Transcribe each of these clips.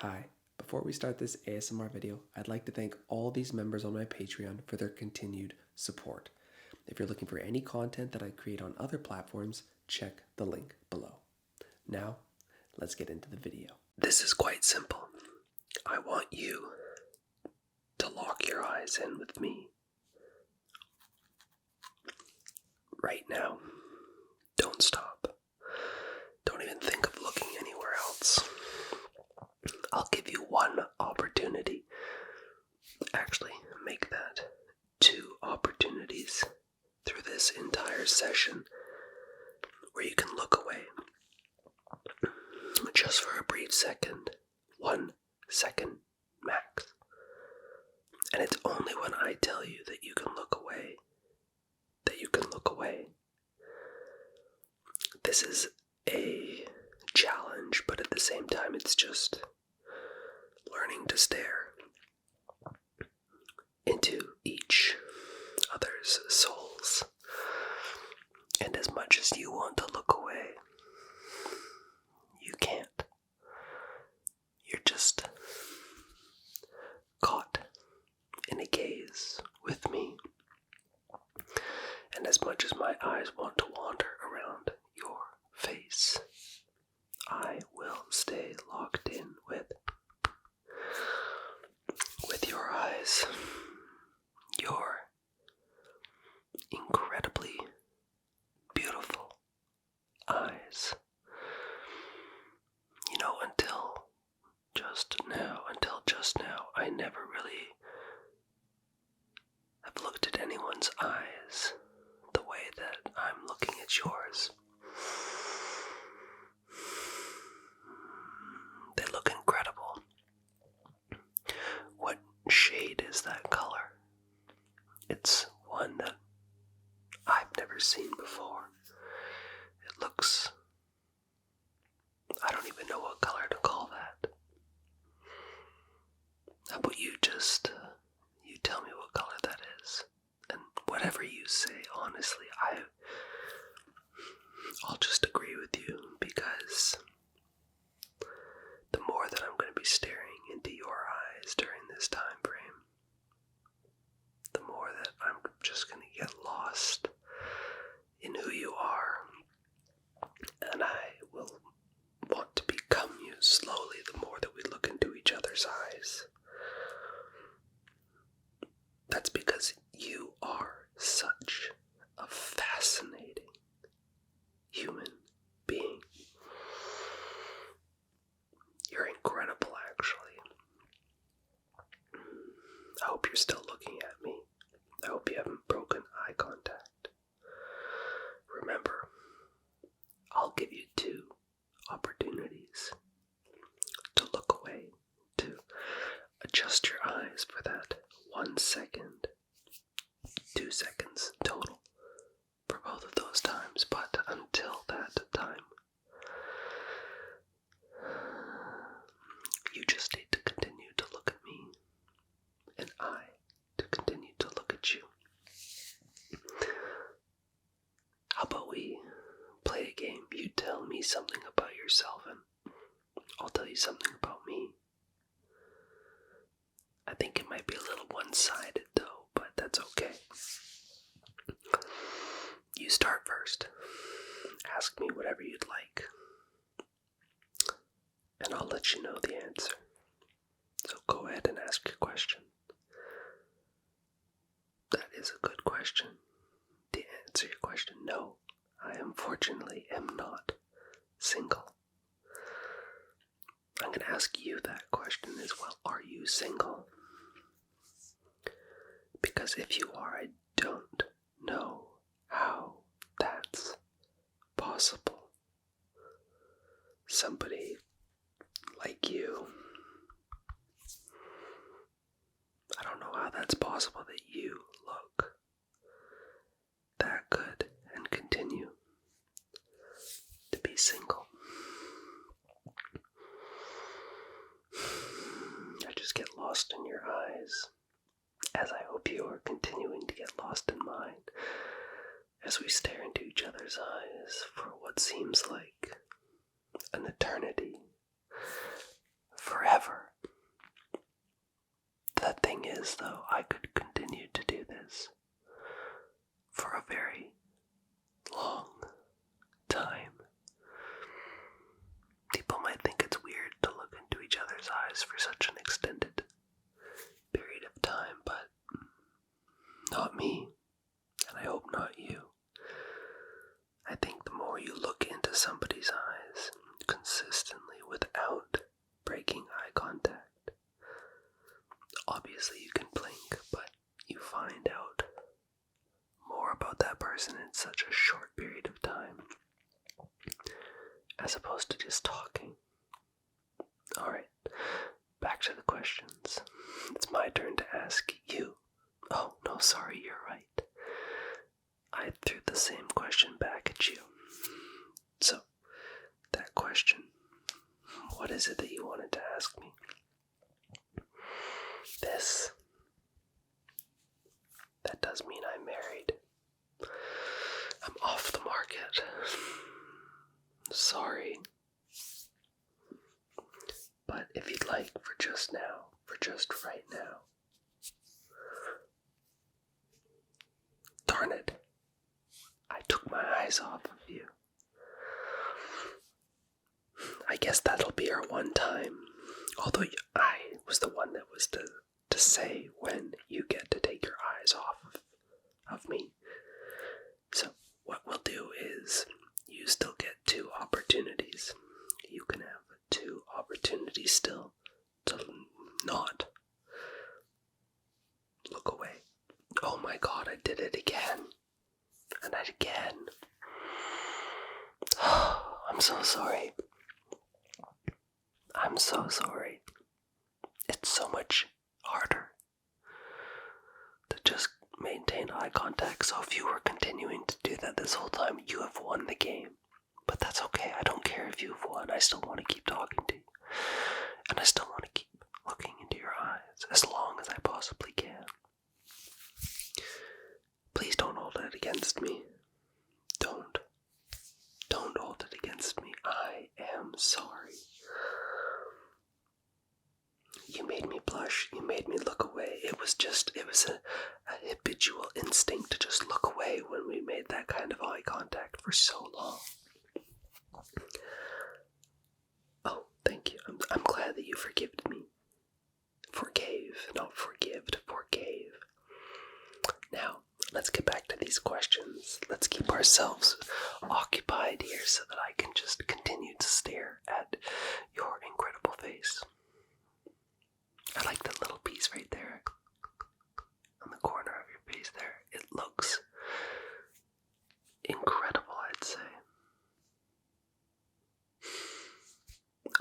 Hi, before we start this ASMR video, I'd like to thank all these members on my Patreon for their continued support. If you're looking for any content that I create on other platforms, check the link below. Now, let's get into the video. This is quite simple. I want you to lock your eyes in with me. Right now. Don't stop. Don't even think of looking anywhere else. I'll give you one opportunity. Actually, make that 2 opportunities through this entire session where you can look away just for a brief second. 1 second max. And it's only when I tell you that you can look away that you can look away. This is a challenge, but at the same time it's just learning to stare into each other's souls. And as much as you want to look away, you can't. You're just caught in a gaze with me. And as much as my eyes want to wander around your face, I will stay locked in with your eyes. Your incredibly beautiful eyes. You know, until just now, I never really have looked at anyone's eyes the way that I'm looking at yours. They look incredible. What shade is that color? It's one that I've never seen before. It looks... I don't even know what color to call that. How about you just... you tell me what color that is? And whatever you say, honestly, I'll just agree with you, because the more that I'm going to be staring into your eyes during this time frame, the more that I'm just going to get lost in who you are, and I will want to become you slowly the more that we look into each other's eyes. That's because you are such a fascinating human being. You're incredible, actually. I hope you're still looking at me. I hope you haven't broken eye contact. Remember, I'll give you 2 opportunities to look away, to adjust your eyes for that 1 second, 2 seconds total for both of those times. But until that time, you just need to continue to look at me, and I to continue to look at you. How about we play a game? You tell me something about yourself, and I'll tell you something about me. I think it might be a little one-sided though, but that's okay. You start first. Ask me whatever you'd like, and I'll let you know the answer. So go ahead and ask your question. That is a good question. To answer your question, no, I unfortunately am not single. I'm going to ask you that question as well. Are you single? Because if you are, I don't know how that's possible. Somebody like you, I don't know how that's possible that you look that good and continue to be single. I just get lost in your eyes, as I hope you are continuing to get lost in mine, as we stare into each other's eyes for what seems like an eternity. forever. The thing is, though, I could continue to do this for a very long time. People might think it's weird to look into each other's eyes for such an extended period of time, but not me, and I hope not you. I think the more you look into somebody's eyes consistently without breaking eye contact, obviously you can blink, but you find out more about that person in such a short period of time, as opposed to just talking. Alright, back to the questions. It's my turn to ask you. Oh, no, sorry, you're right. I threw the same question back at you. So, that question, what is it that you wanted to ask me? This. That does mean I'm married. I'm off the market. Sorry. But if you'd like, for just right now. Darn it. I took my eyes off of you. I guess that'll be our one time. Although I was the one that was to say when you get to take your eyes off of me. So what we'll do is you still get 2 opportunities. You can have 2 opportunities still to not look away. Oh my god, I did it again. And again. I'm so sorry. I'm so sorry. It's so much harder to just maintain eye contact, so if you were continuing to do that this whole time, you have won the game. But that's okay, I don't care if you've won, I still want to keep talking to you. And I still want to keep looking into your eyes as long as I possibly can. Please don't hold it against me. Don't hold it against me. I am sorry. You made me blush. You made me look away. It was a habitual instinct to just look away when we made that kind of eye contact for so long. Oh, thank you. I'm glad that you forgave me. Forgave, not forgived. Forgave. Now, let's get back to these questions. Let's keep ourselves occupied here so that I can just continue to stare at your incredible face. I like that little piece right there on the corner of your face there. It looks incredible, I'd say.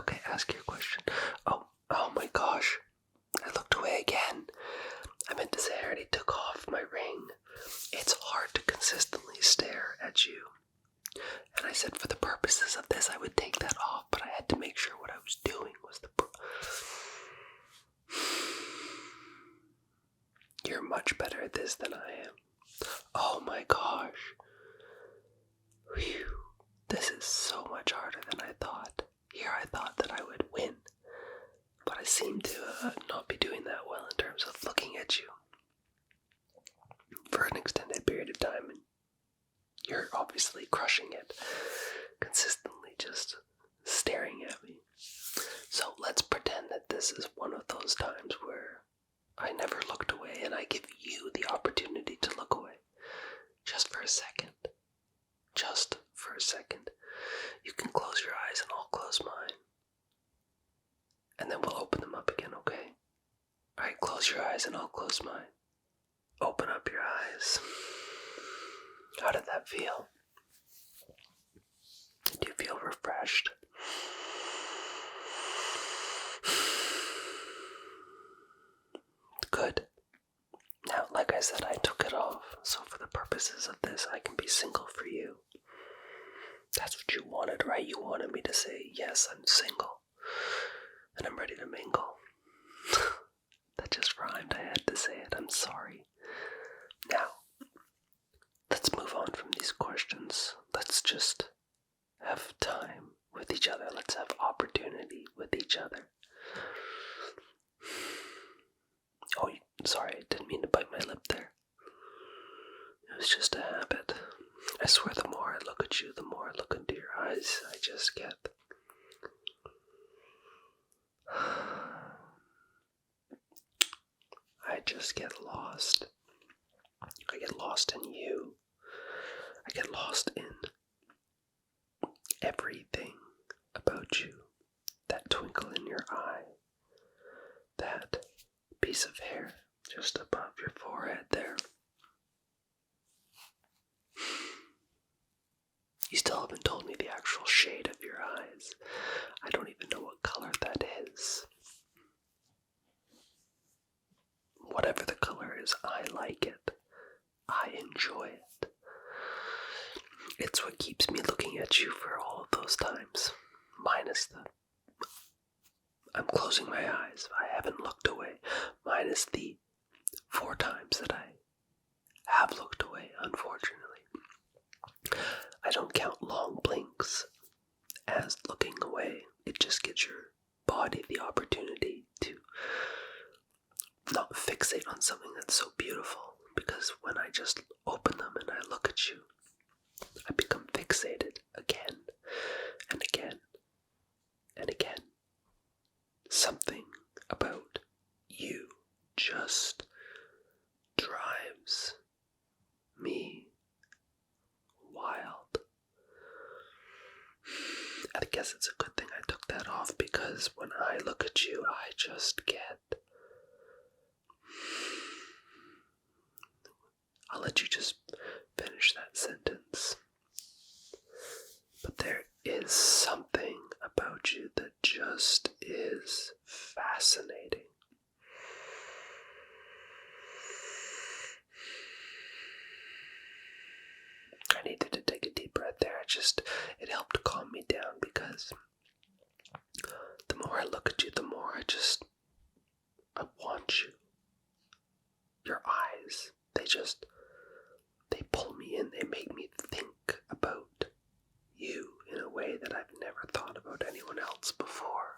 Okay, ask your question. Oh my gosh. I looked away again. I meant to say I already took off my ring. It's hard to consistently stare at you. And I said for the purposes of this I would take that off, but I had to make sure what I was doing was You're much better at this than I am. Oh my gosh. Whew. This is so much harder than I thought. Here I thought that I would win, but I seem to not be doing that well in terms of looking at you for an extended period of time, and you're obviously crushing it, consistently just staring at me. So let's pretend that this is one of those times where I never looked away and I give you the opportunity to look away. Just for a second. Just for a second. You can close your eyes and I'll close mine. And then we'll open them up again, okay? Alright, close your eyes and I'll close mine. Open up your eyes. How did that feel? Do you feel refreshed? Good. Now, like I said, I took it off, so for the purposes of this, I can be single for you. That's what you wanted, right? You wanted me to say, yes, I'm single, and I'm ready to mingle. That just rhymed. I had to say it. I'm sorry. Now, let's move on from these questions. Let's just have time with each other. Let's have opportunity with each other. Oh, sorry, I didn't mean to bite my lip there. It was just a habit. I swear the more I look at you, the more I look into your eyes, I just get... I just get lost. I get lost in you. I get lost in everything about you. That twinkle in your eye. That piece of hair just above your forehead there. You still haven't told me the actual shade of your eyes. I don't even know what color that is. Whatever the color is, I like it. I enjoy it. It's what keeps me looking at you for all of those times. Minus the... I'm closing my eyes. I haven't looked away. Minus the 4 times that I have looked away, unfortunately. I don't count long blinks as looking away. It just gives your body the opportunity to not fixate on something that's so beautiful. Because when I just open them and I look at you, I become fixated again and again and again. Something about you just drives me wild. I guess it's a good thing I took that off, because when I look at you, I just get... I'll let you just finish that sentence. But there is something about you that just is fascinating. I needed to take a deep breath there. It helped calm me down, because the more I look at you, the more I want you. Your eyes, they pull me in. They make me think about you in a way that I've never thought about anyone else before.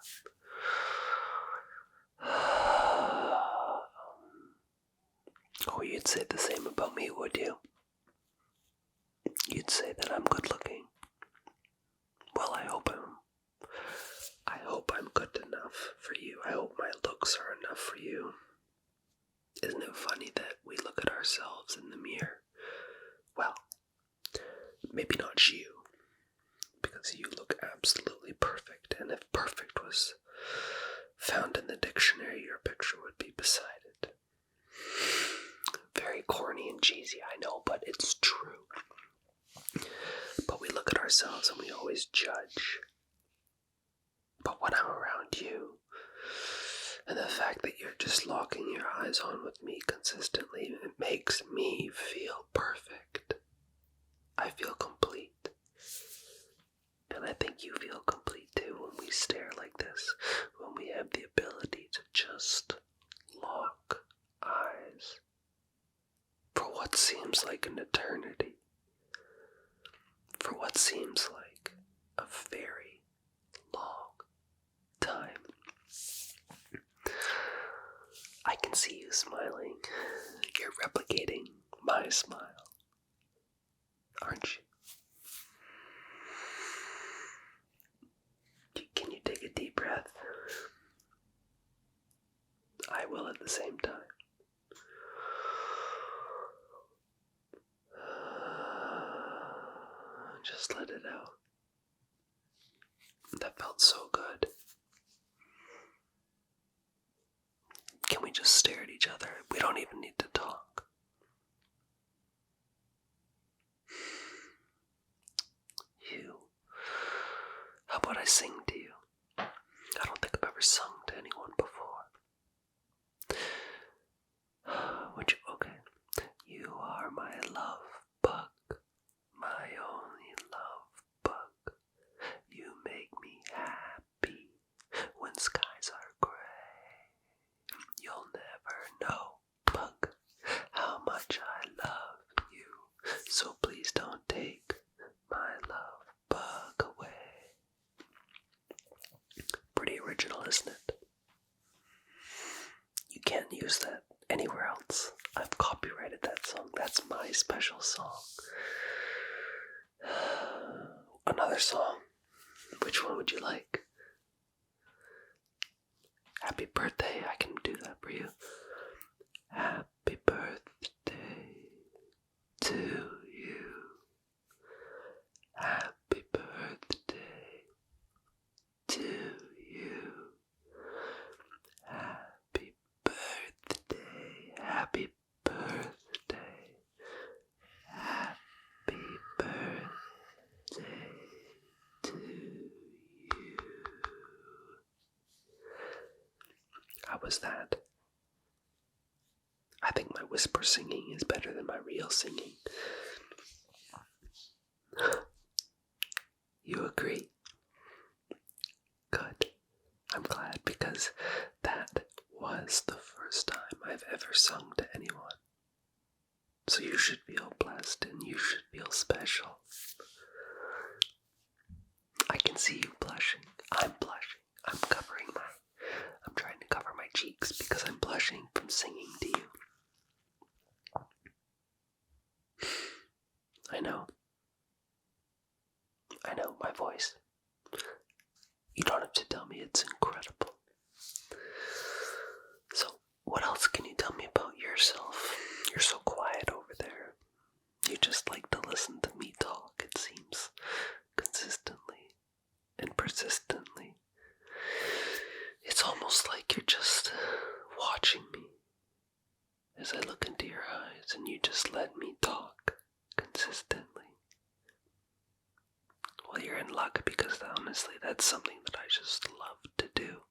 Oh, you'd say the same about me, would you? You'd say that I'm good looking. Well, I hope I'm good enough for you. I hope my looks are enough for you. Isn't it funny that we look at ourselves in the mirror? Well, maybe not you, because you look absolutely perfect, and if perfect was found in the dictionary, your picture would be beside it. Very corny and cheesy, I know, but it's true. But we look at ourselves and we always judge. But when I'm around you, and the fact that you're just locking your eyes on with me consistently, it makes me feel perfect. I feel complete. And I think you feel complete too when we stare like this, when we have the ability to just lock eyes for what seems like an eternity, for what seems like a very long time. I can see you smiling. You're replicating my smile, aren't you? Can you take a deep breath? I will at the same time. Just let it out. That felt so good. Can we just stare at each other? We don't even need to talk. You. How about I sing to you? I don't think I've ever sung to anyone before. Would you? Okay. You are my love bug, my only love bug. You make me happy when skies are gray. You'll never know, bug, how much I love you. So please don't take my love bug away. Pretty original, isn't it? can't use that anywhere else. I've copyrighted that song. That's my special song. Another song. Which one would you like? Happy birthday. I can do that for you. Happy birthday to you. Happy birthday to you. Happy birthday. Happy birthday. Happy birthday to you. How was that? I think my whisper singing is better than my real singing. You agree? Good. I'm glad, because that was the first time I've ever sung to anyone. So you should feel blessed and you should feel special. I can see you blushing. I'm blushing. I'm trying to cover my cheeks because I'm blushing from singing to you. I know, my voice. You don't have to tell me it's incredible. So, what else can you tell me about yourself? You're so quiet over there. You just like to listen to me talk, it seems, consistently and persistently. It's almost like you're just watching me as I look into your eyes and you just let me talk consistently. Well, you're in luck, because honestly, that's something that I just love to do.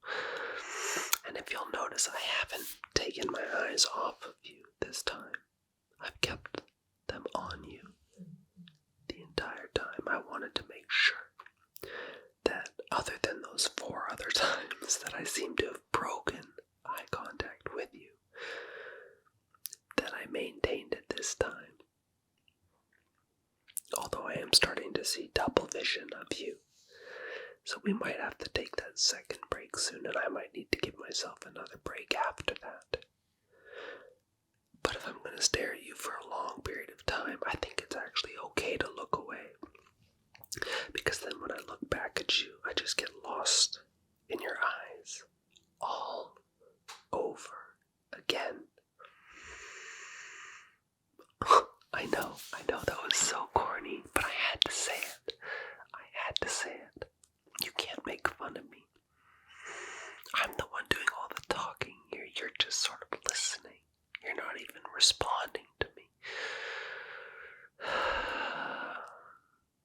And if you'll notice, I haven't taken my eyes off of you this time. I've kept them on you the entire time. I wanted to make sure that other than those 4 other times that I seem to have broken eye contact with you, that I maintained it this time. Although I am starting to see double vision of you. So we might have to take that second break soon, and I might need to give myself another break after that. But if I'm going to stare at you for a long period of time, I think it's actually okay to look away. Because then when I look back at you, I just get lost in your eyes all over again. I know that was so corny, but I had to say it. You can't make fun of me. I'm the one doing all the talking here. You're just sort of listening. You're not even responding to me.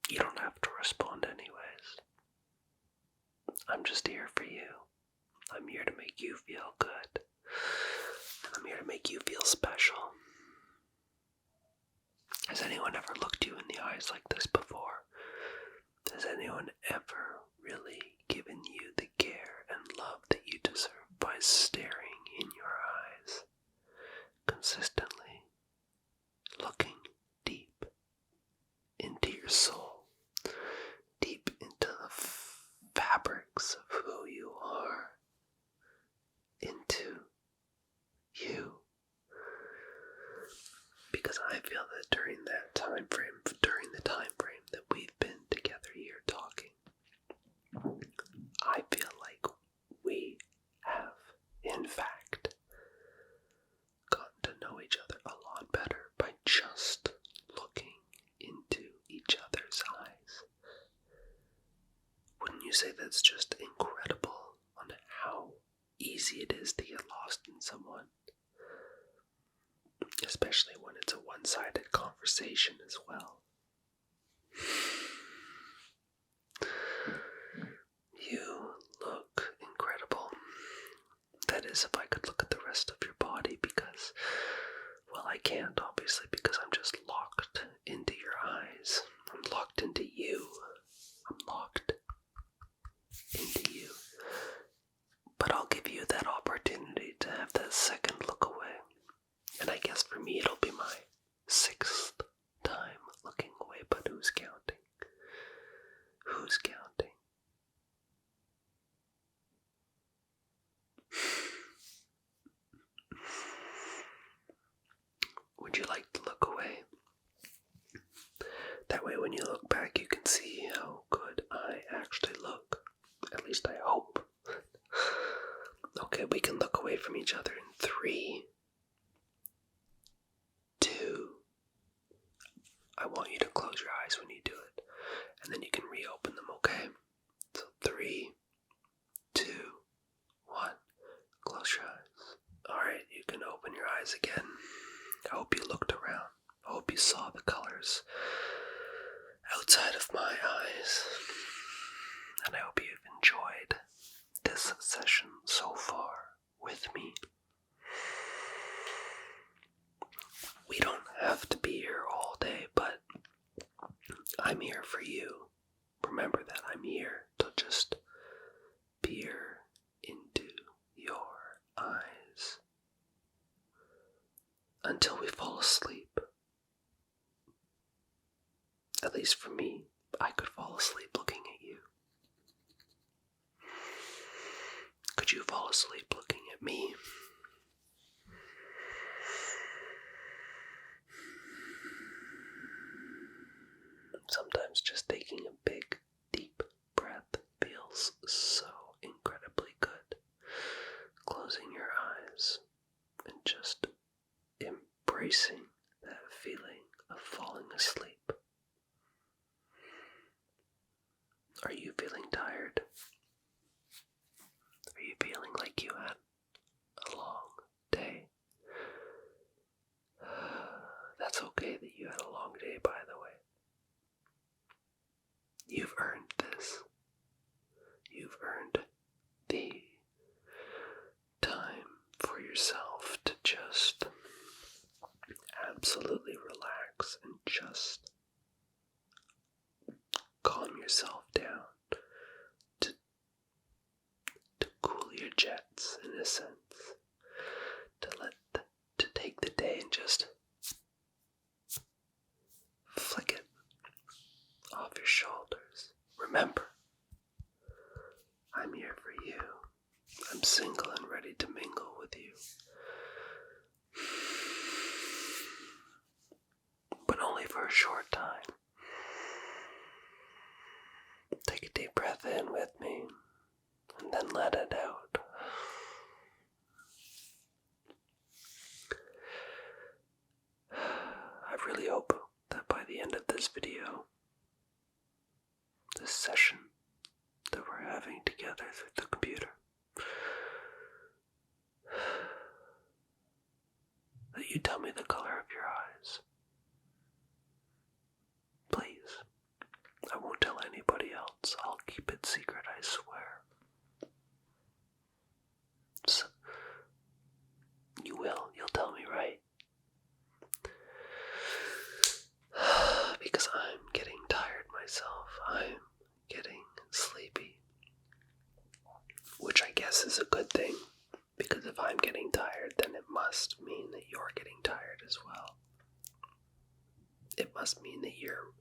You don't have to respond anyways. I'm just here for you. I'm here to make you feel good. And I'm here to make you feel special. Has anyone ever looked you in the eyes like this before? Has anyone ever really given you the care and love that you deserve by staring in your eyes consistently, looking deep into your soul, deep into the fabrics of who you are, into you? Because I feel that during the time frame that we've been together here talking, I feel like we have, in fact, gotten to know each other a lot better by just looking into each other's eyes. Wouldn't you say that's just incredible on how easy it is to get lost in someone? Especially when it's a one-sided conversation as well. You look incredible. That is, if I could look at the rest of your body, because, well, I can't, obviously, because I'm just locked into your eyes. I'm locked into you. I'm locked into you. But I'll give you that opportunity to have that second look away. And I guess for me it'll be my 6th time looking away, but who's counting? Who's counting? Okay, we can look away from each other in 3, 2. I want you to close your eyes when you do it, and then you can reopen them, okay? So 3, 2, 1. Close your eyes. Alright, you can open your eyes again. I hope you looked around. I hope you saw the colors outside of my eyes. And I hope you've enjoyed this session so far with me. We don't have to be here all day, but I'm here for you. Remember that I'm here to just peer into your eyes until we fall asleep. At least for me, I could fall asleep looking at you. Could you fall asleep looking at me? Sometimes just taking a big, deep breath feels so incredibly good. Closing your eyes and just embracing that feeling of falling asleep. Are you feeling tired? Are you feeling like you had a long day? That's okay that you had a long day, by the way. You've earned this. You've earned the time for yourself to just absolutely relax and just calm yourself down, to cool your jets in a sense, to take the day and just flick it off your shoulders. Remember, I'm here for you. I'm single and ready to mingle with you. But only for a short time. Take a deep breath in with me, and then let it out. I really hope that by the end of this video, this session that we're having together through the computer, that you tell me the color of your eyes. Please. I won't tell anybody else. I'll keep it secret, I swear. So, you'll tell me, right? Because I'm getting tired myself. I'm getting sleepy. Which I guess is a good thing. Because if I'm getting tired, then it must mean that you're getting tired as well. It must mean that you're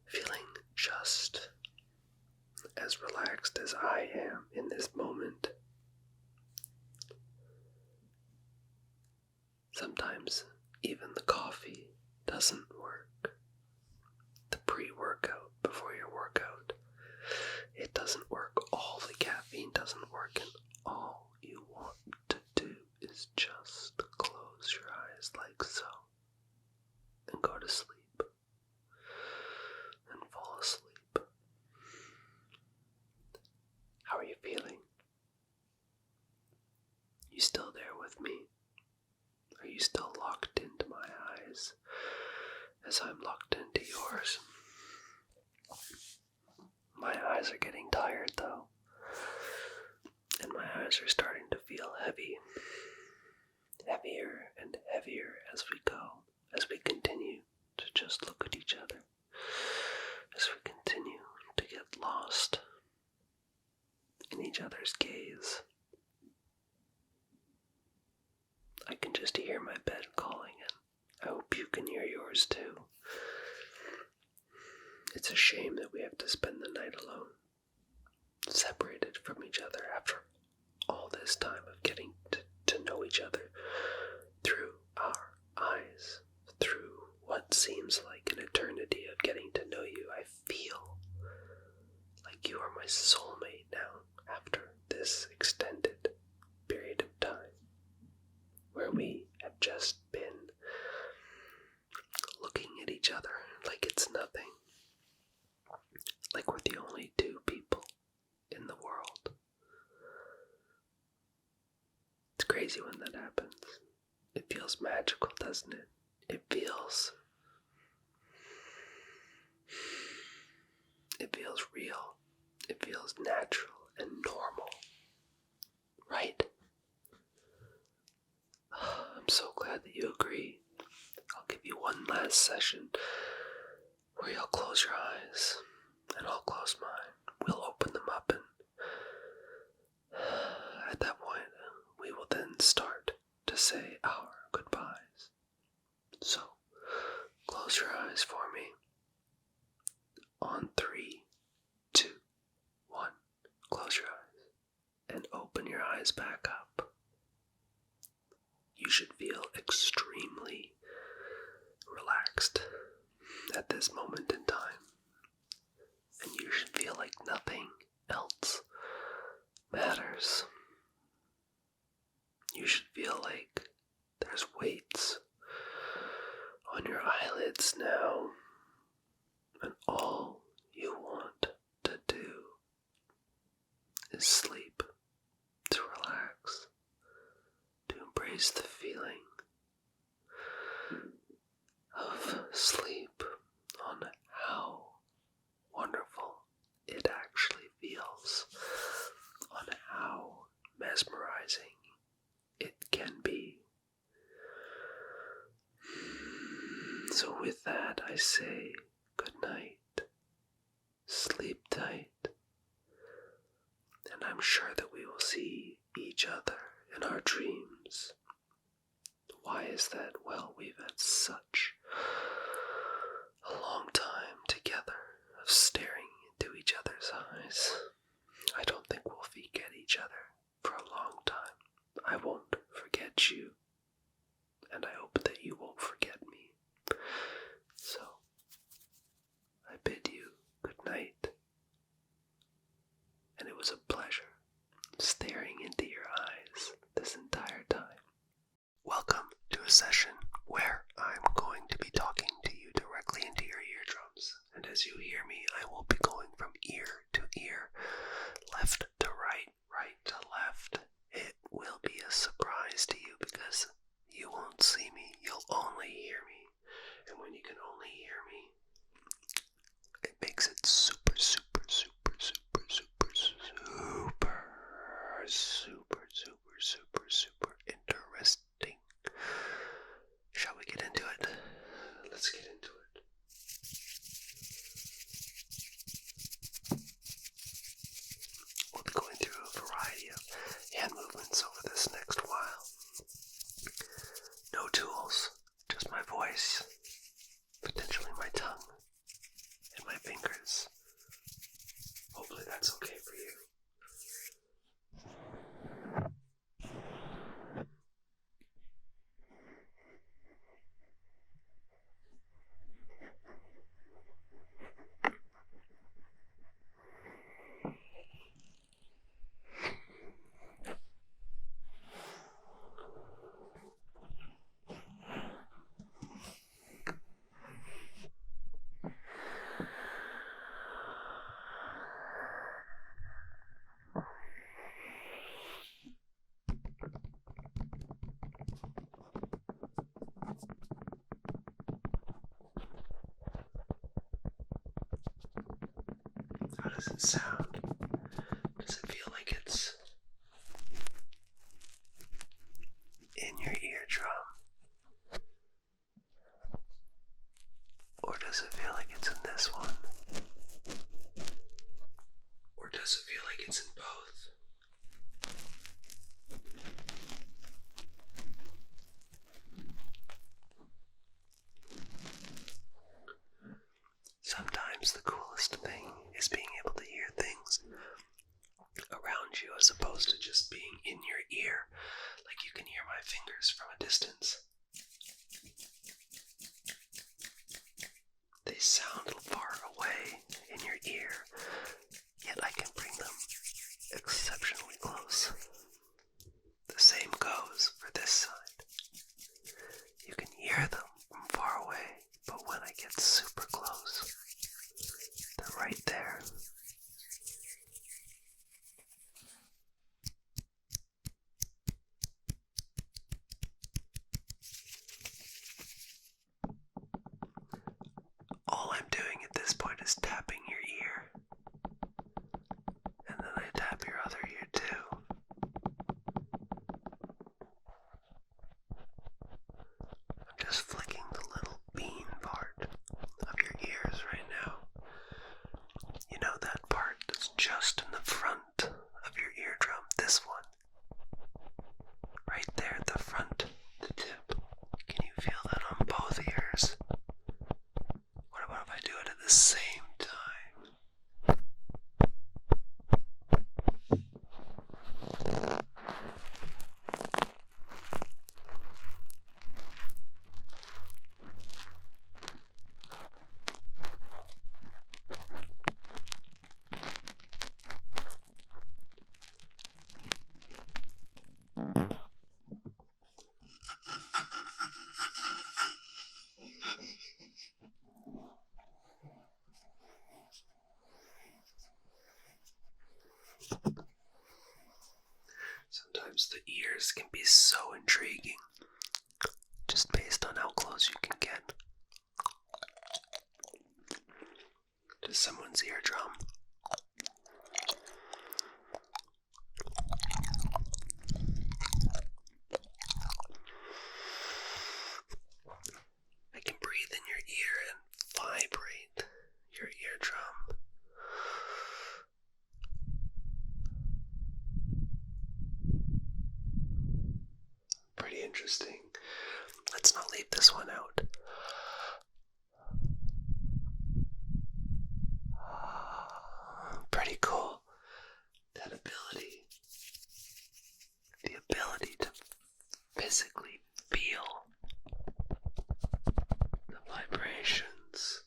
feeling just as relaxed as I am in this moment. Sometimes even the coffee doesn't work. The pre-workout before your workout, it doesn't work. All the caffeine doesn't work, and all you want to do is just close your eyes like so and go to sleep and fall asleep. How are you feeling? You still there with me? Are you still locked into my eyes as I'm locked into yours? My eyes are getting tired though, and my eyes are starting to feel heavy, heavier and heavier as we go, as we continue to just look at each other, as we continue to get lost in each other's gaze. I can just hear my bed calling, and I hope you can hear yours too. It's a shame that we have to spend the night alone, separated from each other after all this time of getting to know each other through our eyes, through what seems like an eternity of getting to know you. I feel like you are my soulmate now after this extended crazy when that happens. It feels magical, doesn't it? It feels real. It feels natural and normal. Right? I'm so glad that you agree. I'll give you one last session where you'll close your eyes and I'll close mine. We'll open them up, and at that point we will then start to say our goodbyes. So, close your eyes for me. On 3, 2, 1. Close your eyes and open your eyes back up. You should feel extremely relaxed at this moment in time. And you should feel like nothing else matters. You should feel like there's weights on your eyelids now, and all you want to do is sleep, to relax, to embrace the feeling of sleep, on how wonderful it actually feels, on how mesmerizing it can be. So with that, I say good night, sleep tight, and I'm sure that we will see each other in our dreams. Why is that? Well, we've had such a long time together of staring into each other's eyes. I don't think we'll forget each other for a long time. I won't forget you, and I hope that you won't forget me. So, I bid you good night, and it was a pleasure staring into your eyes this entire time. Welcome to a session where I'm going to be talking to you directly into your eardrums, and as you hear me, I will be going from ear to ear, left to right, right to left. It will be a surprise to you because you won't see me, you'll only hear me. And when you can only hear me, it makes it super, super, super, super, super, super, super, super, super, super interesting. Shall we get into it? Let's get into it. We'll be going through a variety of hand movements over this next while. No tools, just my voice, potentially my tongue, and my fingers. Hopefully that's okay for you. How does it sound? Does it feel like it's in your eardrum? Or does it feel like it's in this one? Or does it feel like it's in both? Sometimes the coolest thing is being able to hear things around you as opposed to just being in your ear. Like you can hear my fingers from a distance. They sound far away in your ear, yet I can bring them exceptionally close. The same goes for this side. You can hear them from far away, but when I get super close, they're right there. doing at this point is tapping your ear. And then I tap your other ear too. I'm just flicking the little bean part of your ears right now. You know that part that's just in the front of your eardrum? This one. Right there at the front, the tip. Can you feel that on both ears? What about if I do it at the same time? Sometimes the ears can be so intriguing, just based on how close you can get to someone's eardrum. I can breathe in your ear and vibrate your eardrum. Pretty interesting. Let's not leave this one out. Pretty cool. That ability. The ability to physically feel the vibrations.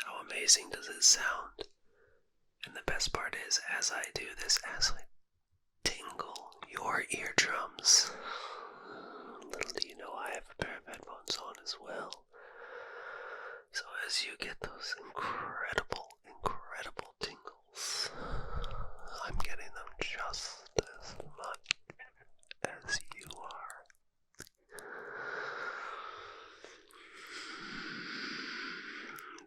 How amazing does it sound? And the best part is, as I do this, as I tingle your eardrums, little do you know I have a pair of headphones on as well. So as you get those incredible tingles, I'm getting them just as much as you are.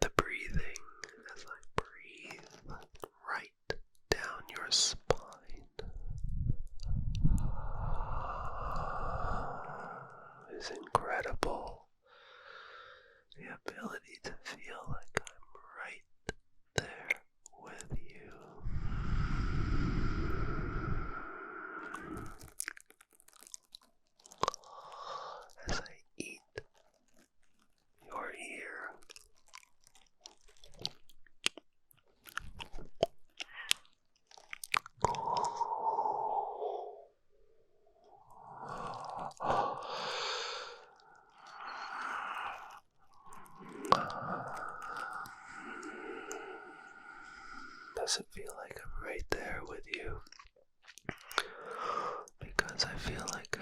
The breathing, as I breathe right down your spine, is incredible. The ability to feel like I'm right there with you. As I eat your ear. Does it feel like I'm right there with you? Because I feel like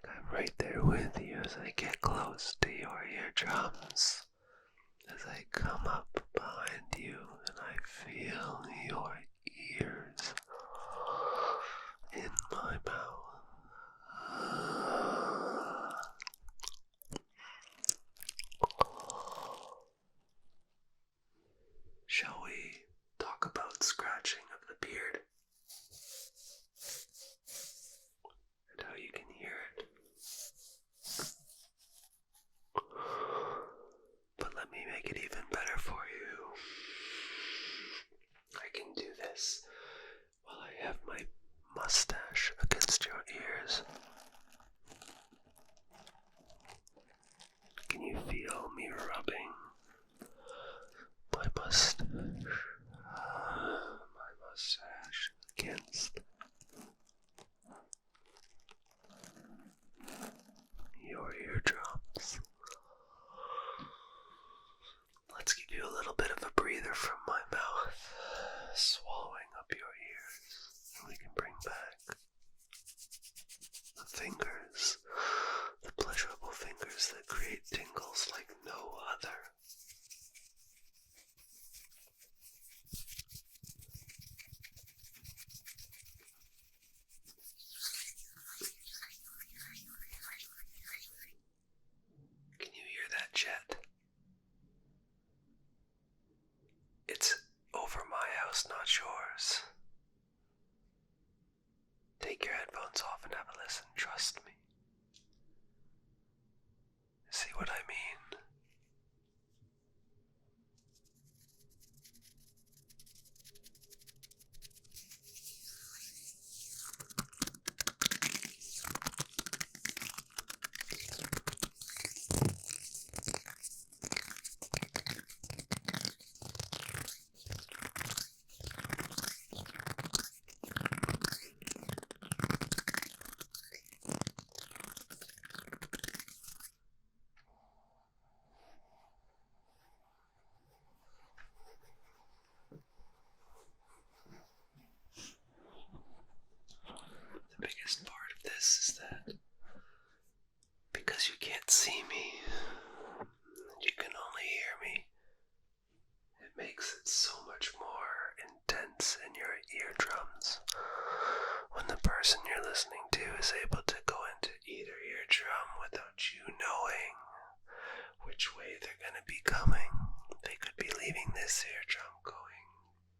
I'm right there with you as I get close to your eardrums. As I come up behind you and I feel your ears in my mouth. Shall we talk about scratching of the beard? And how you can hear it. But let me make it even better for you. I can do this while I have my mustache against your ears. Can you feel me rubbing my mustache against air from my mouth, swallowing up your ears, and we can bring back the fingers, the pleasurable fingers that create tingles like no other. Can you hear that jet? It's over my house, not yours. Take your headphones off and have a listen, trust me. See what I mean? The biggest part of this is that because you can't see me, you can only hear me, it makes it so much more intense in your eardrums when the person you're listening to is able to go into either eardrum without you knowing which way they're going to be coming. They could be leaving this eardrum going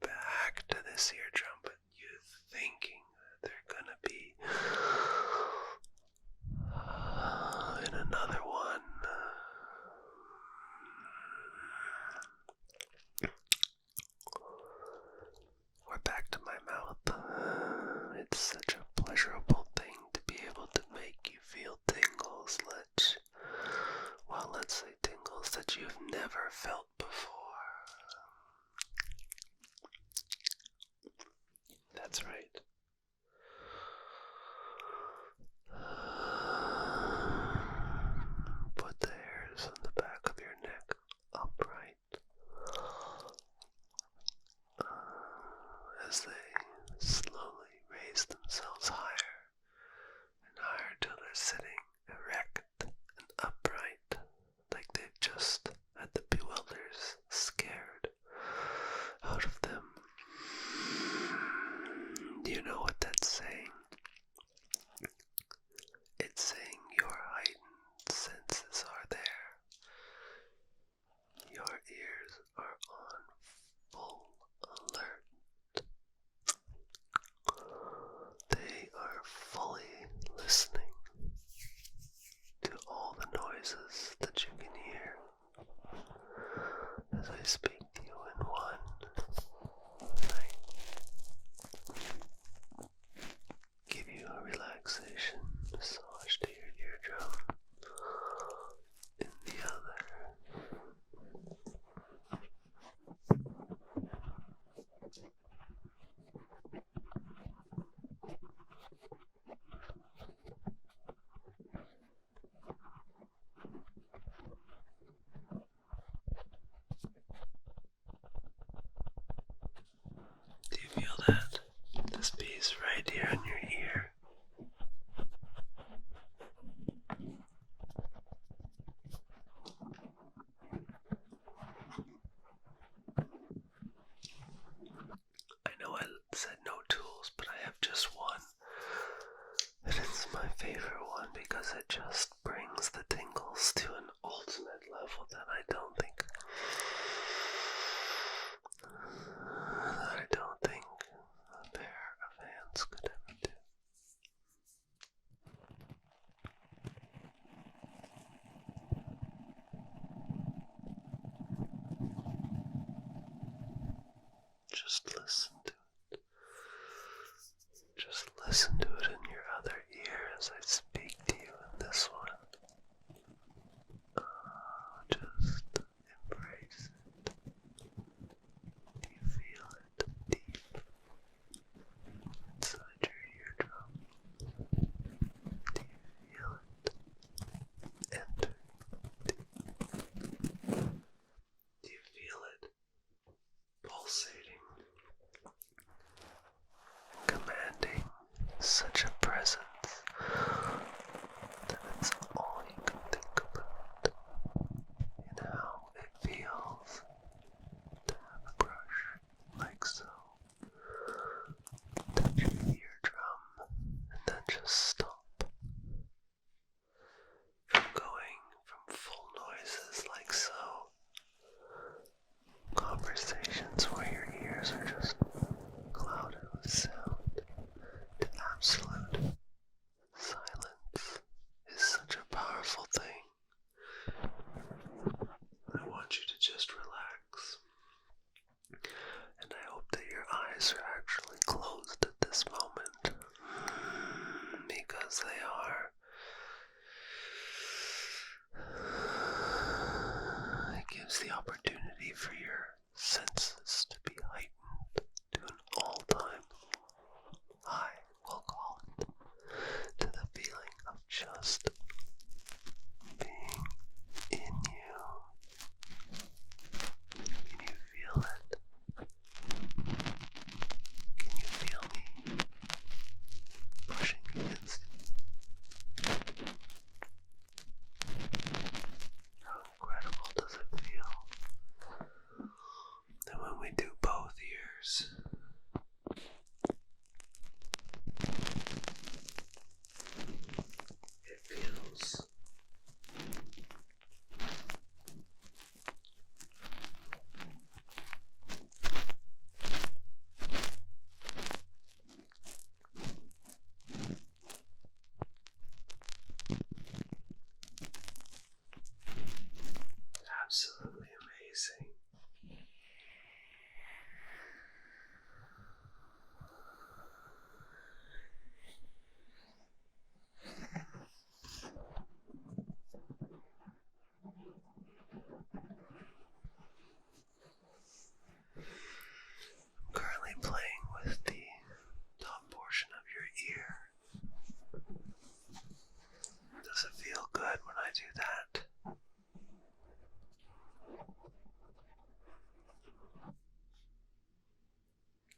back to this eardrum, but you thinking that they're going to be in another one. We're back to my mouth. It's such a pleasurable thing to be able to make you feel tingles. Let's say tingles that you've never felt before. That's right. Put the hairs on the back of your neck upright as they slowly raise themselves higher and higher till they're sitting erect and upright, like they've just had the bewilders scared out of them. Do you know what that's saying? It's saying your heightened senses are there. Your ears are on full alert. They are fully listening to all the noises that you can hear as I speak to you in one night. Give you a relaxation massage to your eardrum in the other. Do you feel that? This piece right here on your ear. I know I said no tools, but I have just one. And it's my favorite one because it just brings the tingles to an ultimate level that I don't think a pair of hands could ever do. Just listen to it. Just listen to it in your other ear as I speak to you in this one. Just embrace it. Do you feel it deep inside your eardrum? Do you feel it entering deep? Do you feel it want you to just relax. And I hope that your eyes are actually closed at this moment, because they are. It gives the opportunity for your senses to be heightened to an all-time high, we'll call it, to the feeling of just being in you. Can you feel it? Can you feel me pushing against you? How incredible does it feel? And when we do both ears, it feels absolutely amazing. I'm currently playing with the top portion of your ear. Does it feel good when I do that?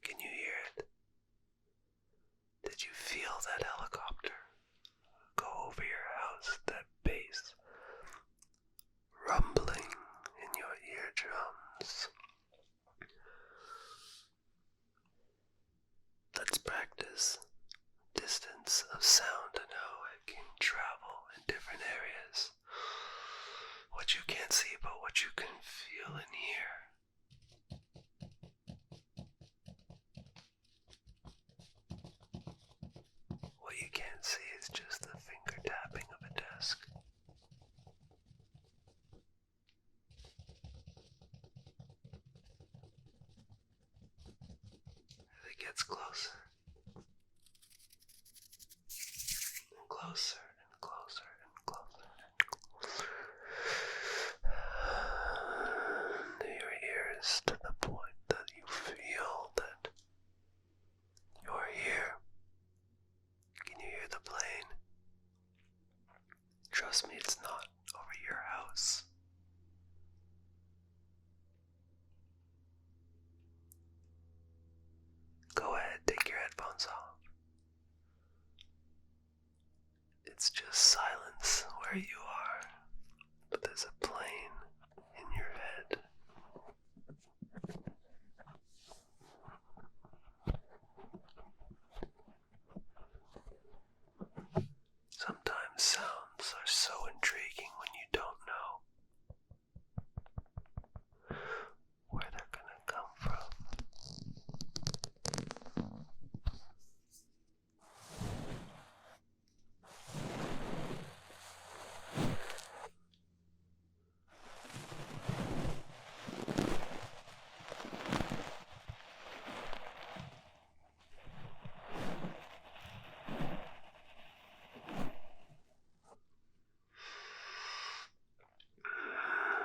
Can you hear it? Did you feel that helicopter go over your house, that bass rumbling in your eardrums? Let's practice distance of sound and how it can travel in different areas. What you can't see, but what you can feel and hear. What you can't see is just the finger tapping of a desk. As it gets closer, and closer, and closer, and closer, and closer to your ears, to the point that you feel that you're here. Can you hear the plane? Trust me, it's not over your house. Go ahead, take your headphones off. It's just silence where you are, but there's a plane in your head. Sometimes sounds are so intriguing when you don't know where they're gonna come from.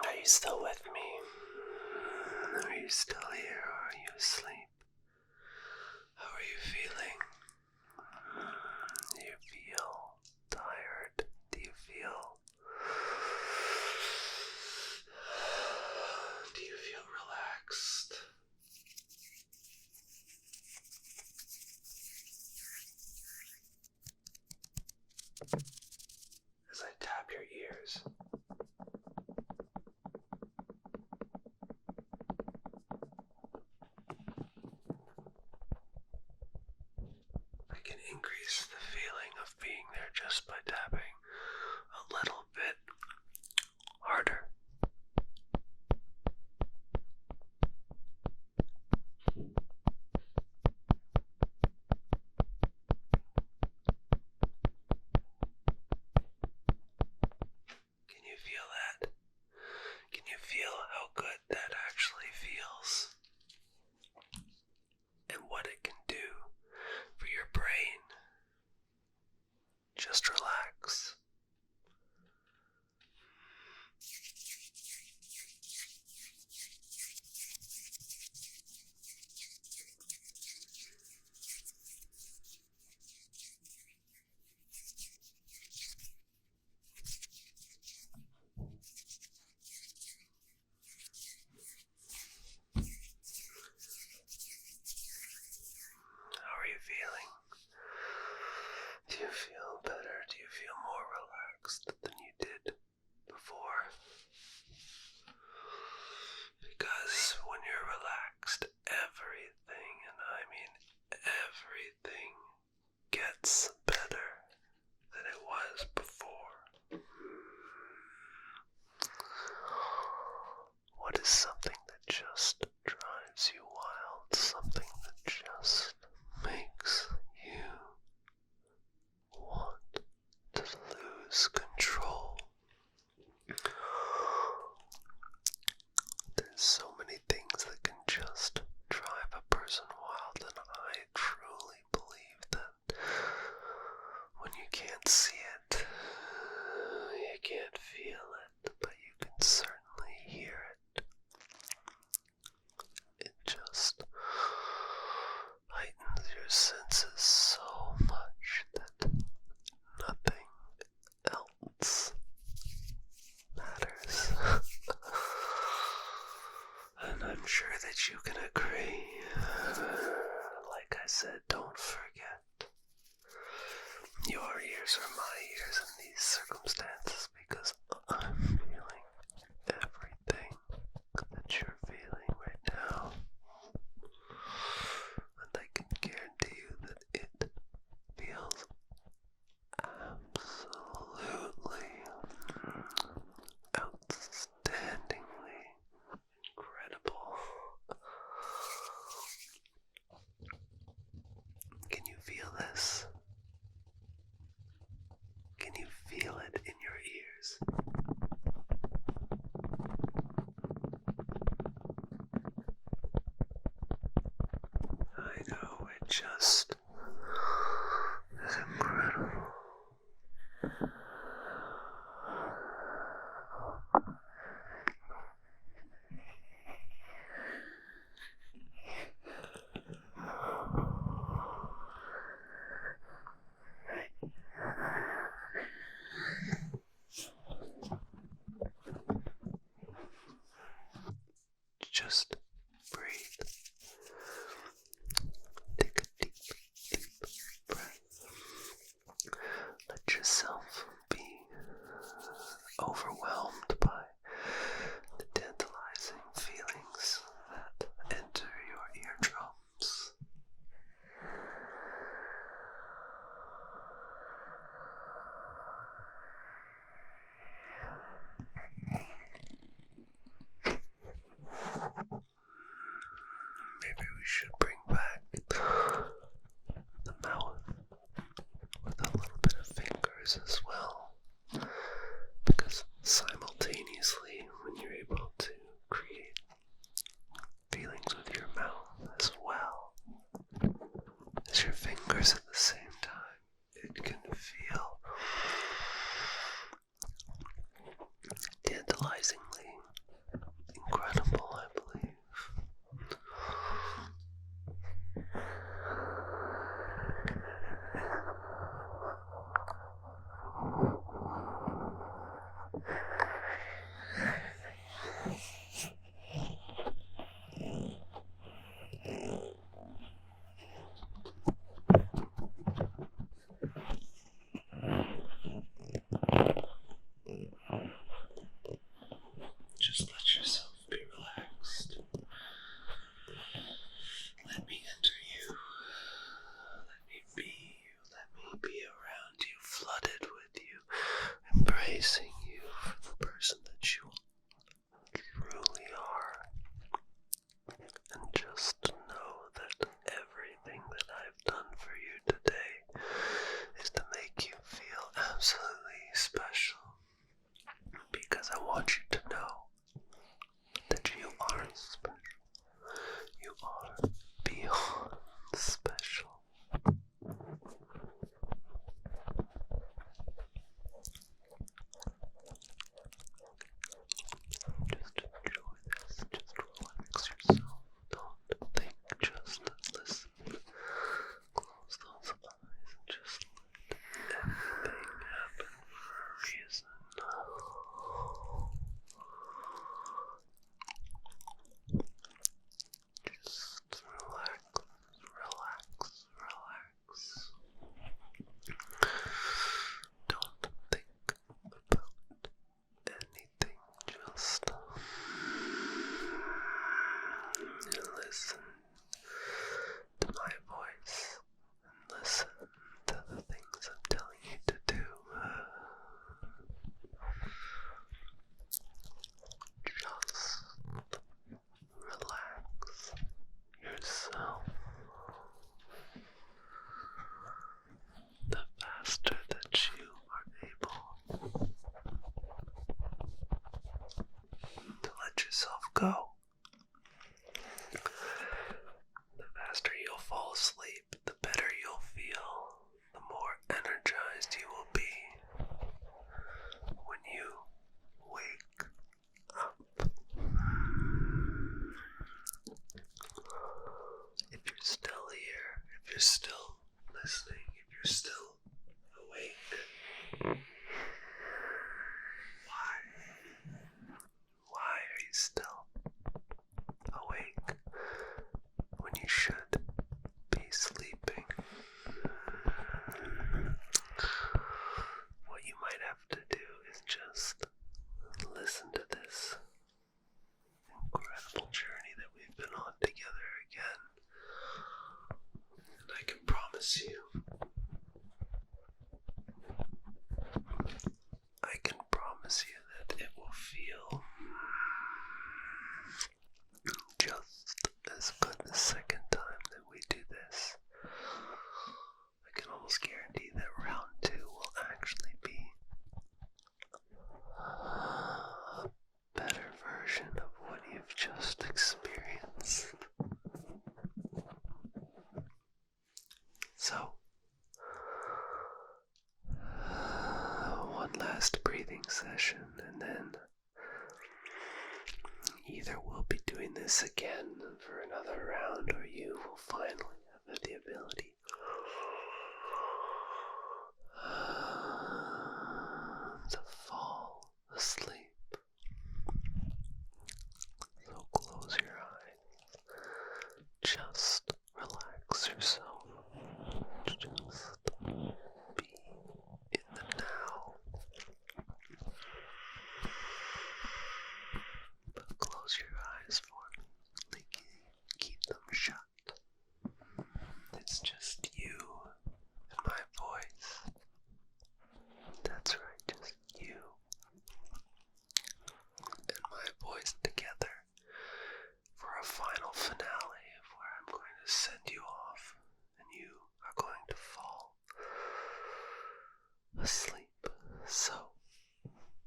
Are you still with me? Are you still here, or are you asleep? How are you feeling? Do you feel tired? Do you feel relaxed? As I tap your ears, I can increase the feeling of being there just by tapping a little bit harder. Can you feel that? Can you feel how is something that just drives you wild, something that just makes you want to lose control. There's so many things that can just drive a person wild, and I truly believe that when you can't see it, you can't feel it, but you can certainly hear it. It just heightens your senses so much that nothing else matters. And I'm sure that you can agree. Like I said, don't forget. Your ears are my ears in these circumstances because I'm feeling everything that you're feeling right now. And I can guarantee you that it feels absolutely outstandingly incredible. Can you feel this? Can you feel it in your ears? I know, it just is incredible. Just breathe. Take a deep, deep breath. Let yourself be overwhelmed by the tantalizing feelings that enter your eardrums. go. The faster you'll fall asleep, the better you'll feel, the more energized you will be when you wake up. If you're still here, if you're still listening, if you're still awake, why are you still awake when you should be sleeping? What you might have to do is just listen to this incredible journey that we've been on together again. And I can promise you, that it will feel just as good the second time that we do this. I can almost guarantee that round 2 will actually be a better version of what you've just experienced. So, one last breathing session, and then either we'll be doing this again for another round, or you will finally have the ability to fall asleep. So close your eyes. Just relax yourself. Just be in the now. But close your eyes for me. Keep them shut. It's just you and my voice. That's right, just you and my voice together for a final finale where I'm going to send you off and you are going to fall asleep. So,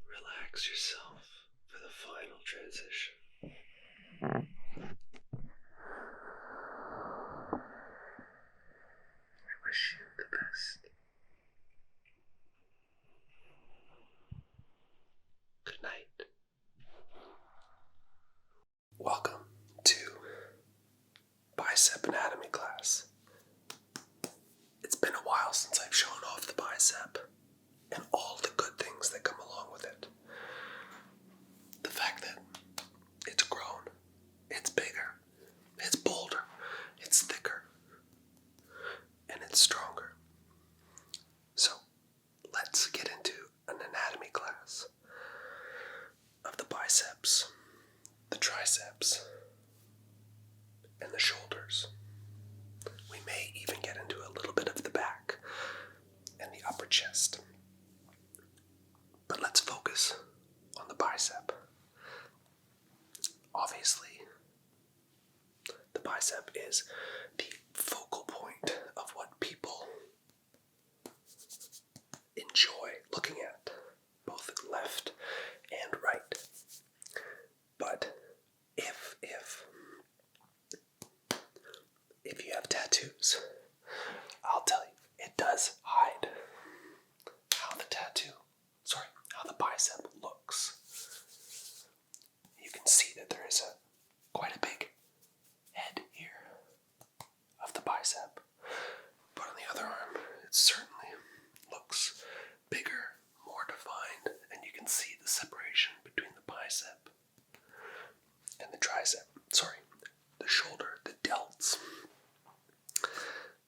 relax yourself for the final transition. I wish you the best. Good night. Welcome to Bicep Anatomy class. It's been a while since I've shown off the bicep and all the good things that come along with it. The fact that it's grown, it's bigger, it's bolder, it's thicker, and it's stronger. So, let's get into an anatomy class of the biceps, the triceps, and the shoulders. We may even get into a little bit of the back and the upper chest. But let's focus on the bicep. Obviously, the bicep is the focal point of what people enjoy looking at, both left and right. But if you have tattoos, I'll tell you, it does hide how the bicep looks. You can see that there is quite a big head here of the bicep, but on the other arm, it certainly looks bigger, more defined, and you can see the separation between the bicep and the tricep. The shoulder, the delts.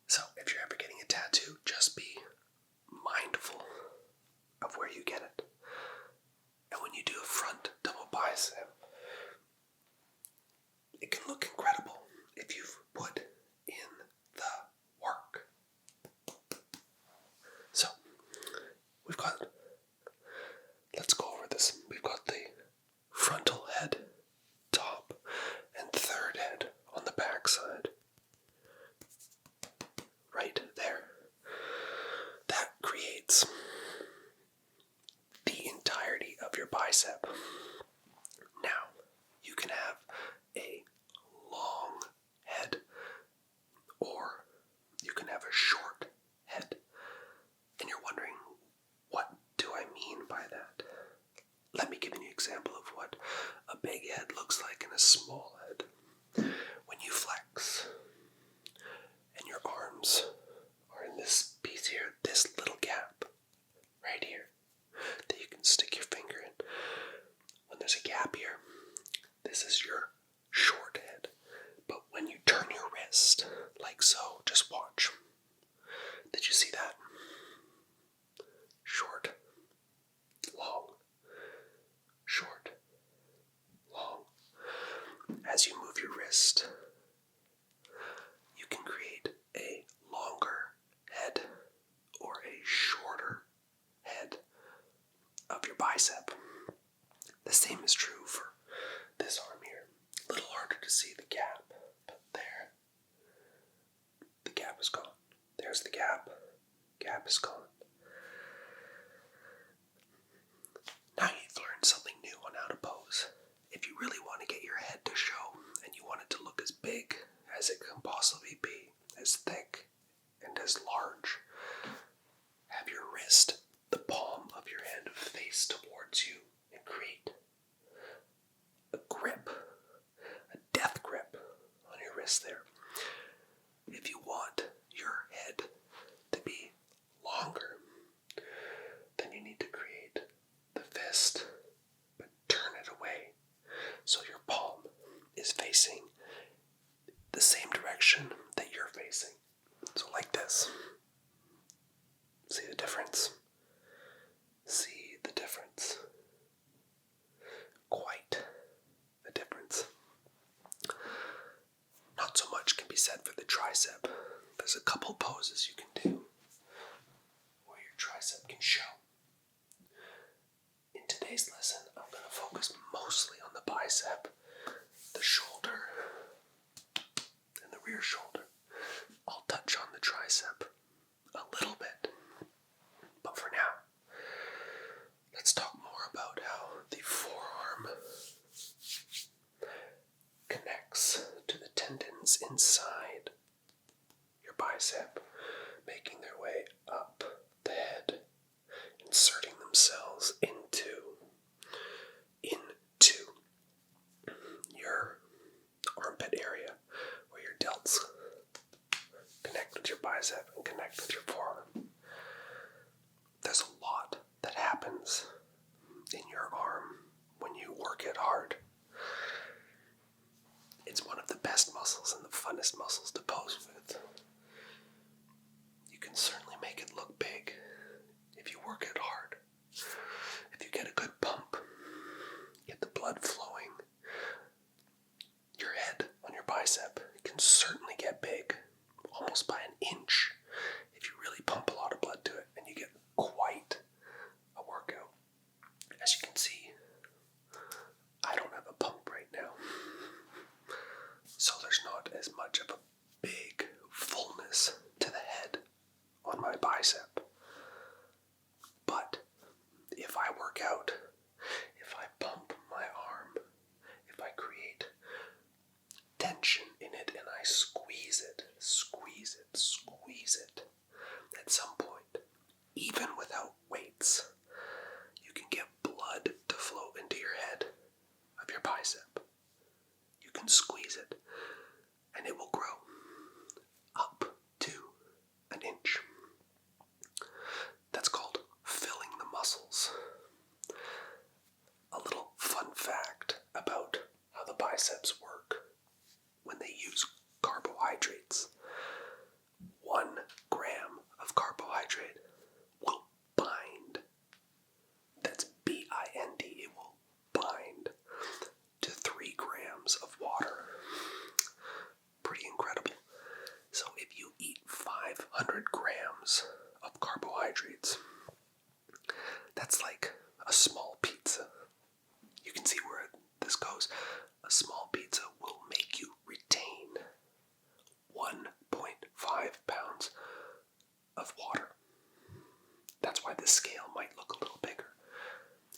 So if you're ever getting a tattoo, just be mindful of where you get it. And when you do a front double bicep, it can look incredible if you've put in the work. So, let's go over this. We've got the frontal head, top, and third head on the back side. Right there. That creates the entirety of your bicep. Now, this is your short head. But when you turn your wrist, like so, just watch. Did you see that? Short, long, short, long. As you move your wrist, you can create a longer head or a shorter head of your bicep. The same is true for this arm here. A little harder to see the gap, but there. The gap is gone. There's the gap. Gap is gone. Now you've learned something new on how to pose. If you really want to get your head to show and you want it to look as big as it can possibly be, as thick and as large, have your wrist, the palm of your hand, face towards you and create a grip, a death grip on your wrist there. If you want your head to be longer, then you need to create the fist, but turn it away so your palm is facing the same direction that you're facing. So like this. See the difference? See the difference? Quite a difference. Not so much can be said for the tricep. There's a couple poses you can do where your tricep can show. In today's lesson, I'm going to focus mostly on the bicep, the shoulder, and the rear shoulder. I'll touch on the tricep a little bit. But for now, let's talk more about how the forearm connects to the tendons inside your bicep, making their way up the head, inserting themselves into your armpit area where your delts connect with your bicep and connect with your forearm. There's a lot that happens in your arm when you work it hard. It's one of the best muscles and the funnest muscles to pose with. You can certainly make it look big if you work it hard. If you get a good pump, get the blood flowing, your head on your bicep can certainly get big, almost by an inch, if you really pump a lot of blood to it, and you get quite a workout. As you can see, I don't have a pump right now, so there's not as much of a big fullness to the head on my bicep. But if I work out, if I pump my arm, if I create tension in it and I squeeze it, at some point, even without weights, you can get blood to flow into your head of your bicep. You can squeeze it and it will grow up to an inch. That's called filling the muscles. A little fun fact about how the biceps work when they use carbohydrates. 1 gram of carbohydrate will bind. That's B-I-N-D. It will bind to 3 grams of water. Pretty incredible. So if you eat 500 grams of carbohydrates, that's like a small pizza. You can see where this goes. A small pizza will make you retain 1.5 pounds of water. That's why the scale might look a little bigger.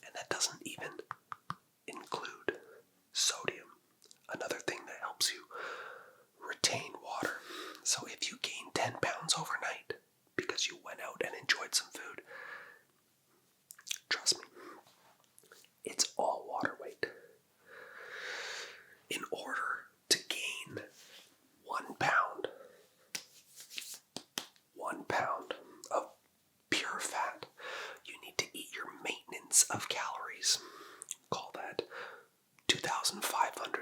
And that doesn't even include sodium, another thing that helps you retain water. So if you gain 10 pounds overnight because you went out and enjoyed some food, trust me, it's all water weight. In order to gain 1 pound of pure fat, you need to eat your maintenance of calories. Call that 2,500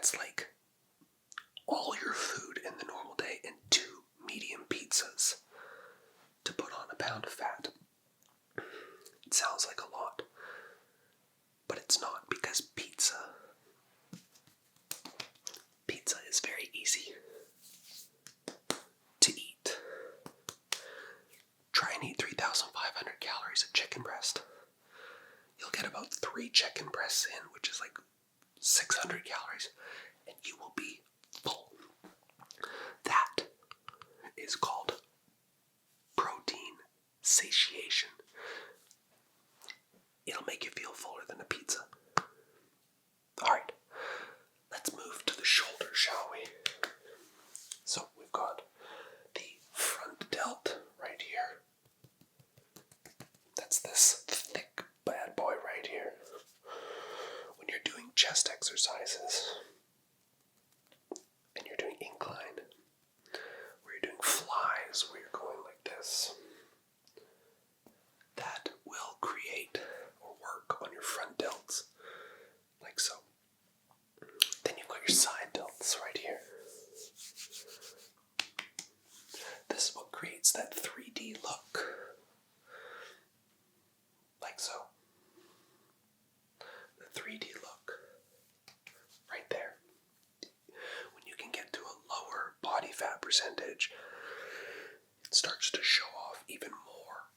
That's like all your food in the normal day and 2 medium pizzas to put on a pound of fat. It sounds like a lot, but it's not, because pizza is very easy to eat. Try and eat 3,500 calories of chicken breast. You'll get about 3 chicken breasts in, which is like 600 calories, and you will be full. That is called protein satiation. It'll make you feel fuller than a pizza. Alright, let's move to the shoulder, shall we? So we've got the front delt right here. That's this thick bad boy right here. When you're doing chest exercises, and you're doing incline, where you're doing flies, where you're going like this, that will create or work on your front delts, like so. Then you've got your side delts right here. This is what creates that 3D look, like so. The 3D look, right there. When you can get to a lower body fat percentage, it starts to show off even more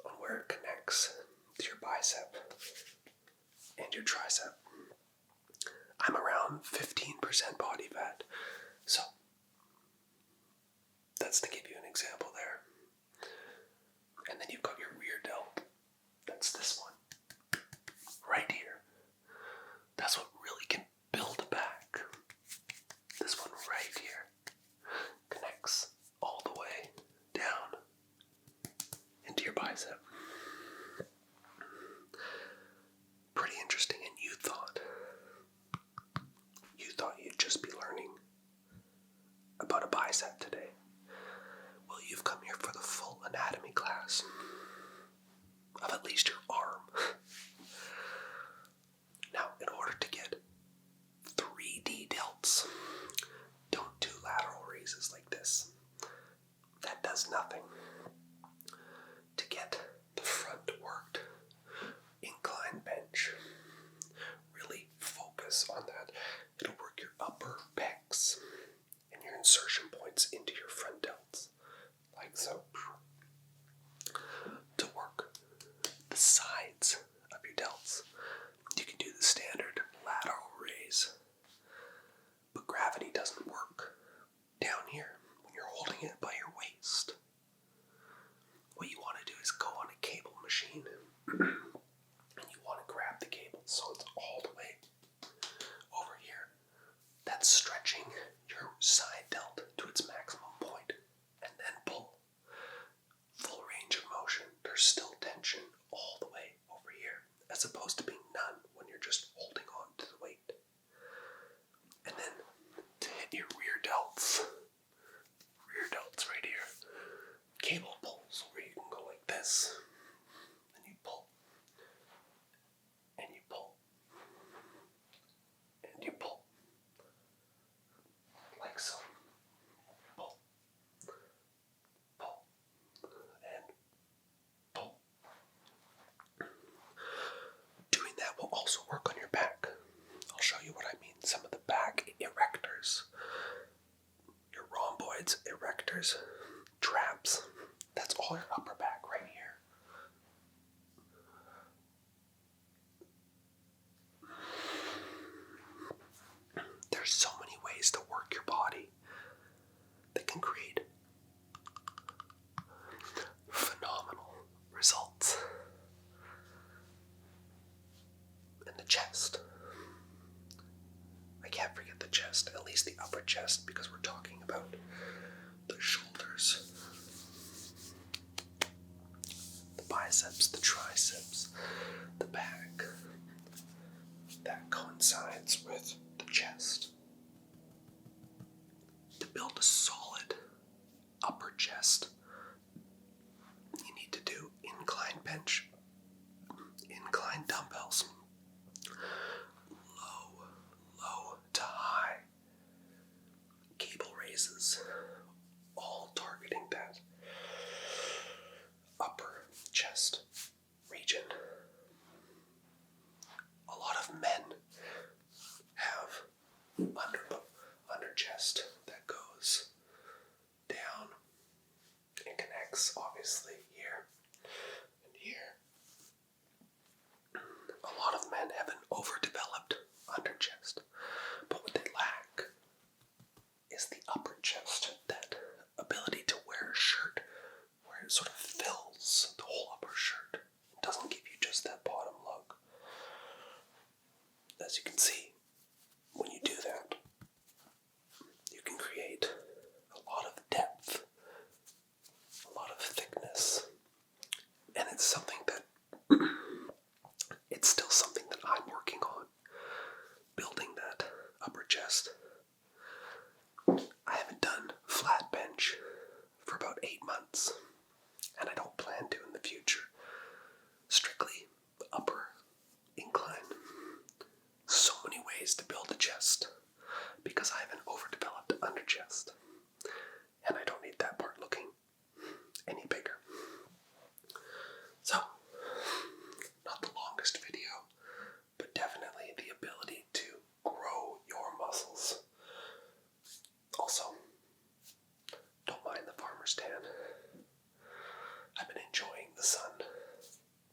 on where it connects to your bicep and your tricep. I'm around 15% body fat, so that's to give you an example there. And then you've got your rear delt. That's this one right here. That's what really can build a back. This one right here connects all the way down into your bicep. Pretty interesting. And you thought you'd just be learning about a bicep today. Well, you've come here for the full anatomy class of at least your arm. Now, in order to get 3D delts, don't do lateral raises like this. That does nothing. To get the front worked, incline bench, really focus on that. It'll work your upper pecs and your insertion points into your front delts, like so. To work the sides of your delts, you can do the standard lateral raise, but gravity doesn't work down here when you're holding it by your waist. What you want to do is go on a cable machine and you want to grab the cable so it's all the way over here. That's stretching your side delt to its maximum point, and then pull. Full range of motion. There's still tension all the way over here, as opposed to being none when you're just holding on to the weight. And then to hit your rear delts right here, cable pulls where you can go like this, and you pull, and you pull, and you pull, like so. Pull, pull, and pull. Doing that will also work on your back. I'll show you what I mean. Some of the back erectors, your rhomboids, erectors, traps, that's all your upper back right here. There's so many ways to work your body that can create phenomenal results. And the chest. I can't forget the chest, at least the upper chest, because we're talking about the shoulders, the biceps, the triceps, the back. That coincides with the chest. To build a solid upper chest, you need to do incline bench, incline dumbbells, low to upper chest. I haven't done flat bench for about 8 months, and I don't plan to in the future. Strictly upper incline. So many ways to build a chest, because I have an overdeveloped under chest, and I don't need that part looking any bigger. So, not the longest video, but definitely the ability to grow your muscles. Also, don't mind the farmer's tan. I've been enjoying the sun,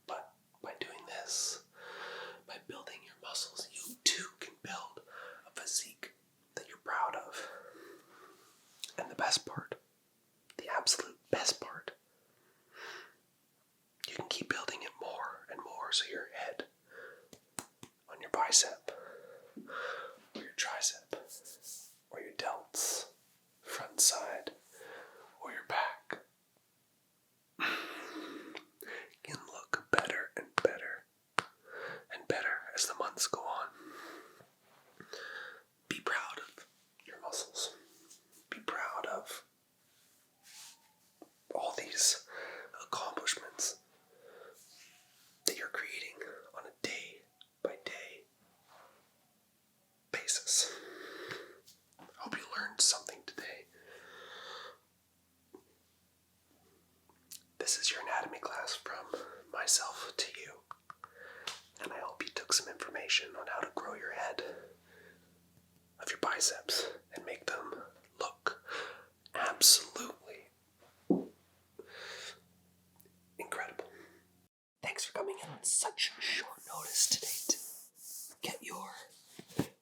but by doing this, by building your muscles, you too can build a physique that you're proud of. And the best part, the absolute best part, you can keep building it more and more, so your head on your bicep, or your tricep, or your delts, front side, or your back, can look better and better and better as the months go on. Be proud of your muscles. Be proud of all these accomplishments that you're creating on a day-by-day basis. I hope you learned something today. This is your anatomy class from myself to you, and I hope you took some information on how to grow your head of your biceps and make them look absolutely incredible. Thanks for coming in on such short notice today to get your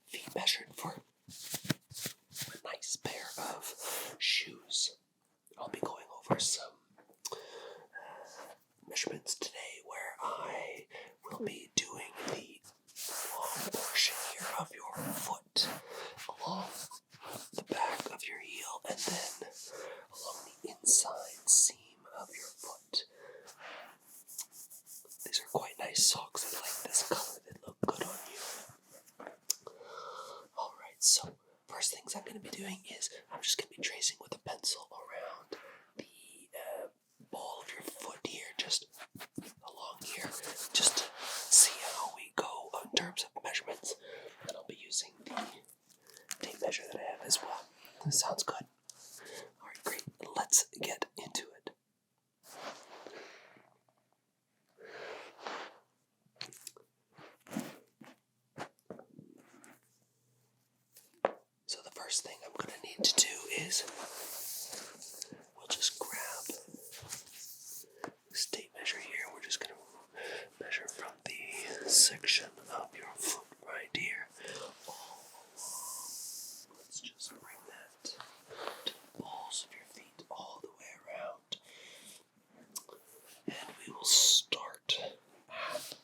feet measured for a nice pair of shoes. I'll be going over some measurements today where I will be doing the long portion here of your foot along the back of your heel and then along the inside seam of your foot. These are quite nice socks. I like this color. They look good on you. Alright, so first things I'm going to be doing is I'm just going to be tracing with a pencil around the ball of your foot here, just along here, just to see how we go in terms of measurements. And I'll be using the tape measure that I have as well. This sounds good. Alright, great. Let's get into it. So the first thing I'm going to need to do is we'll just grab this tape measure here. We're just going to measure from the section of your foot right here all along. Let's just bring that to the balls of your feet all the way around. And we will start at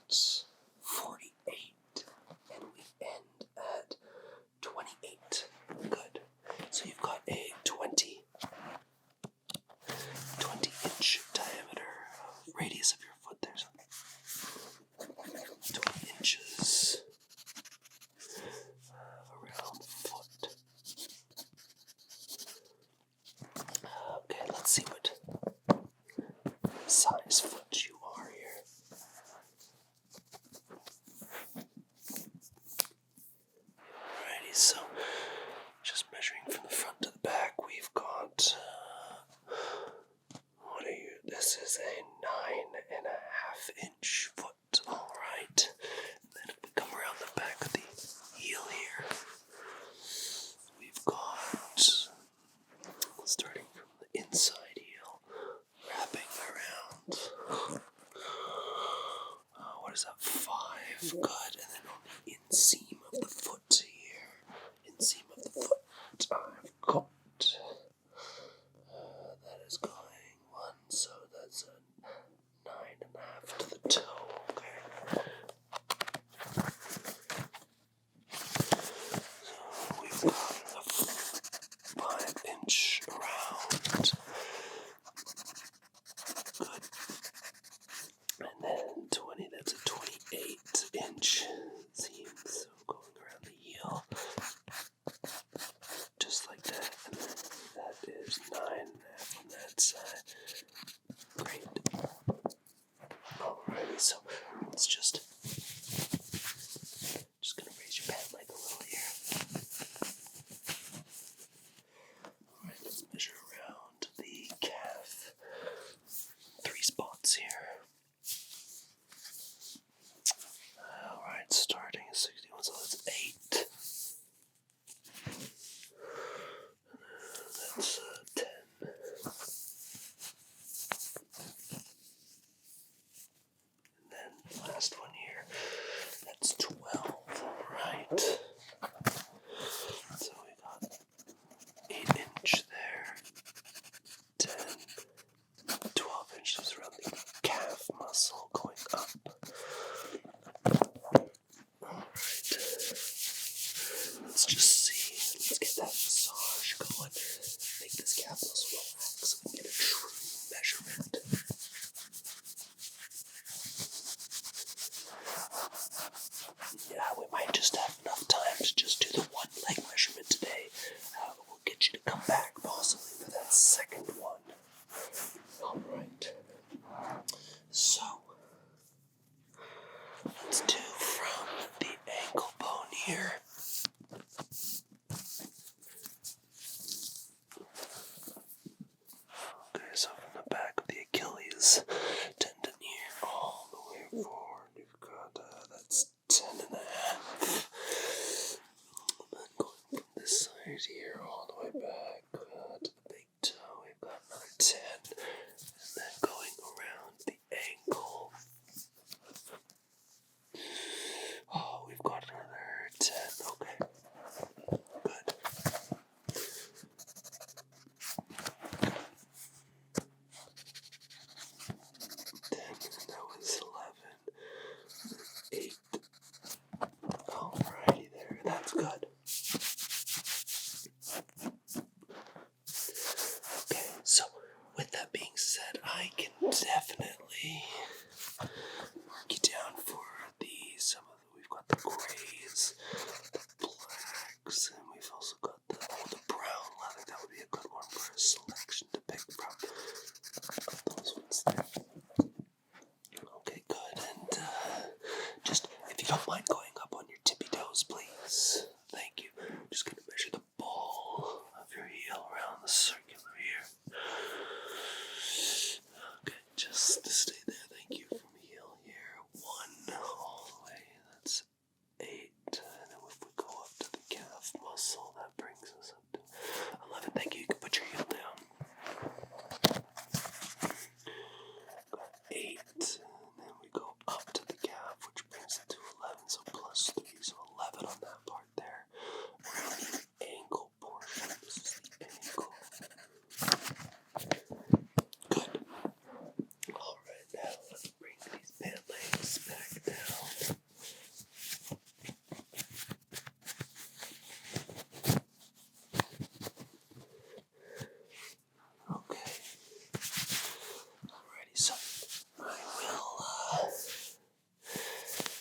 48 and we end at 28. Good. So you've got a 20 inch diameter radius of your foot there. So 20 inches around the foot. Okay, let's see what size foot you are here. Alrighty, so just measuring from the front to the back, we've got, what are you, this is a 9.5 inch foot, alright. Then if we come around the back of the heel here, we've got, starting from the inside heel, wrapping around, what is that, 5, good, and then on the inseam of the foot here, inseam of the foot, I've got that's 10. And then last one here, that's 12. Alright. So we got 8-inch there, 10, 12 inches around the calf muscle going up. Alright. Let's just see. Let's get that massage going. Make this calf muscle relax so we can get a true measurement. Yeah, we might just have enough time to just do the one leg measurement today. We'll get you to come back possibly for that second one. Alright. So, let's do from the ankle bone here. Okay, so from the back of the Achilles tendon here all the way forward, you've got, that's 10.5. And then going from this side here all the way back to the big toe, we've got another 10. And then going around the ankle. Oh, we've got another 10. Okay. Good. That was 11. 8. Alrighty there. That's good. Okay, so with that being said, I can definitely mark you down for we've got the grays, the blacks, and we've also got the brown leather. That would be a good one for a selection to pick from. Those ones there. Okay, good. And just, if you don't mind going up on your tippy toes, please. Thank you. I'm just going to measure the ball of your heel around the circular here. Okay, just stay there. Thank you. From heel here. 1 all the way. That's 8. And then if we go up to the calf muscle, that brings us up to 11. Thank you. You can put your heel down. 8. And then we go up to the calf, which brings it to 11. So plus 3. So 11 on that part there. Around the ankle portion. This is the ankle. Good. Alright, now let's bring these pant legs back down. Okay. Alrighty, so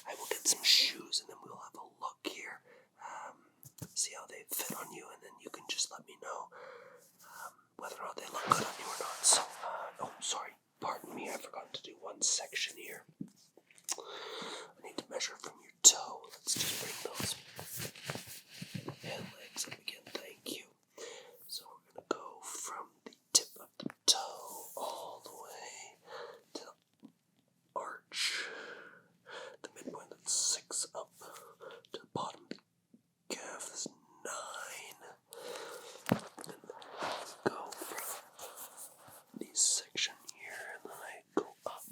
I will get some shoes and then we'll have a look here. See how they fit on you, and then you can just let me know whether or not they look good on you or not. So, oh, sorry, pardon me, I forgot to do one section here. I need to measure from your toe. Let's just bring those hand legs up again. Thank you. So we're going to go from the tip of the toe all the way to the arch. The midpoint, that's 6 up to the bottom of the calf is 9. And then go from this section here, and then I go up.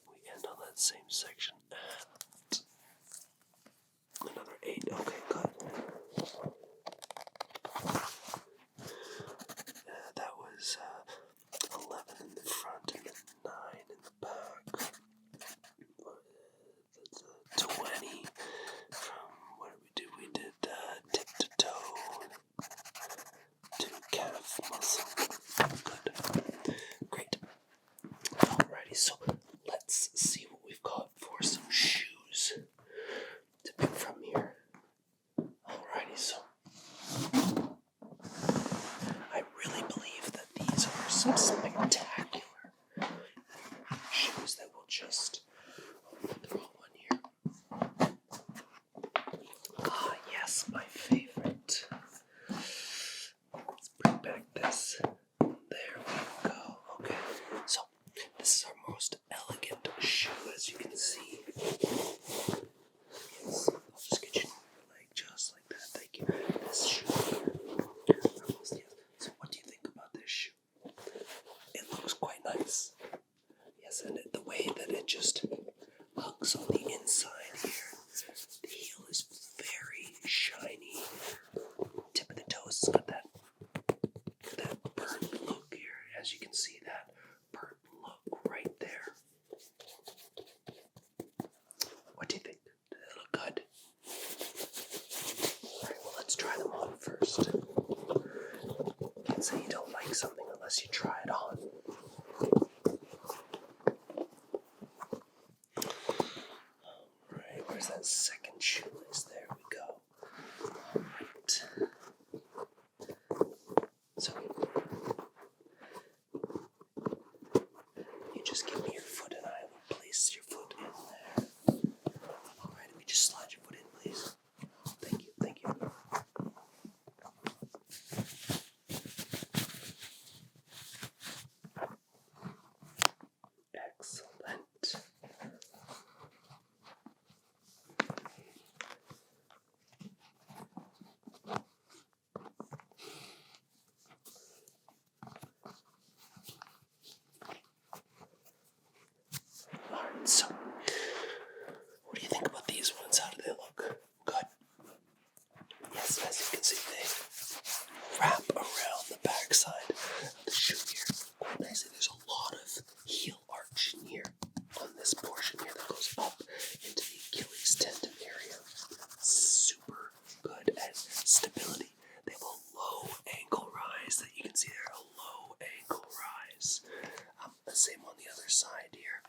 We end on that same section at another 8. Okay, good. That was 11 in the front and then 9 in the back. That's 20 from what did we do? We did tip to toe to calf muscle. Good. Great. Alrighty, so let's see what we've got for some shoes to pick from here. Alrighty, so I really believe that these are some spectacular shoes that will just, they're all one here. Ah, yes, my favorite. Let's bring back this. There we go. Okay, so this is our most elegant shoe, as you can see. Yes, I'll just get you to move your leg just like that. Thank you. This shoe here. So what do you as you try it on. Alright, where's that second shoelace? There we go. Alright. So, you just give me your foot and I will place your foot in there. Alright, let me just slide your foot in, please. Thank you, thank you. Excellent. Alright, so what do you think about these ones? How do they look? Good. Yes, as you can see, they wrap around the backside of the shoe here quite nicely. There's a lot of heel arch in here on this portion here that goes up into the Achilles tendon area. Super good at stability. They have a low ankle rise that you can see there, a low ankle rise. The same on the other side here.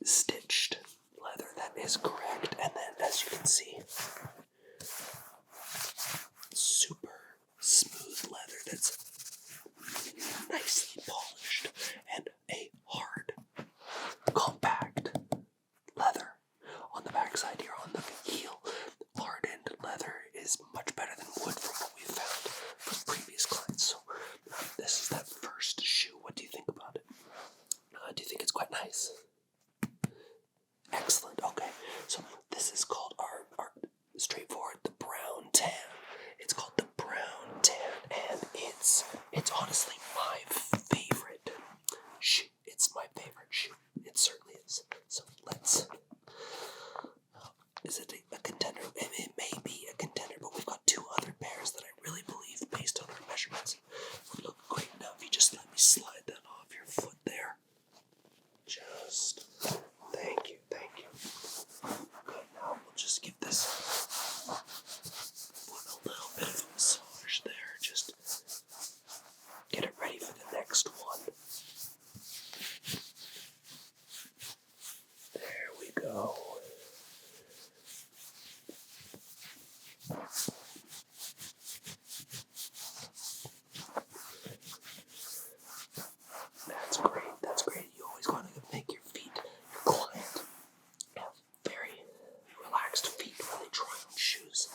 Stitched leather, that is correct. And then, as you can see, super smooth leather that's nicely polished, and a hard, compact leather on the backside here on the heel. Hardened leather is much better than wood from what we found from previous clients. So this is that first shoe. What do you think about it? Do you think it's quite nice? Excellent. Okay, so this is called our straightforward, the brown tan. It's called the brown tan, and it's honestly my favorite shoe. It's my favorite shoe. It certainly is. So let's. Is it a contender? It may be a contender, but we've got two other pairs that I really believe, based on our measurements, would look great. Now, if you just let me slide that off your foot there. Just. Thank you, thank you. Good, now we'll just give this one a little bit of a massage there. Just get it ready for the next one. There we go. That's great, that's great. You always want to make your feet, your client, have very relaxed feet when they try on shoes.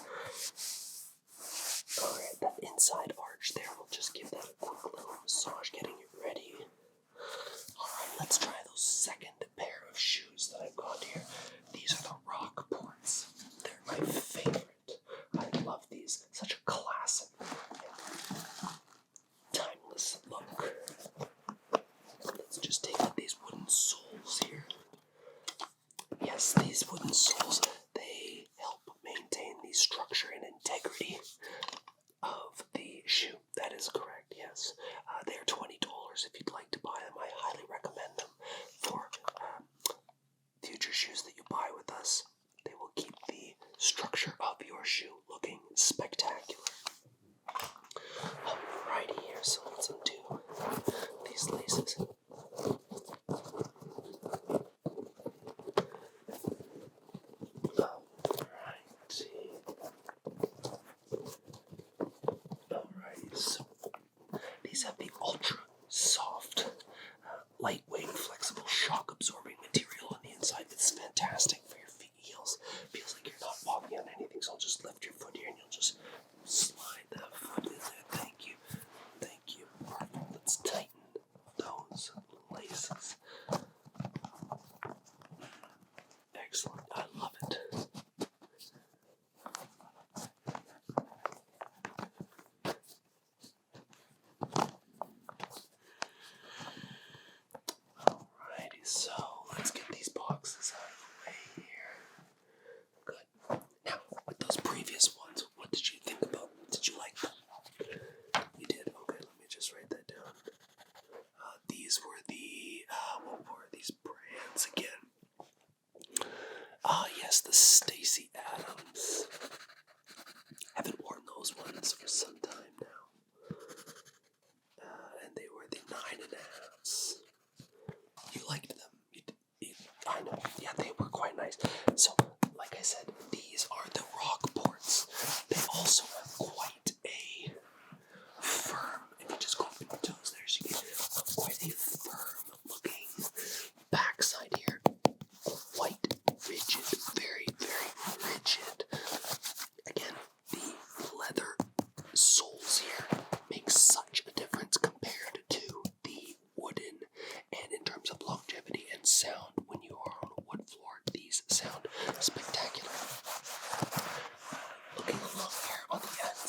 Alright, that inside arch there, we'll just give that a quick little massage, getting it ready. Alright, let's try those second pair of shoes that I've got here. These are the rock ports. They're my favorite. I love these. Such a classic, timeless look. Let's just take out these wooden soles here. Yes, these wooden soles, they help maintain the structure and integrity of the shoe.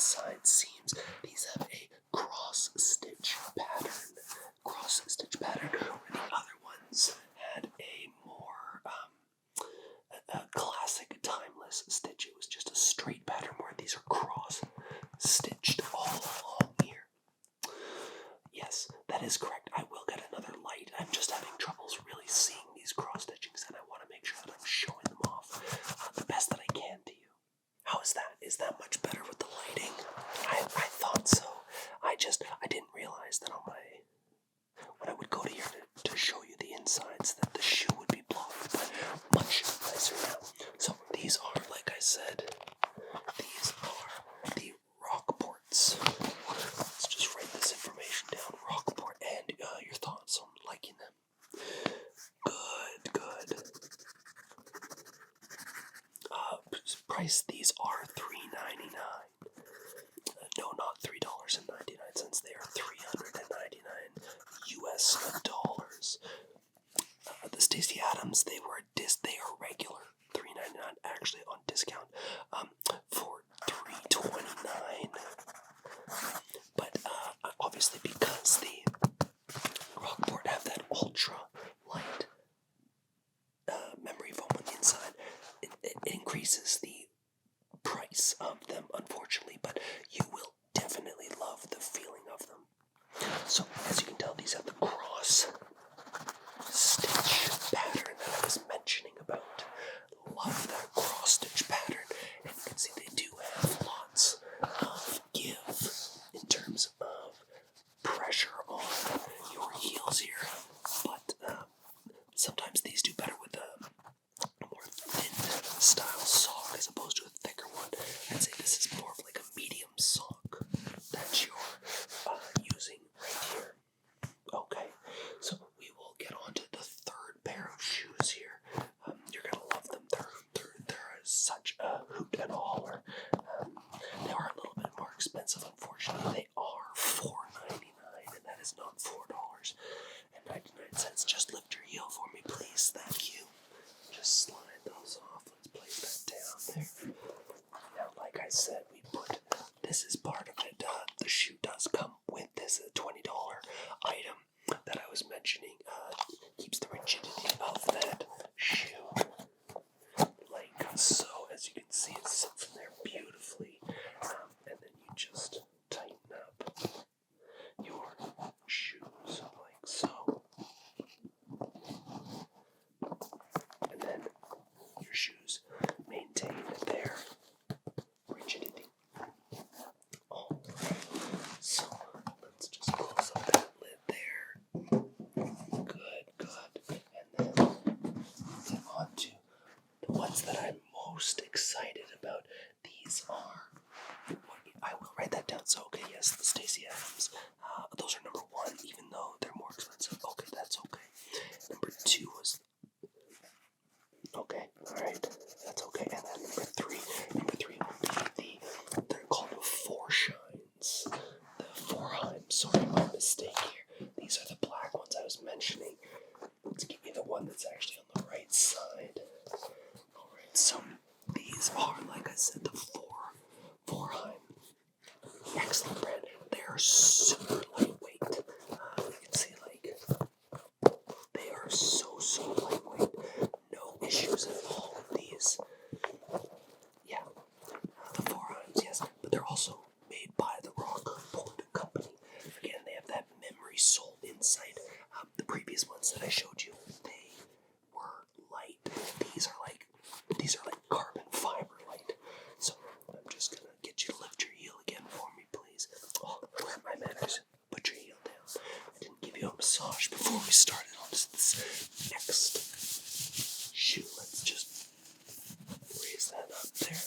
inside seams. These have a cross-stitch pattern. Where the other ones had a more classic, timeless stitch. It was just a straight pattern, where these are cross-stitched all along here. Yes, that is correct. I will get another light. I'm just having troubles really seeing these cross-stitchings, and I want to make sure that I'm showing them off the best that I can to you. How is that? Is that much better with the lighting? I thought so. I didn't realize that when I would go to here to show you the insides, that the shoe would be blocked, but much nicer now. So these are, like I said, these are the Rockports. Let's just write this information down. Rockport, and your thoughts on liking them. Good. Price, these are $3.99. No, not $3.99. They are $3.99 US dollars. The Stacey Adams, they are regular $3.99, actually on discount for $3.29. But obviously, because the Rockport have that ultra light memory foam on the inside, it increases the price of them, unfortunately, but you will definitely love the feeling of them. So, as you can tell, these have the cross stitch pattern that I was mentioning about. Love that cross stitch pattern, and you can see they do have lots of give in terms of pressure on your heels here, but sometimes these do better with a more thin style sock as opposed to a thicker one. I'd say this is more of like a medium sock that you're using right here. Okay, so we will get on to the third pair of shoes here. You're gonna love them. They're such a hoot and a holler. They are a little bit more expensive, unfortunately. They are $4.99, and that is not $4.99. Just lift your heel for me, please. Thank you. Just slide those off. Let's place that down there. Now, like I said, this is part of it. The shoe does come with this $20 item that I was mentioning. Keeps the rigidity of that shoe like so. As you can see, it sits in there beautifully, and then you just tighten up your shoes like so, and then your shoes maintain their rigidity. Alright, so let's just close up that lid there. Good. And then get on to the ones that I'm most excited about. These are, I will write that down. So, okay, yes, the Stacey Adams. Those are number one, even though they're more expensive. Okay, that's okay. Number two was, okay, alright, that's okay. And then number three would be they're called Four Shines. The Forheim, sorry, my mistake here. These are the black ones I was mentioning. Let's give you the one that's actually on the right side. Alright, so these are, like I said, the Forheim. Excellent brand. They are super lightweight. You can see, like, they are so lightweight. No issues at all with these. Yeah, the Forheims, yes, but they're also made by the Rockport company. Again, they have that memory sole inside. The previous ones that I showed you, they were light. These are like carbon fiber light. So I'm just gonna get you to lift your heel again for me, please. Oh, where are my manners? Put your heel down. I didn't give you a massage before we started on this next shoe. Let's just raise that up there.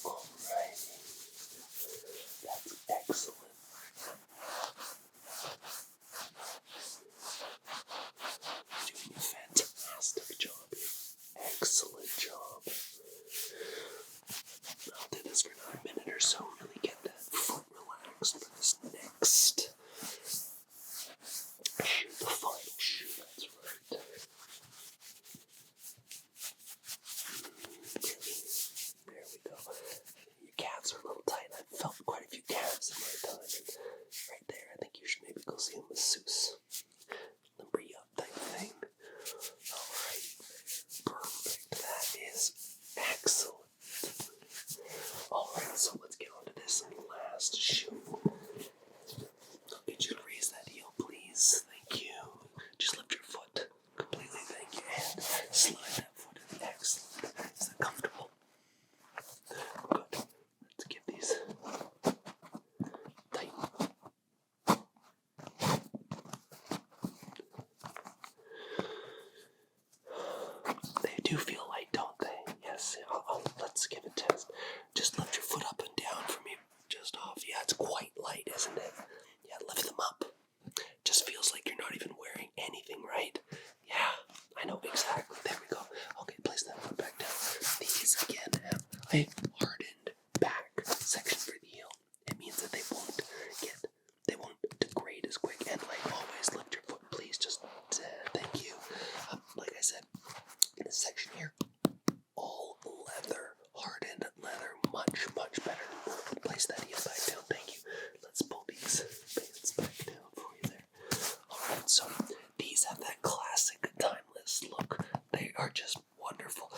Alrighty. That's excellent. Doing a fantastic job here. Excellent job. I'll do this for another minute or so, really get that foot relaxed for this next shoe, the final shoe, that's right. Really, there we go. rest of my time. And right there, I think you should maybe go see a masseuse. Limber you up type thing. Alright, perfect. That is excellent. Alright, so let's get on to this last shoe. I'll get you to raise that heel, please. Thank you. Just lift your foot completely, thank you. And slide that foot in. Excellent. Is that comfortable? Good. Let's get these tight. They do feel light, don't they? Yes. Let's give a test. Just lift your foot up and down for me. Just off. Yeah, it's quite light, isn't it? Yeah, lift them up. Just feels like you're not even wearing anything, right? Yeah, I know exactly. There we go. Okay, place that foot back down. These again have a hardened back section for the heel. It means that they won't degrade as quick. And like always, lift your foot, please. Just thank you. Like I said, in this section here, all leather, hardened leather, much better. Place that heel back down. Thank you. Let's pull these pants back down for you there. Alright, so these have that classic timeless look. They are just wonderful.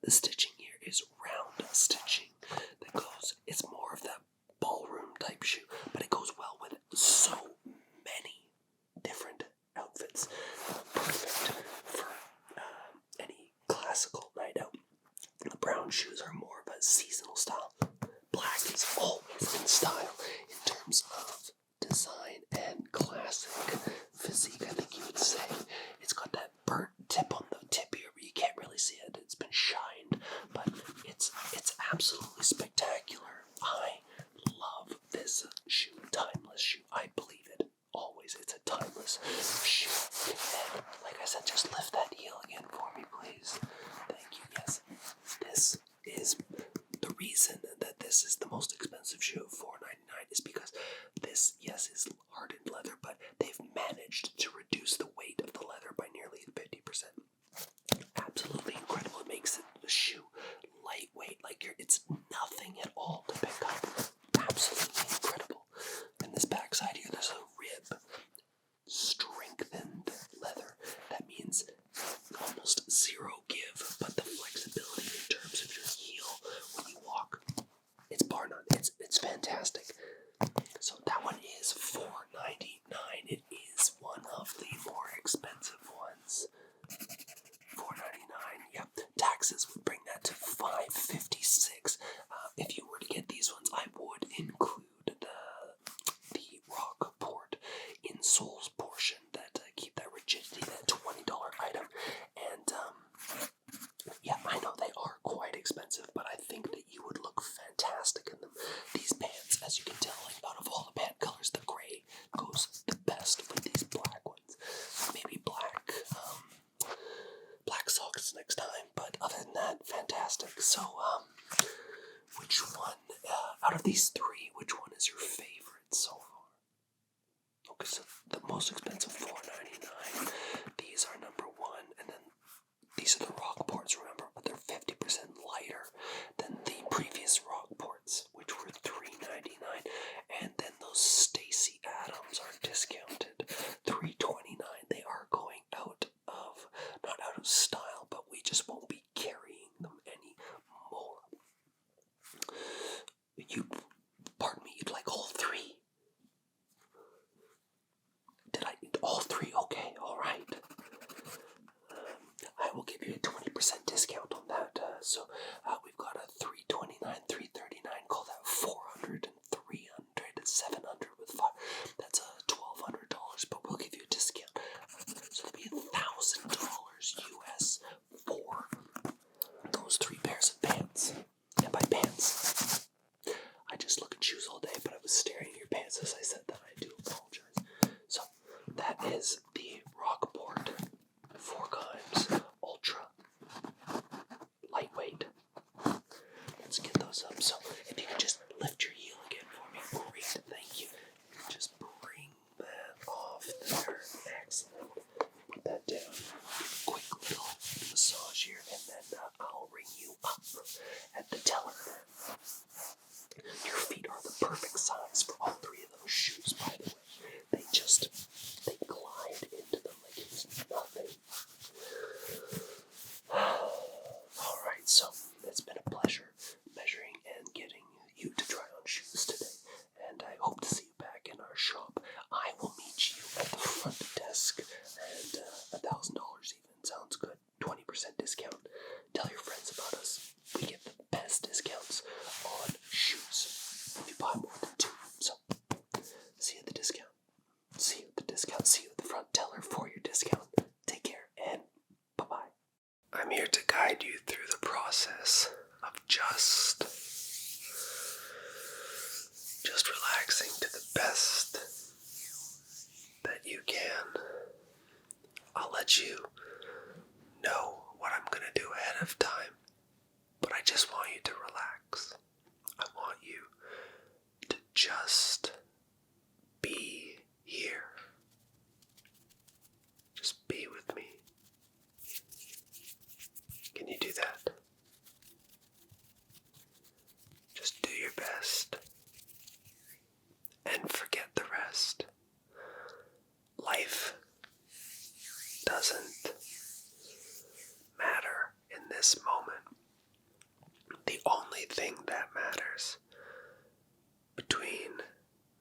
The stitching here is round stitching that goes, it's more of that ballroom type shoe, but it goes well with so many different outfits. Perfect for any classical night out. The brown shoes are more of a seasonal style. Black is always in style in terms of design and classic physique, I think you would say. It's got that burnt tip on the tip here, but you can't really see it. It's been shined, but it's absolutely spectacular. I love this shoe, timeless shoe. I believe it always. It's a timeless shoe. And like I said, just lift that heel again for me, please. Thank you. Yes, this is the reason that this is the most expensive shoe, $4.99, is because this, yes, is hardened leather, but they've managed to reduce the weight of the leather by nearly 50%. Absolutely incredible. It makes the shoe lightweight, like it's nothing at all to pick up. Absolutely incredible. And this backside here, there's a rib strengthened leather. That means almost zero give, but the flexibility in terms of your heel when you walk, it's bar none. It's fantastic. So that one is $4.99. It is one of the more expensive ones. $4.99. Yep. Taxes would bring that to $5.56. If you were to get these ones, I would include the rock port insoles portion that keep that rigidity, that $20 item. And yeah, I know they are quite expensive, but I think that you would look fantastic in them. These pants, as you can tell, like out of all the pant colors, the gray goes the best with these black ones. Maybe black socks next time, but other than that, fantastic. So, which one, out of these three, which one is your favorite so far? Okay, so the most expensive, $4.99. These are number one, and then these are the rock ports, remember, but they're 50% lighter than the previous rock ports, which were $3.99, and then those Stacy Adams are discounted, $3.29. They are going out of, not out of style, but we just won't be carrying them anymore. Pardon me, you'd like all three? Did I need all three? Okay, alright. I will give you a 20% discount on that. So we've got a $3.29, $3.39, call that $400, and $300, $700 with 5. That's $1,200, but we'll give you a discount. So it'll be $1,000 US for those three pairs of pants. And by pants, I just let you know what I'm going to do ahead of time, but I just want you to relax. I want you to just be here. Just be with me. Can you do that? Just do your best and forget the rest. Life doesn't matter in this moment. The only thing that matters between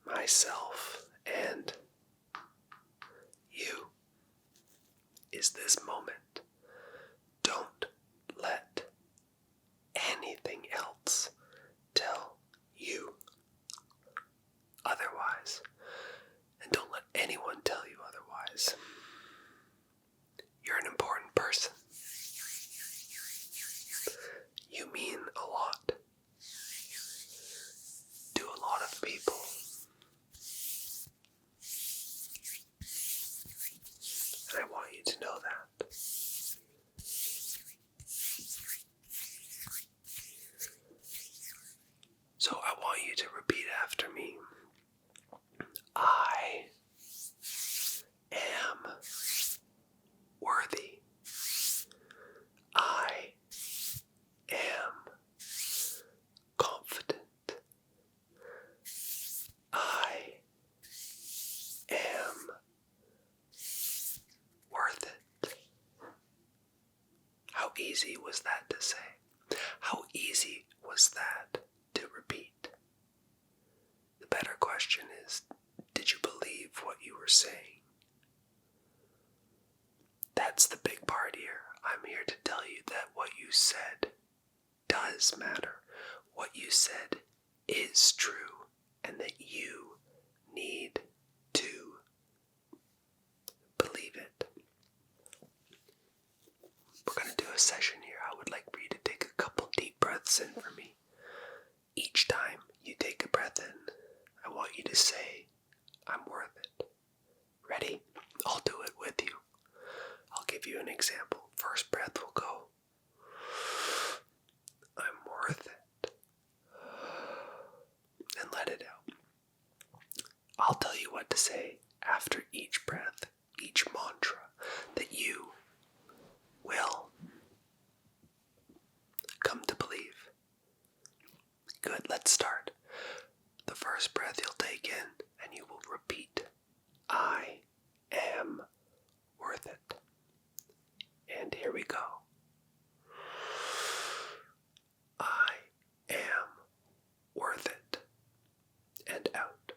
myself and you is this moment. Don't let anything else tell you otherwise. And don't let anyone tell you otherwise. You're an important person. You mean a lot to a lot of people. And I want you to know that. So I want you to repeat after me. I am worthy. I am confident. I am worth it. How easy was that to say? How easy was that to repeat? The better question is, did you believe what you were saying? That's the big part here. I'm here to tell you that what you said does matter. What you said is true, and that you need to believe it. We're going to do a session here. I would like for you to take a couple deep breaths in for me. Each time you take a breath in, I want you to say, I'm worth it. Ready? I'll do it with you. I'll give you an example. First breath will go, I'm worth it. And let it out. I'll tell you what to say after each breath, each mantra that you will come to believe. Good, let's start. The first breath you'll take in and you will repeat, I am worth it. And here we go. I am worth it. And out.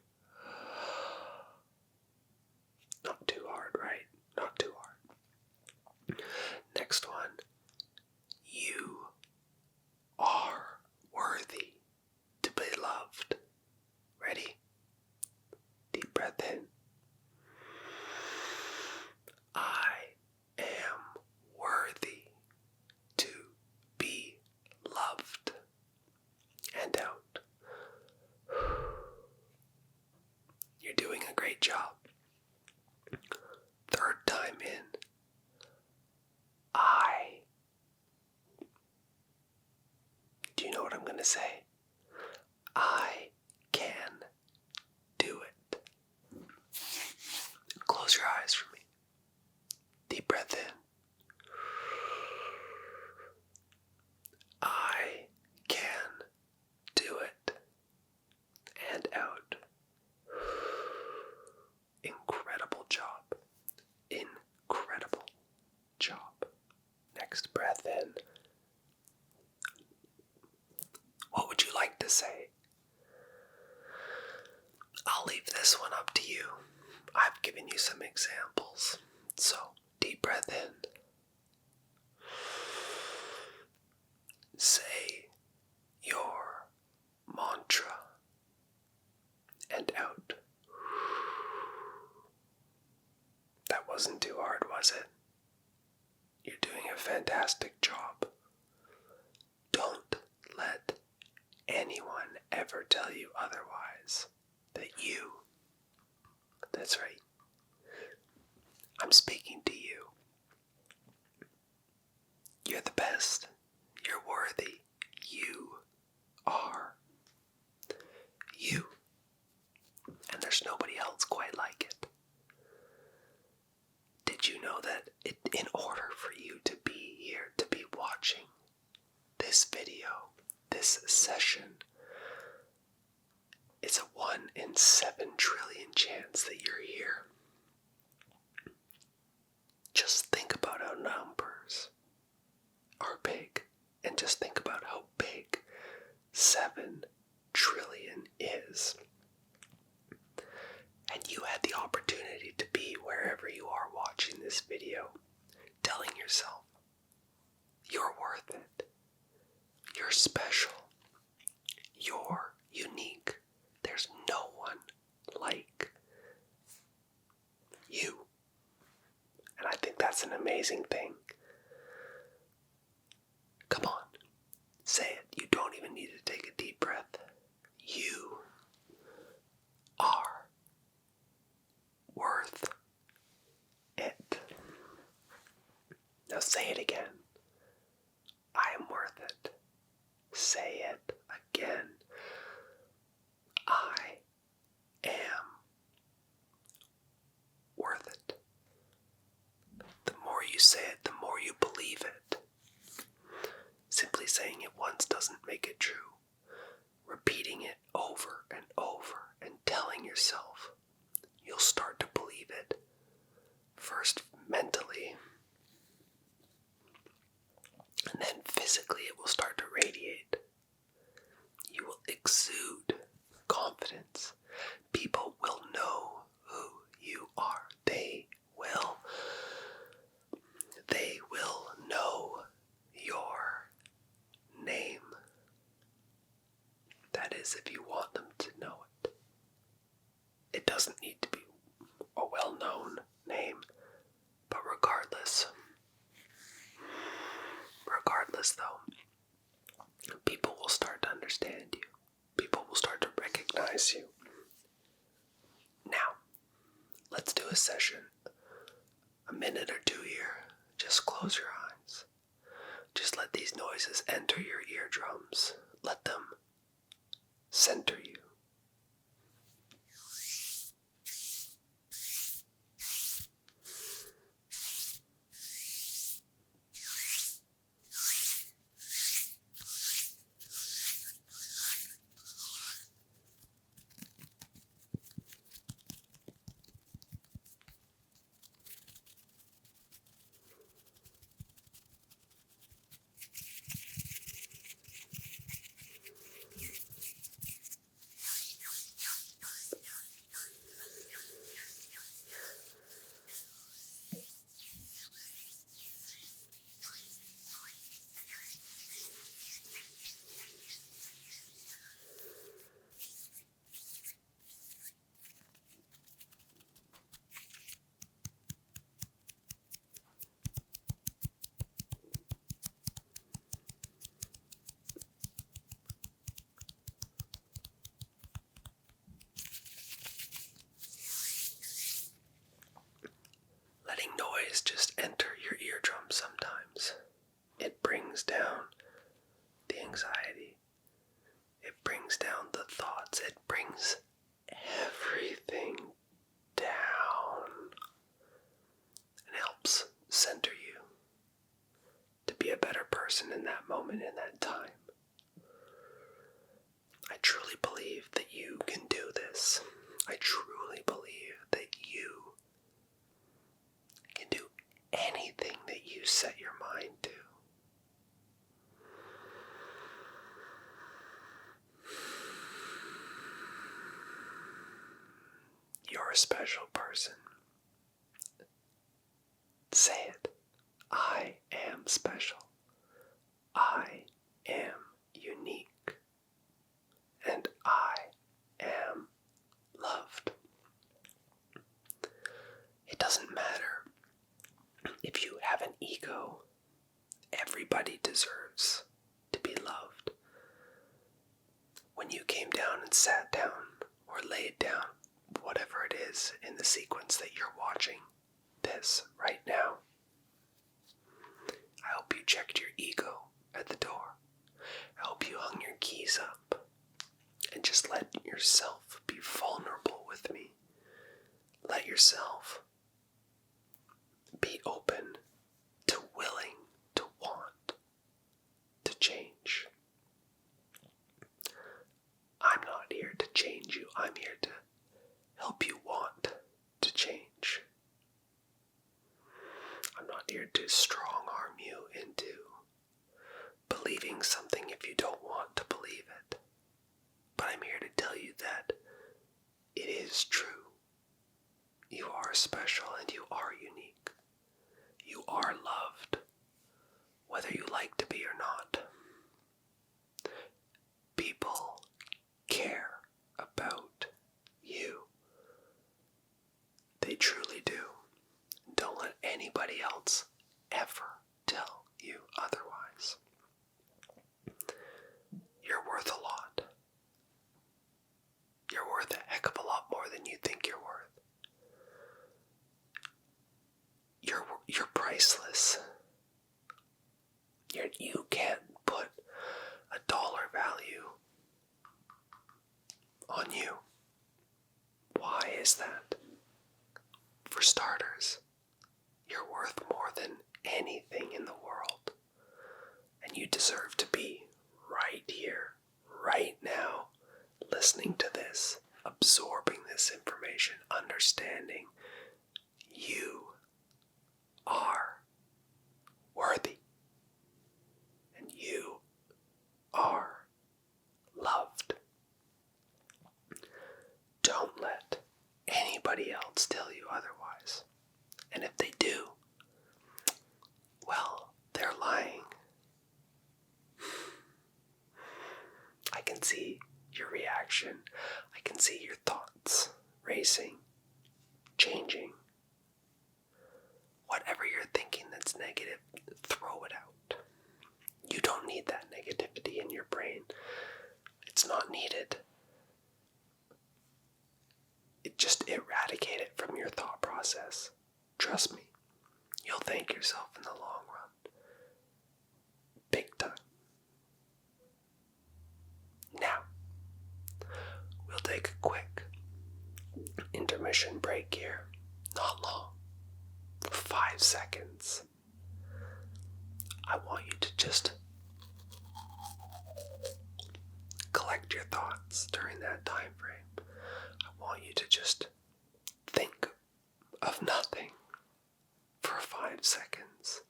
Not too hard, right? Not too hard. Next one. You are worthy to be loved. Ready? Deep breath in. I am worthy to be loved. And out. You're doing a great job. Third time in. Do you know what I'm going to say? I can do it. Close your eyes for me. Deep breath in. I can do it. And out. Incredible job. Incredible job. Next breath in. What would you like to say? I'll leave this one up to you. I've given you some examples. So, deep breath in. Say your mantra. And out. That wasn't too hard, was it? You're doing a fantastic job. Don't let anyone ever tell you otherwise. That's right. I'm speaking to you. You're the best. You're worthy. You are you. And there's nobody else quite like it. Did you know that in order for you to be here, to be watching this video, this session, it's a 1 in 7 trillion chance that you're here? Just think about how numbers are big, and just think about how big 7 trillion is. And you had the opportunity to be wherever you are watching this video, telling yourself, you're worth it. You're special. You're unique. There's no one like you. And I think that's an amazing thing. Come on, say it. You don't even need to take a deep breath. You are worth it. Now say it again. I am worth it. Say it again. I am worth it. The more you say it, the more you believe it. Simply saying it once doesn't make it true. Repeating it over and over and telling yourself, you'll start to believe it. First mentally, and then physically it will start to radiate. You will exude confidence. People will know who you are. They will know your name. That is, if you want them to know it. It doesn't need to be a well-known name, but regardless though, people will start to understand you. People will start to recognize you. Now, let's do a session. A minute or two here. Just close your eyes. Just let these noises enter your eardrums. Let them center you. Letting noise just enter your eardrum sometimes. It brings down the anxiety. It brings down the thoughts. It brings everything down. And helps center you to be a better person in that moment, in that time. I truly believe that you can do this. I truly believe that you can do anything that you set your mind to. You're a special person. Say it. I am special. I am unique. And I am loved. It doesn't matter if you have an ego. Everybody deserves to be loved. When you came down and sat down or laid down, whatever it is in the sequence that you're watching this right now, I hope you checked your ego at the door. I hope you hung your keys up and just let yourself be vulnerable with me. Let yourself be open to willing, to want, to change. I'm not here to change you. I'm here to help you want to change. I'm not here to strong arm you into believing something if you don't want to believe it. But I'm here to tell you that it is true. You are special and you are unique. You are loved, whether you like to be or not. People care about you. They truly do. Don't let anybody else ever tell you otherwise. You're worth a lot. You're worth a heck of a lot more than you think you're worth. You're priceless. You can't put a dollar value on you. Why is that? For starters, you're worth more than anything in the world. And you deserve to be right here, right now, listening to this, absorbing this information, understanding you are worthy. And you are loved. Don't let anybody else tell you otherwise. And if they do, well, they're lying. I can see your reaction. I can see your thoughts racing, changing. Whatever you're thinking that's negative, throw it out. You don't need that negativity in your brain. It's not needed. Just eradicate it from your thought process. Trust me, you'll thank yourself in the long run. Big time. Now, we'll take a quick intermission break here. Not long. 5 seconds. I want you to just collect your thoughts during that time frame. I want you to just think of nothing for 5 seconds.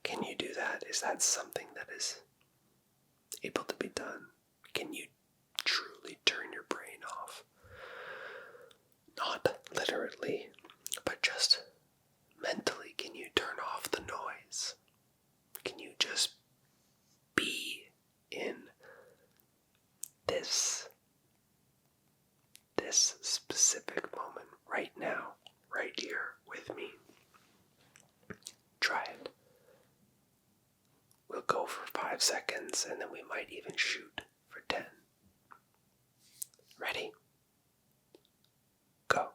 Can you do that? Is that something that is able to be done? Can you truly turn your brain off? Not literally, but just mentally. Can you turn off the noise? Can you just be in this specific moment right now, right here with me? Try it. We'll go for 5 seconds and then we might even shoot for 10. Ready? Go.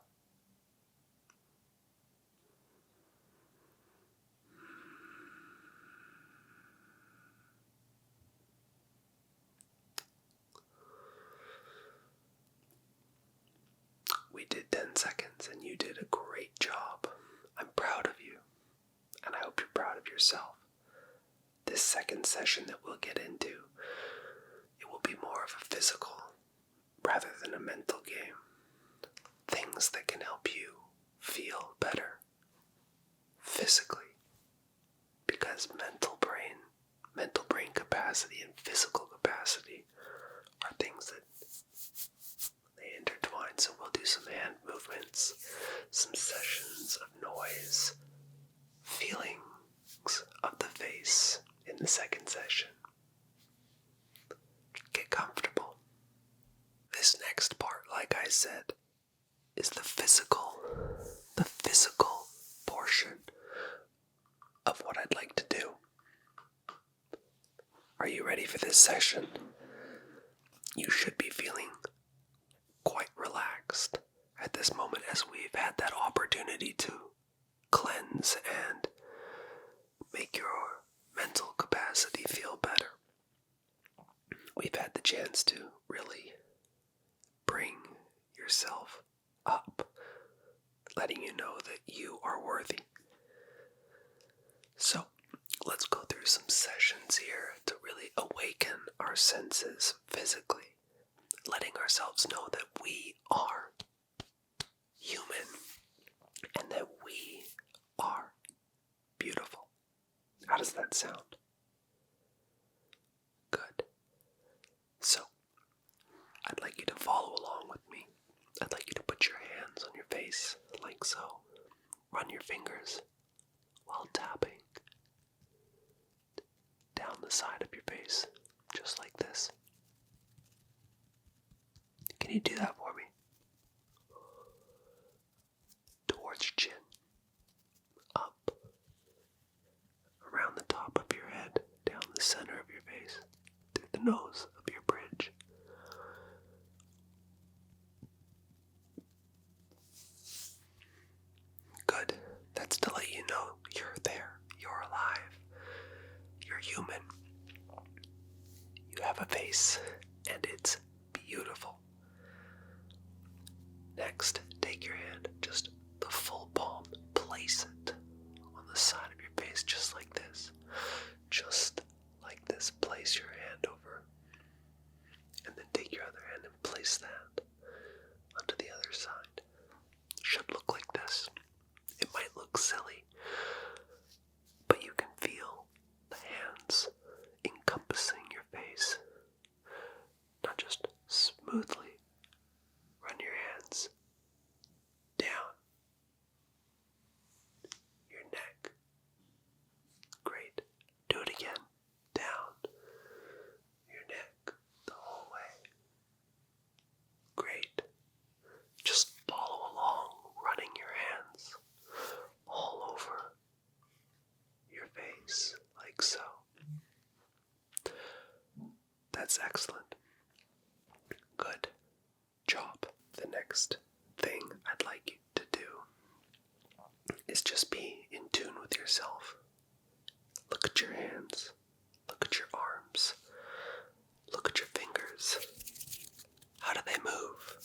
We did 10 seconds and you did a great job. I'm proud of you, and I hope you're proud of yourself. This second session that we'll get into, it will be more of a physical rather than a mental game. Things that can help you feel better physically, because mental brain capacity and physical capacity are things that they intertwine. So we'll do some hand movements, some sessions of noise, feelings of the face in the second session. Get comfortable. This next part, like I said, is the physical portion of what I'd like to do. Are you ready for this session? You should be feeling quite relaxed at this moment, as we've had that opportunity to cleanse and make capacity feel better. We've had the chance to really bring yourself up, letting you know that you are worthy. So, let's go through some sessions here to really awaken our senses physically, letting ourselves know that we are human and that we are beautiful. How does that sound? Good. So, I'd like you to follow along with me. I'd like you to put your hands on your face, like so. Run your fingers while tapping down the side of your face, just like this. Can you do that for me? Towards your chin, up, around the top of your head, down the center of your face, through the nose of your bridge. Good. That's to let you know you're there, you're alive, you're human. You have a face, and it's beautiful. Next, take your hand, just the full palm, place it on the side of your face, just like this. Just like this. Place your hand over, and then take your other hand and place that onto the other side. Should look like this. It might look silly, but you can feel the hands encompassing your face. Not just smoothly. Run your hands down your neck. Great. Do it again. Down your neck the whole way. Great. Just follow along, running your hands all over your face, like so. That's excellent. Good job. The next thing I'd like you to do is just be in tune with yourself. Look at your hands. Look at your arms. Look at your fingers. How do they move?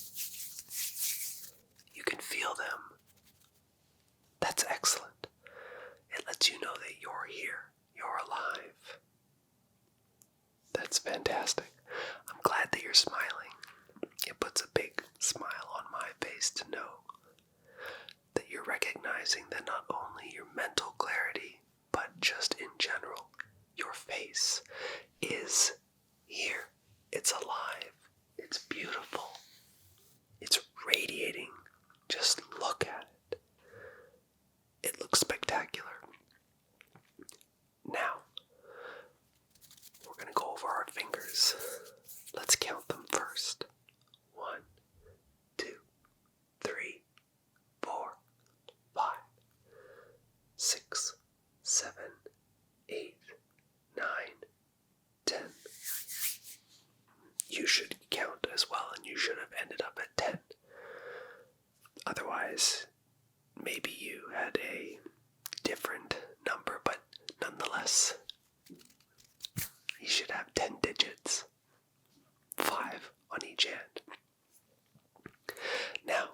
You can feel them. That's excellent. It lets you know that you're here. You're alive. That's fantastic. I'm glad that you're smiling. It puts a big smile on my face to know that you're recognizing that not only your mental clarity, but just in general, your face is here. It's alive. It's beautiful. It's radiating. Just look at it. It looks spectacular. Now, we're going to go over our fingers. Let's count them first. 1, 2, 3, 4, 5, 6, 7, 8, 9, 10. You should count as well, and you should have ended up at 10. Otherwise, maybe you had a different number, but nonetheless, you should have 10 digits. 5 on each hand. Now,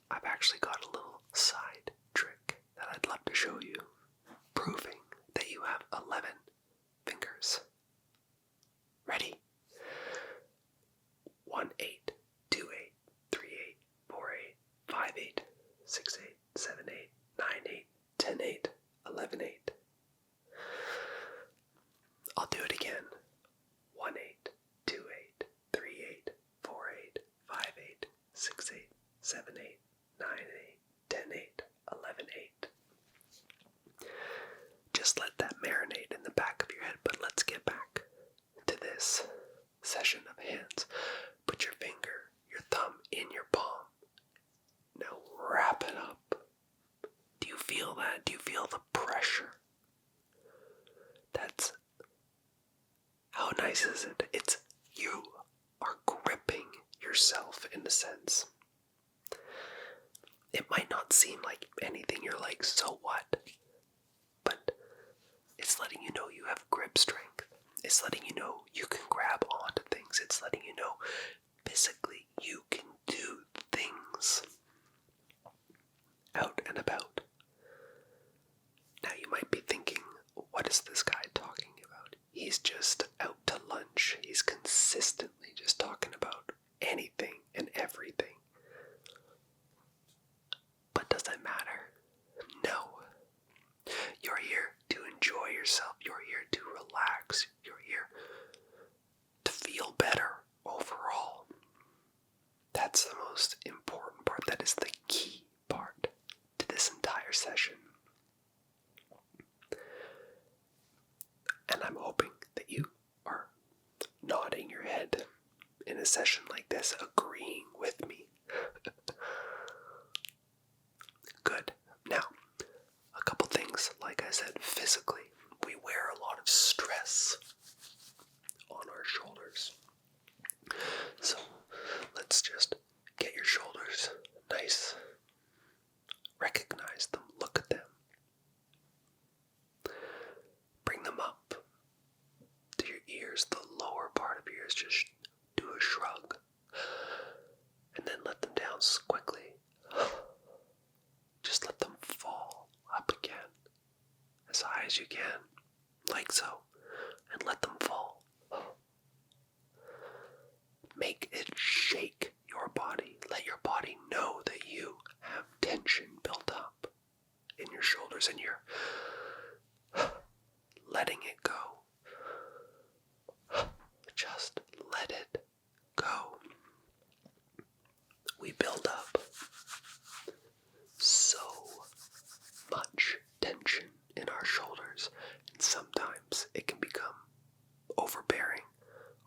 I've actually got a little side trick that I'd love to show you, proving that you have 11 fingers. Ready? 1, 8, 2, 8, 3, 8, 4, 8, 5, 8, 6, 8, 7, 8, 9, 8, 10, 8, 11, 8. I'll do it again. 1, 8, 2, 8, 3, 8, 4, 8, 5, 8, 6, 8, 7, 8, 9, 8, 10, 8, 11, 8. Just let that marinate in the back of your head, but let's get back to this session of hands. Put your finger, your thumb in your palm. Now wrap it up. Do you feel that? Do you feel the pressure? That's... How nice is it? It's you are gripping yourself in a sense. It might not seem like anything. You're like, so what? But it's It's letting you know you have grip strength. It's letting you know you can grab onto things. It's letting you know physically you can do things out and about. Now you might be thinking, what is this guy talking about? He's just out to lunch. He's consistently just talking about anything and everything. But does that matter? No. You're here to enjoy yourself. You're here to relax. You're here to feel better overall. That's the most important part. That is the key part to this entire session. And I'm hoping that you are nodding your head in a session like this, agreeing with me. Good. Now, a couple things, like I said, physically, we wear a lot of stress on our shoulders. So, let's just get your shoulders nice. Recognize them, look at them. Bring them up to your ears, the lower part of your ears, just do a shrug. And then let them down quickly. Just let them fall up again, as high as you can, like so, and let them fall. Make it shake your body. Let your body know that you have tension built up in your shoulders and you're letting it go. Just let it go. We build up so much tension in our shoulders, and sometimes it can become overbearing,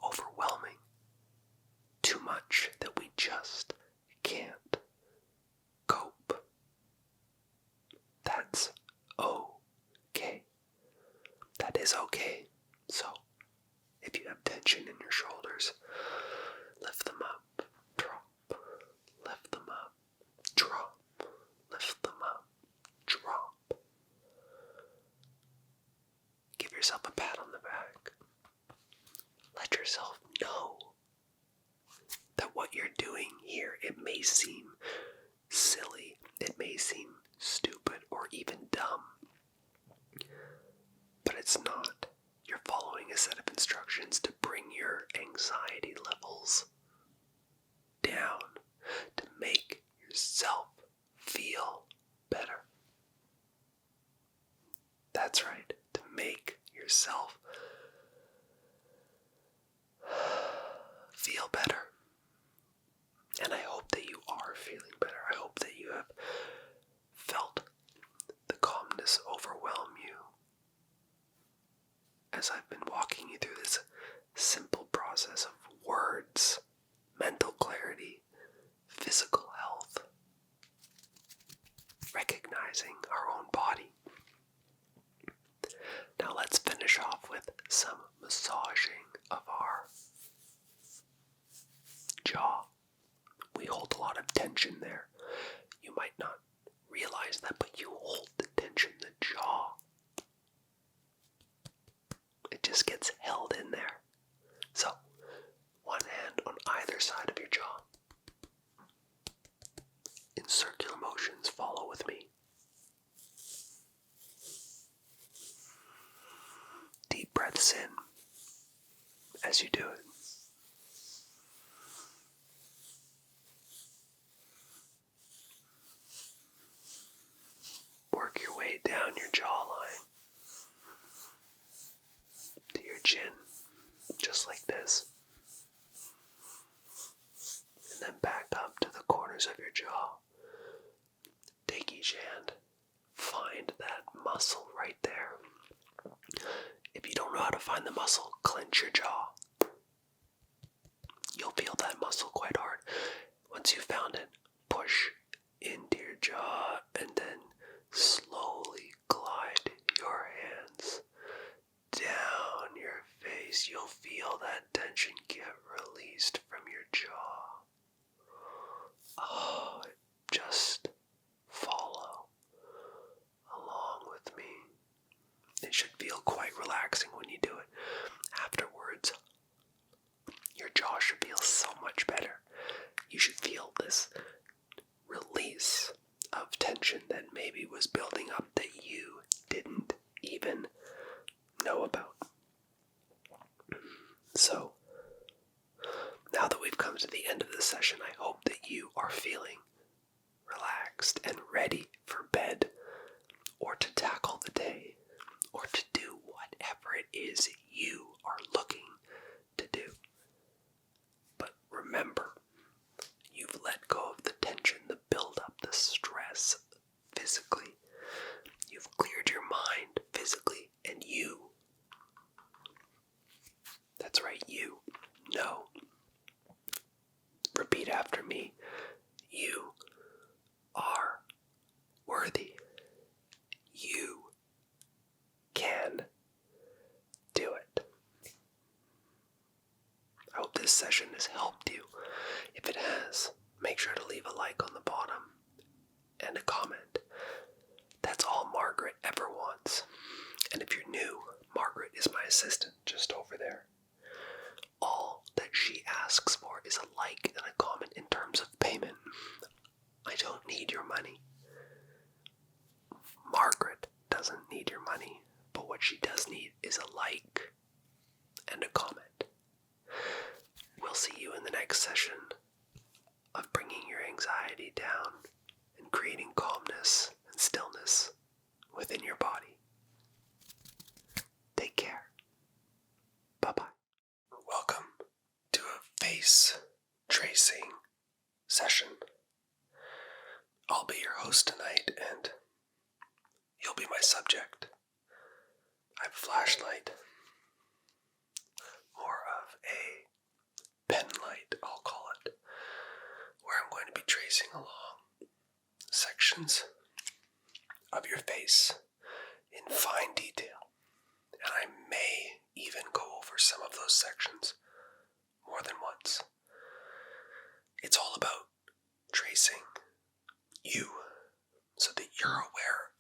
overwhelming, too much that we just can't cope. That's okay. That is okay. So, if you have tension in your shoulders, lift them up, drop, lift them up, drop, lift them up, drop. Give yourself a pat on the back. Let yourself know that what you're doing here, it may seem silly, it may seem stupid or even dumb, but it's not. You're following a set of instructions to bring your anxiety levels down, to make yourself feel better. That's right, to make yourself feel better. And I hope that you are feeling better. I hope that you have felt the calmness overwhelm you as I've been walking you through this simple process of words, mental clarity, physical health, recognizing our own body. Now let's finish off with some massaging of our jaw. We hold a lot of tension there. You might not realize that, but you hold the tension, the jaw. It just gets held in there. So, one hand on either side of your jaw. In circular motions, follow with me. Deep breaths in as you do it. Work your way down your jawline to your chin, just like this. And then back up to the corners of your jaw. Take each hand, find that muscle right there. If you don't know how to find the muscle, clench your jaw. You'll feel that muscle quite hard. Once you've found it, push into your jaw and then slowly glide your hands down your face. You'll feel that tension get released from your jaw. Oh, just follow along with me. It should feel quite should feel so much better. You should feel this release of tension that maybe was building up that you didn't even know about. So, now that we've come to the end of the session, I hope that you are feeling relaxed and ready for bed, or to tackle the day, or to do whatever it is you are looking to do. But remember, you've let go of the tension, the buildup, the stress physically. You've cleared your mind physically, and that's right, you know. Repeat after me. You are worthy. You can do it. I hope this session has helped you. If it has, make sure to leave a like on the bottom and a comment. That's all Margaret ever wants. And if you're new, Margaret is my assistant just over there. All that she asks for is a like and a comment in terms of payment. I don't need your money. Margaret doesn't need your money, but what she does need is a like and a comment. We'll see you in the next session of bringing your anxiety down and creating calmness and stillness within your body. Take care. Bye-bye. Welcome to a face tracing session. I'll be your host tonight, and you'll be my subject. I have a flashlight, more of a pen light, I'll call it, where I'm going to be tracing along sections of your face in fine detail, and I may even go over some of those sections more than once. It's all about tracing you so that you're aware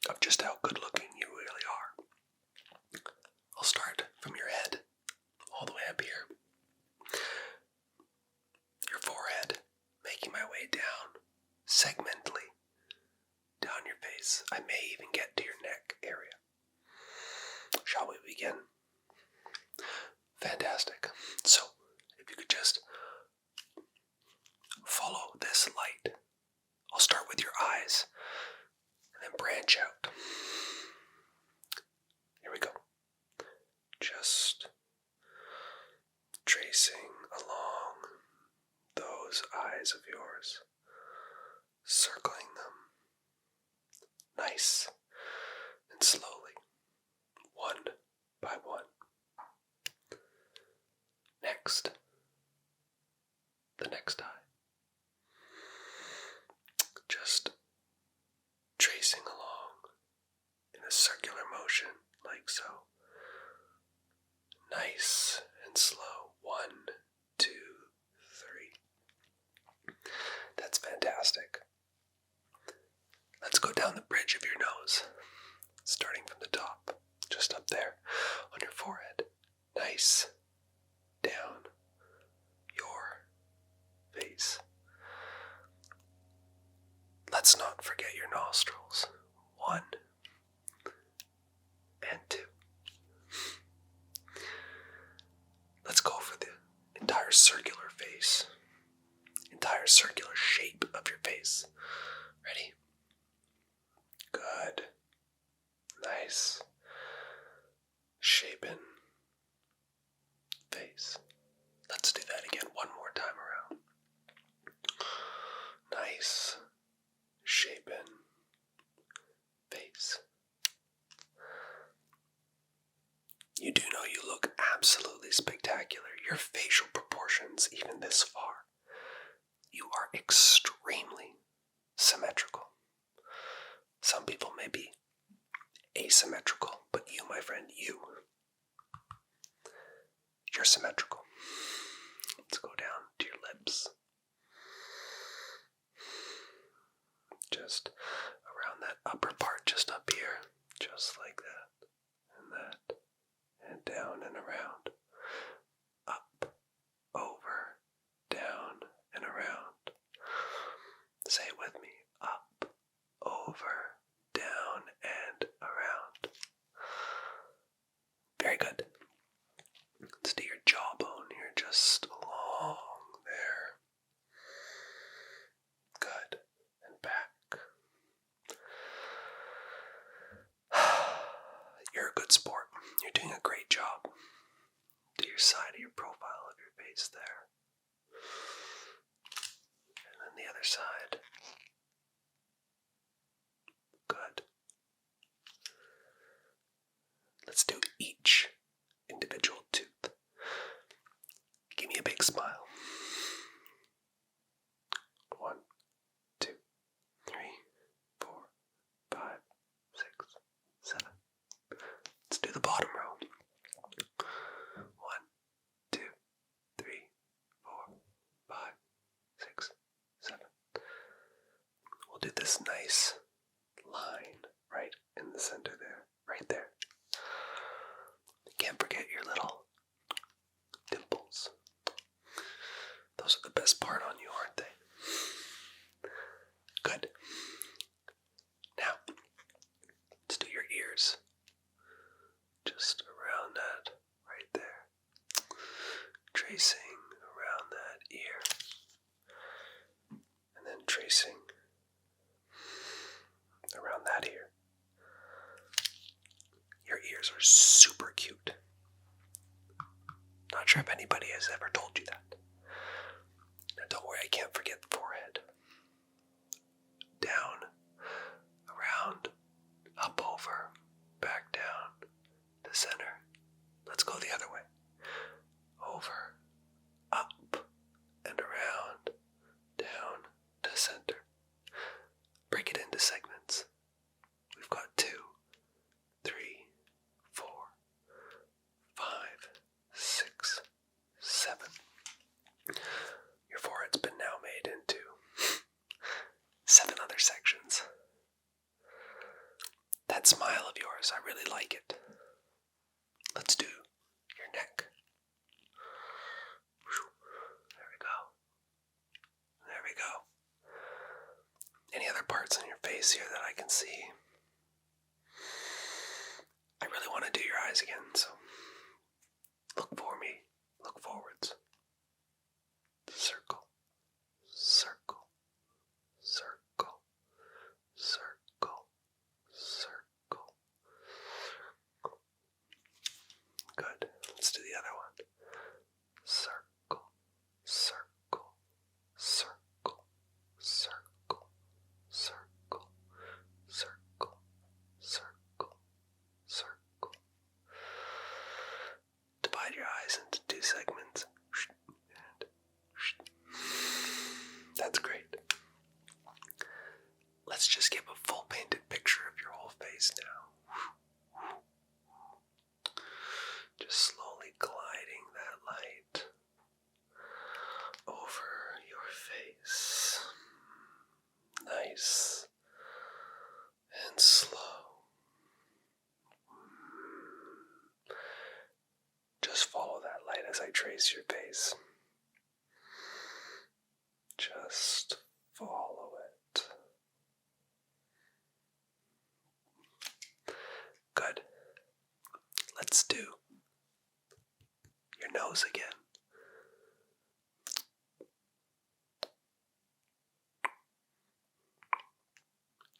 of just how good looking you really are. I'll start from your head all the way up here, your forehead, making my way down segmentally down your face. I may even get to your neck area. Shall we begin? Fantastic. So, if you could just follow this light. I'll start with your eyes and then branch out. Here we go. Just tracing along those eyes of yours, circling them nice and slowly, one by one. Next, the next eye. Just tracing along in a circular motion like so. Nice and slow. 1, 2, 3. That's fantastic. Let's go down the bridge of your nose, starting from the top, just up there on your forehead. Nice. Down your face. Let's not forget your nostrils. 1 and 2. Let's go for the entire circular face, entire circular shape of your face. Ready? Good. Nice. Shapen face. Let's do that again one more time around. Nice. Shapen face. You do know you look absolutely spectacular. Your facial proportions, even this far, you are extremely symmetrical. Some people may be asymmetrical, but you, my friend, you're symmetrical. Let's go down to your lips. Just around that upper part, just up here, just like that, and down and around, up face there. And then the other side. Good. Let's do each individual tooth. Give me a big smile. 1, 2, 3, 4, 5, 6, 7. Let's do the bottom row. 1, 2, 3, 4, 5, 6, 7. We'll do this nice line right in the center there. Right there. Can't forget your little dimples. Those are the best part on you, aren't they? Good. Now, let's do your ears. Just around that, right there. Tracing around that ear. And then tracing around that ear. Your ears are super cute. Not sure if anybody has ever told you that. Now don't worry, I can't forget the forehead. Down, around, up over, back down, to center. Let's go the other way. Over, up, and around, down, to center. Break it into segments. We've got 2, 3, 4, 5, 6, 7. Your forehead's been now made into 7 other sections. That smile of yours, I really like it. Let's do your neck. There we go. There we go. Any other parts on your face here that I can see? I really want to do your eyes again, so look for me. Look forwards. Circle. Circle. Circle. Circle. Circle. Good. Let's do the other one. Circle. Circle. Circle. Circle. Circle. Circle. Circle. Circle. Divide your eyes into 2 segments. That's great. Let's just give a full painted picture of your whole face now. Just slowly gliding that light over your face. Nice and slow. Just follow that light as I trace your face. Just follow it. Good. Let's do your nose again.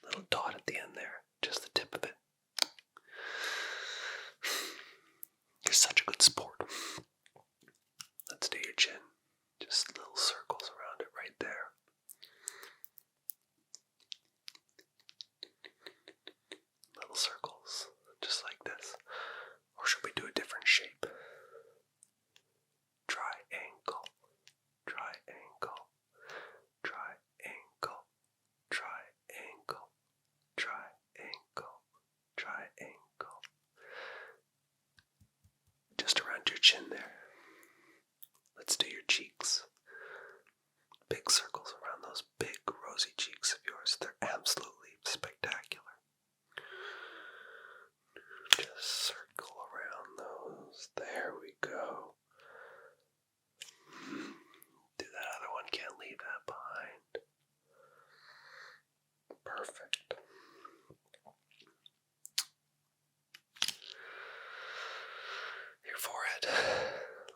Little dot at the end there, just the tip of it. You're such a good sport. Let's do your chin. Just little circles around it right there. Little circles, just like this. Or should we do a different shape? Triangle. Triangle. Triangle. Triangle. Triangle. Triangle. Just around your chin there. Let's do your cheeks. Big circles around those big rosy cheeks of yours. They're absolutely spectacular. Just circle around those. There we go. Do that other one. Can't leave that behind. Perfect. Your forehead.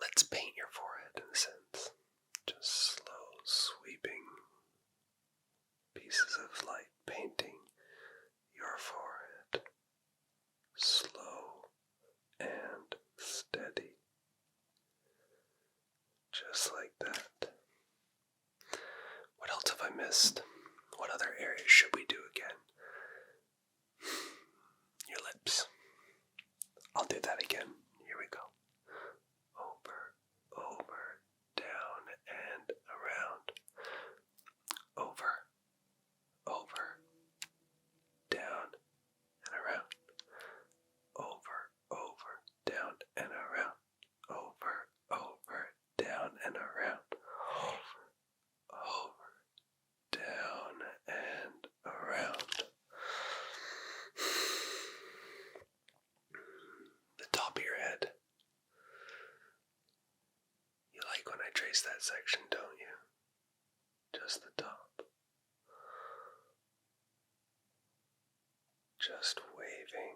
Let's paint your forehead in a sense. Just slow sweeping pieces of light painting Just like that. What else have I missed? What other areas should we do again? Your lips. I'll do that again. Here we go. Over, down, and around. Over, down, and around. Over, down, and around. Over, down, and around. Over, down, and around. The top of your head. You like when I trace that section, don't you? Just the top. Just waving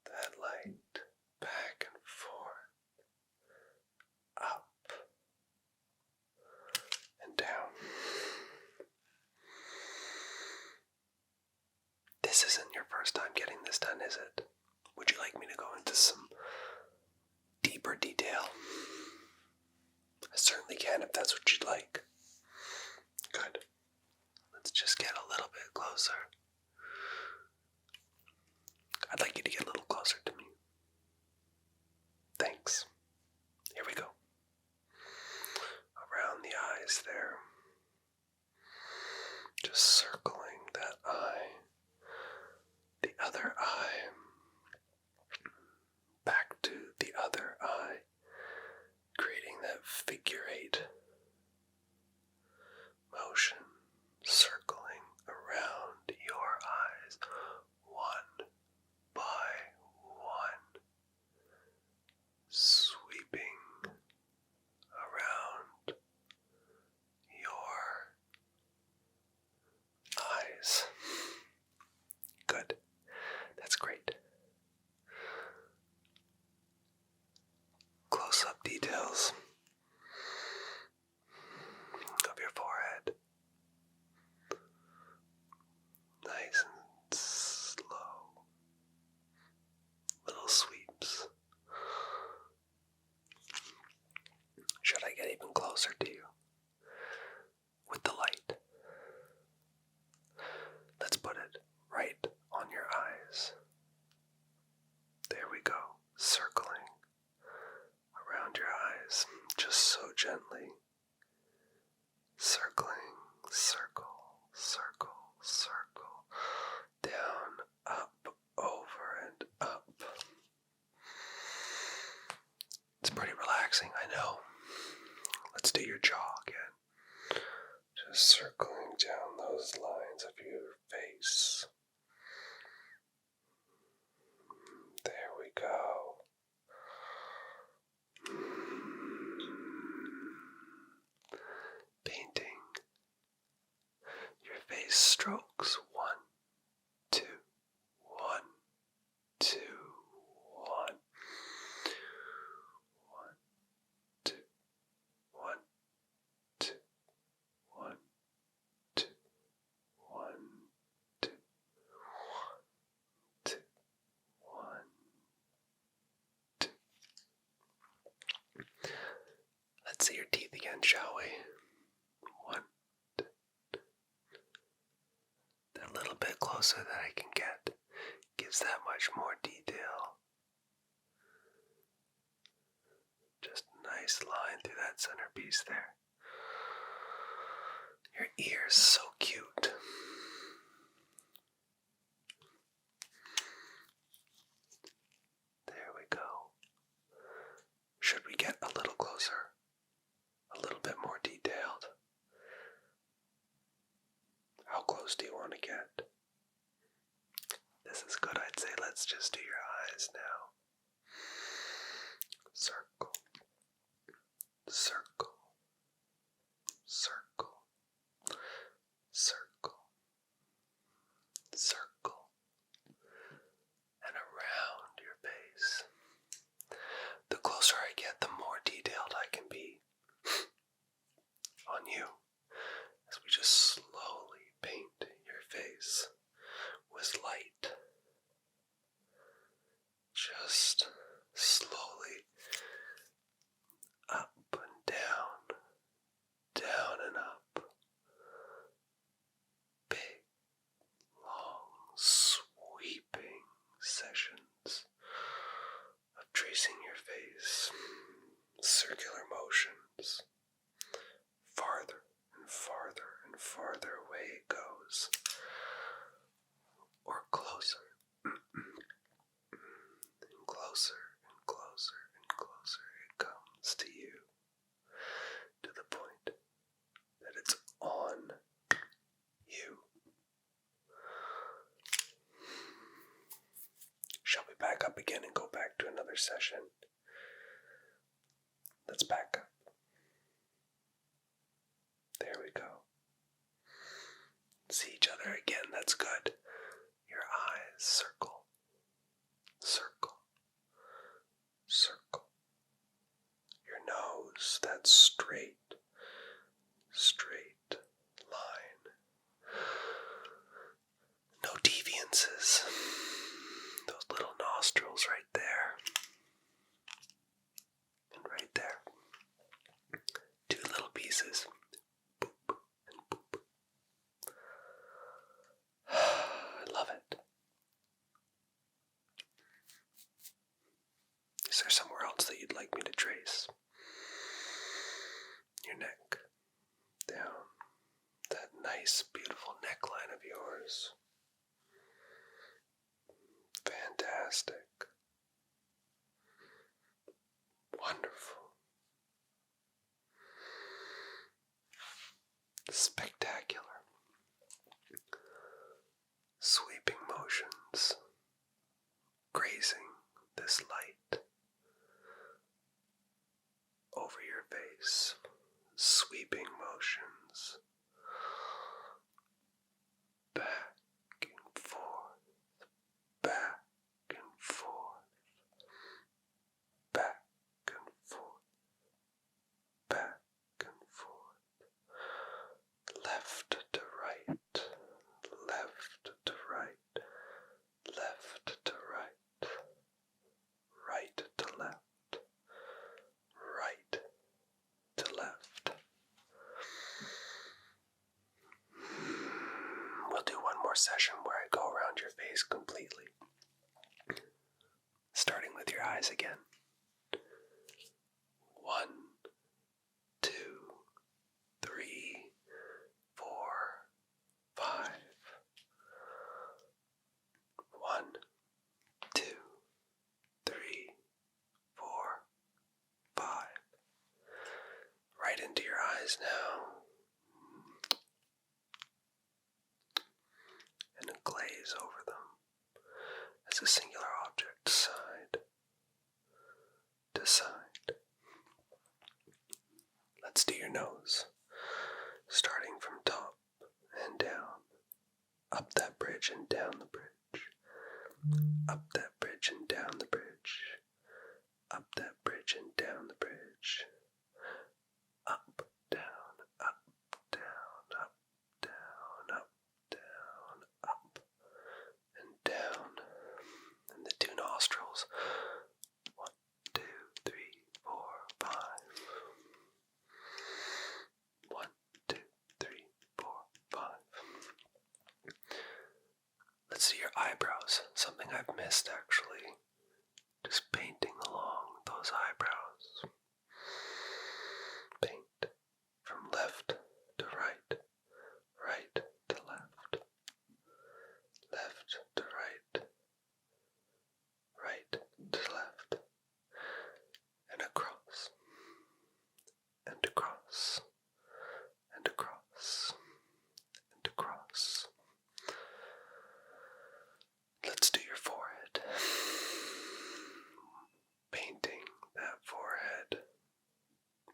that light back and forth, up and down. This isn't your first time getting this done, is it? Would you like me to go into some deeper detail? I certainly can if that's what you'd like. Good. Let's just get a little bit closer. I'd like you to get a little closer to me. Thanks. Here we go. Around the eyes there. Just circling that eye. The other eye. Back to the other eye. Creating that figure 8 motion. Circling around your eyes. One by one, sweeping around your eyes. Good. That's great. Close-up details of your forehead. Nice and slow. Little sweeps. Should I get even closer to you? With the light. Let's put it right on your eyes. There we go. Circling around your eyes. Just so gently. Circling. Circle. Circle. Circle. Down. Up. Over and up. It's pretty relaxing, I know. Let's do your jaw again. Just circling down those lines of your face. There we go. Painting your face strokes. 1, 2, 1, 2, 1. 1, 2, 1, 2, 1, 2, 1, 2, 1, 2, 1, 2. Let's see your teeth again, shall we? 1, 2. That little bit closer that I can get gives that much more detail. Just a nice line through that centerpiece there. Your ears, so cute. There we go. Should we get a little closer? A little bit more detailed? How close do you want to get? This is good, I'd say. Let's just do your eyes now. Circle. Circle. Circle. Circle. Circle. And around your face. The closer I get, the more detailed I can be on you. As we just slowly paint your face with light. Just slowly up session. Let's back up. There we go. See each other again, that's good. Your eyes circle, circle, circle. Your nose, that's straight, straight line. No deviances. Those little nostrils right there. And right there. Two little pieces. Boop and boop. I love it. Is there somewhere else that you'd like me to trace? Your neck. Down. That nice, beautiful neckline of yours. Fantastic. Wonderful. Spectacular. Sweeping motions, grazing this light over your face. Sweeping motions, back and forth, back and forth, back and forth, back and forth, left to right, left to right, left to right, right to left, right to left. We'll do one more session where I go around your face completely. Starting with your eyes again. 1, 2, 3, 4, 5. 1, 2, 3, 4, 5. Right into your eyes now. And a glaze over them as a singular object, side to side. Let's do your nose, starting from top and down, up that bridge and down the bridge, up that bridge and down the bridge, up that bridge and down the bridge, up, down, up, down, up, down, up, down, up, and down, and the two nostrils. 1, 2, 3, 4, 5. 1, 2, 3, 4, 5. Let's see your eyebrows. Something I've missed actually. Just painting along those eyebrows. Paint from left to right, right to left, left to right, right to left, and across, and across, and across, and across. Let's do your forehead. Painting that forehead.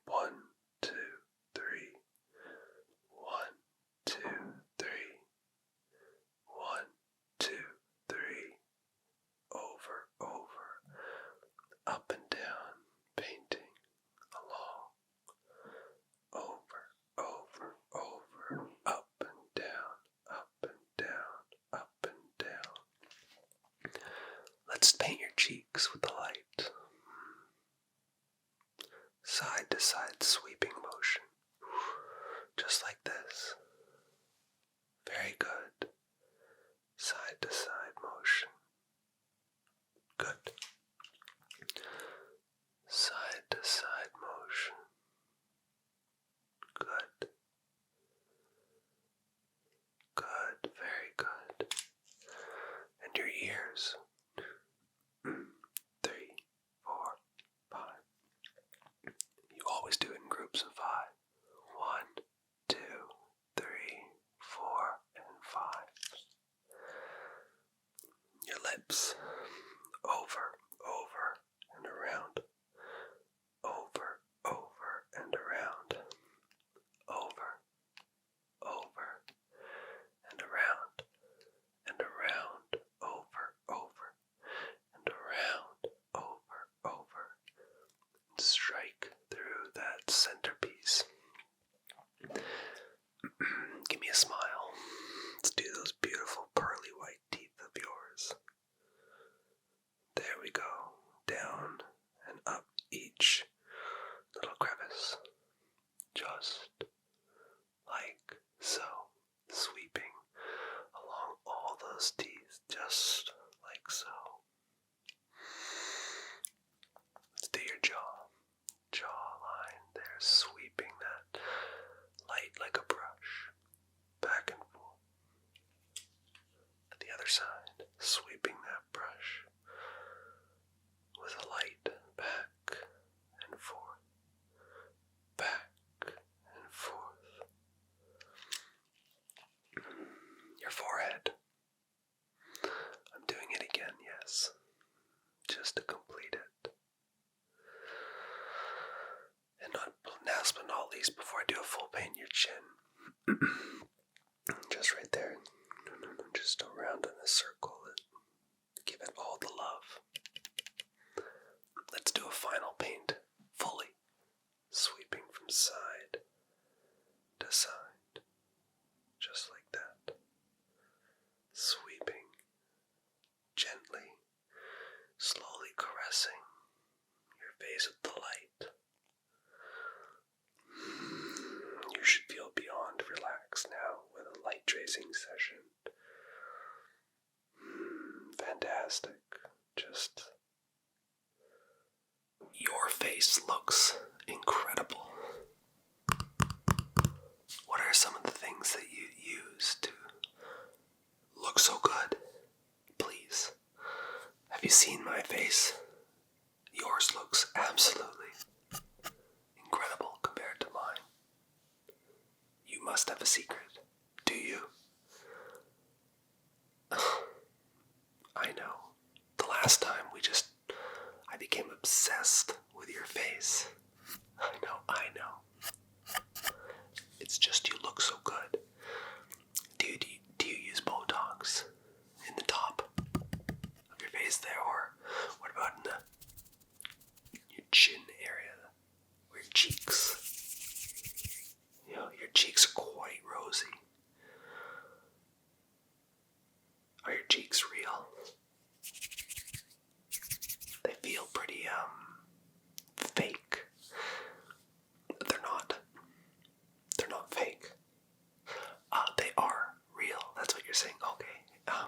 1, 2, 3. 1, 2, 3. 1, 2, 3. Over, over, up and down, painting along. Over, over, over, up and down, up and down, up and down. Let's paint your cheeks with the light. Side to side sweeping motion. Just like this. Very good. Side to side motion. Good. Side to side motion. Good. Good. Very good. And your ears. 3, 4, 5. You always do it in groups of 5. 1, 2, 3, 4, and 5. Your lips. Over, just like so, sweeping along all those teeth, just like so. Let's do your jawline there, sweeping that light like a brush, back and forth. At the other side, sweeping that brush with a light back and forth, back and forth. Your forehead. I'm doing it again, yes, just to complete it. And last but not least, before I do a full paint, your chin. Just right there. Just around in a circle and give it all the love. Let's do a final paint, fully, sweeping from side to side, just like that. Sweeping, gently, slowly caressing your face with the light. You should feel beyond relaxed now with a light tracing session. Fantastic. Just, your face looks incredible. What are some of the things that you use to look so good? Please. Have you seen my face? Yours looks absolutely incredible compared to mine. You must have a secret, do you? I know. The last time I became obsessed with your face. I know. It's just you look so good. Do you use Botox in the top of your face there, or what about in your chin area, or your cheeks? You know, your cheeks are quite rosy. Are your cheeks real? They feel pretty, fake. They're not fake. They are real. That's what you're saying. Okay. I'm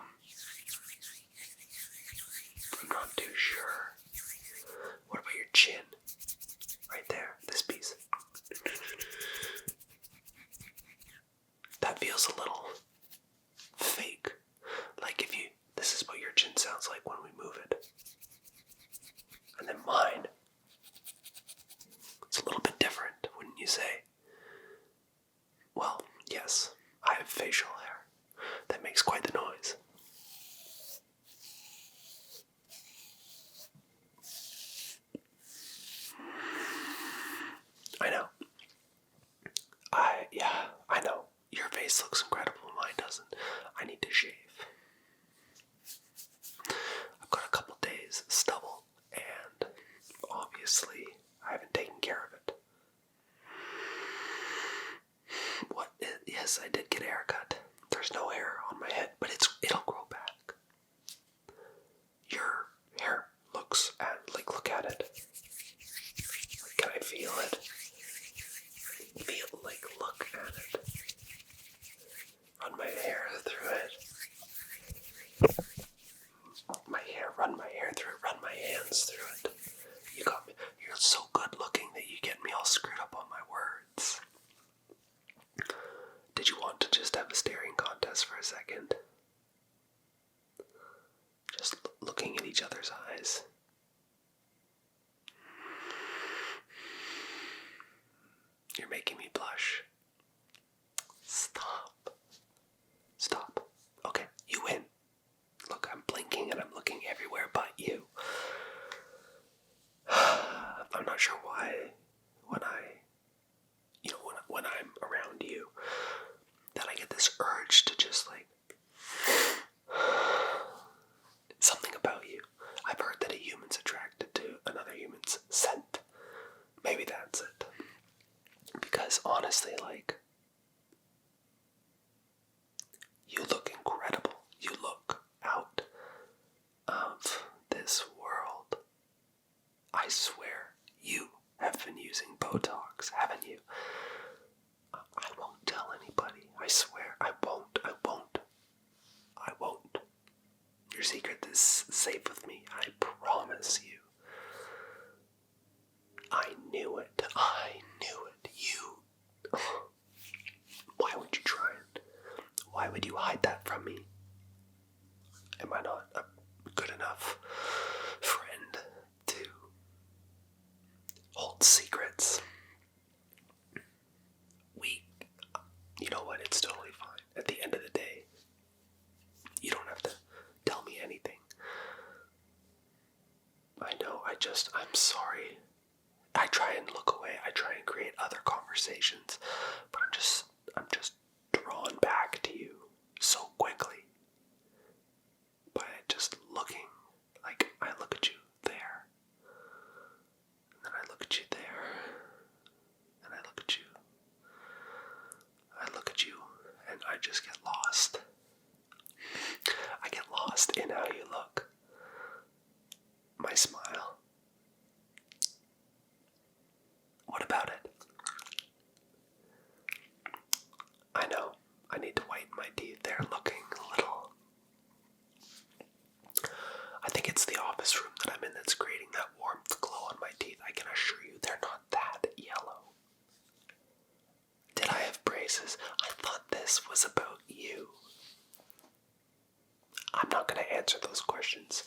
not too sure. What about your chin? Right there, this piece. That feels a little fake. Like this is what your chin sounds like when we move it. And then mine, it's a little bit different, wouldn't you say? Well, yes, I have facial hair. That makes quite the noise. I know. I know. Your face looks incredible, mine doesn't. I need to shave. I've got a couple days stubble, and obviously I haven't taken care of it. Yes, I did get a haircut. There's no hair on my head, but it'll grow back. Your hair looks look at it. Can I feel it? Look at it. Run my hair through it. Run my hair through it. Run my hands through it. You got me. You're so good looking that you get me all screwed up on my words. Did you want to just have a staring contest for a second? Just looking at each other's eyes. You're making me blush. Stop. Okay, you win. Look, I'm blinking and I'm looking everywhere but you. I'm not sure why when I'm around you, that I get this urge to just something about you. I've heard that a human's attracted to another human's scent. Maybe that's it. Because honestly, you look incredible. You look out of this world. I swear, you have been using Botox, haven't you? secret is safe with me. I promise you. I knew it. You. Why would you try it? Why would you hide that from me? Am I not a good enough friend to hold secrets? You know what? It's totally fine. At the end of the day, you don't have to tell me anything. I know, I'm sorry. I try and look away. I try and create other conversations, but I'm just drawn back to you so quickly by just looking. Like, I look at you there, and then I look at you there, and I look at you. I look at you, and I just get lost. I get lost in how you look. My smile. What about it? I know, I need to whiten my teeth. They're looking a little... I think it's the office room that I'm in that's creating that warmth glow on my teeth. I can assure you they're not that yellow. Did I have braces? I thought this was about you. I'm not going to answer those questions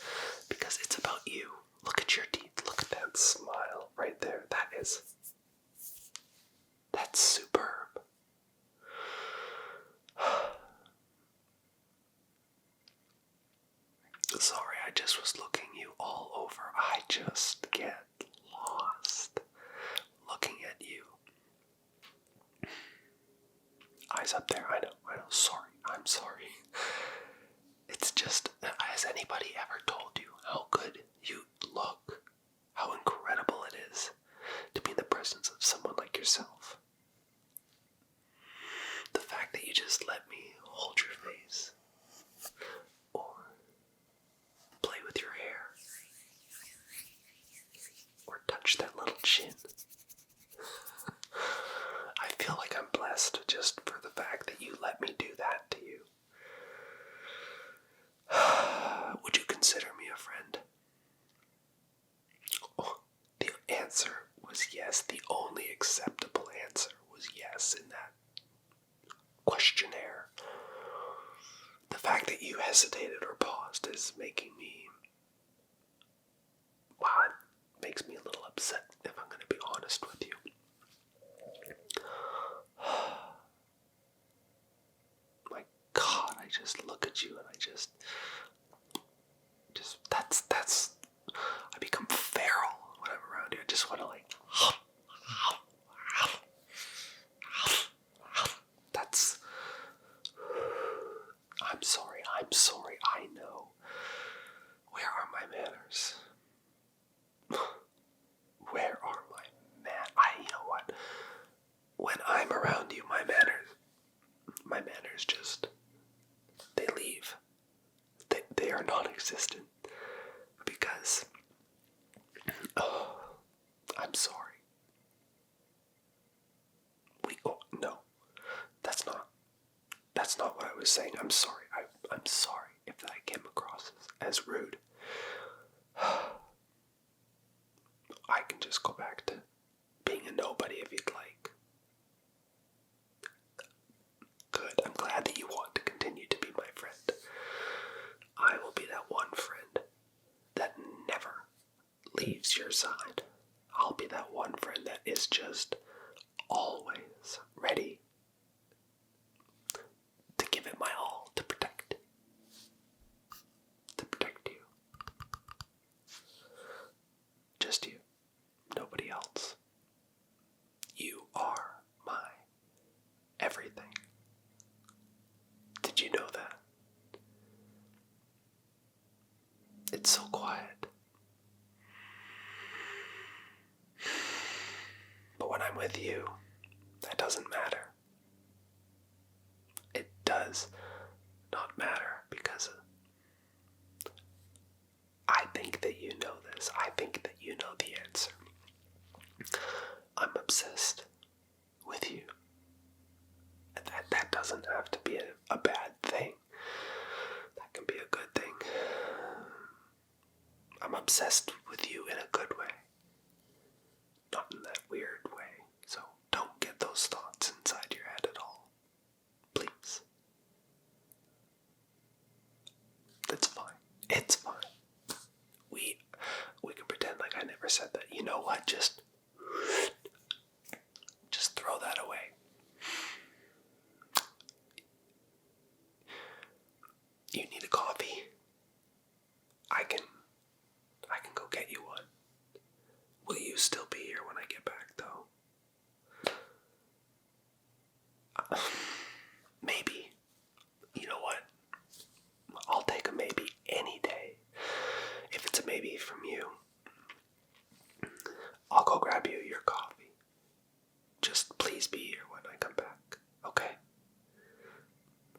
because it's about you. Look at your teeth. Look at that smile right there. That's superb. Sorry, I just was looking you all over. I just get lost looking at you. Eyes up there. I know. Sorry. I'm sorry. It's just, has anybody ever told you how good you look? How incredible it is to be in the presence of someone like yourself? The fact that you just let me hold your face, or play with your hair, or touch that little chin. I feel like I'm blessed just for the fact that you let me do that to you. Would you consider me a friend? Oh, the answer was yes. The only acceptable answer was yes in that questionnaire. The fact that you hesitated or paused is making me... Wow, it makes me a little upset, if I'm going to be honest with you. My God, I just look at you and I just that's I become feral when I'm around you. I just want to that's... I'm sorry, I know. Where are my manners? Where are my you know what? When I'm around you, my manners just, they leave. They are non-existent. Because, I'm sorry. No, that's not what I was saying. I'm sorry. I'm sorry if that came across as rude. I can just go back to being a nobody if you'd like. Good. I'm glad that you want to continue to be my friend. I will be that one friend that never leaves your side. I'll be that one friend that is just always ready to give it my all to protect you. Just you. Nobody else. You are my everything. Did you know that? It's so quiet. But when I'm with you, that doesn't matter. It does not matter because I think that you know this. I think that you know the answer. I'm obsessed with you. That doesn't have to be a bad thing. That can be a good thing. obsessed with you in a good way. Not in that weird way. So don't get those thoughts inside your head at all. Please. It's fine. It's fine. We can pretend like I never said that. You know what? Just throw that away. You need a coffee? I can go get you one. Will you still be here when I get back, though? Maybe. You know what? I'll take a maybe any day. If it's a maybe from you, I'll go grab you your coffee. Just please be here when I come back, okay?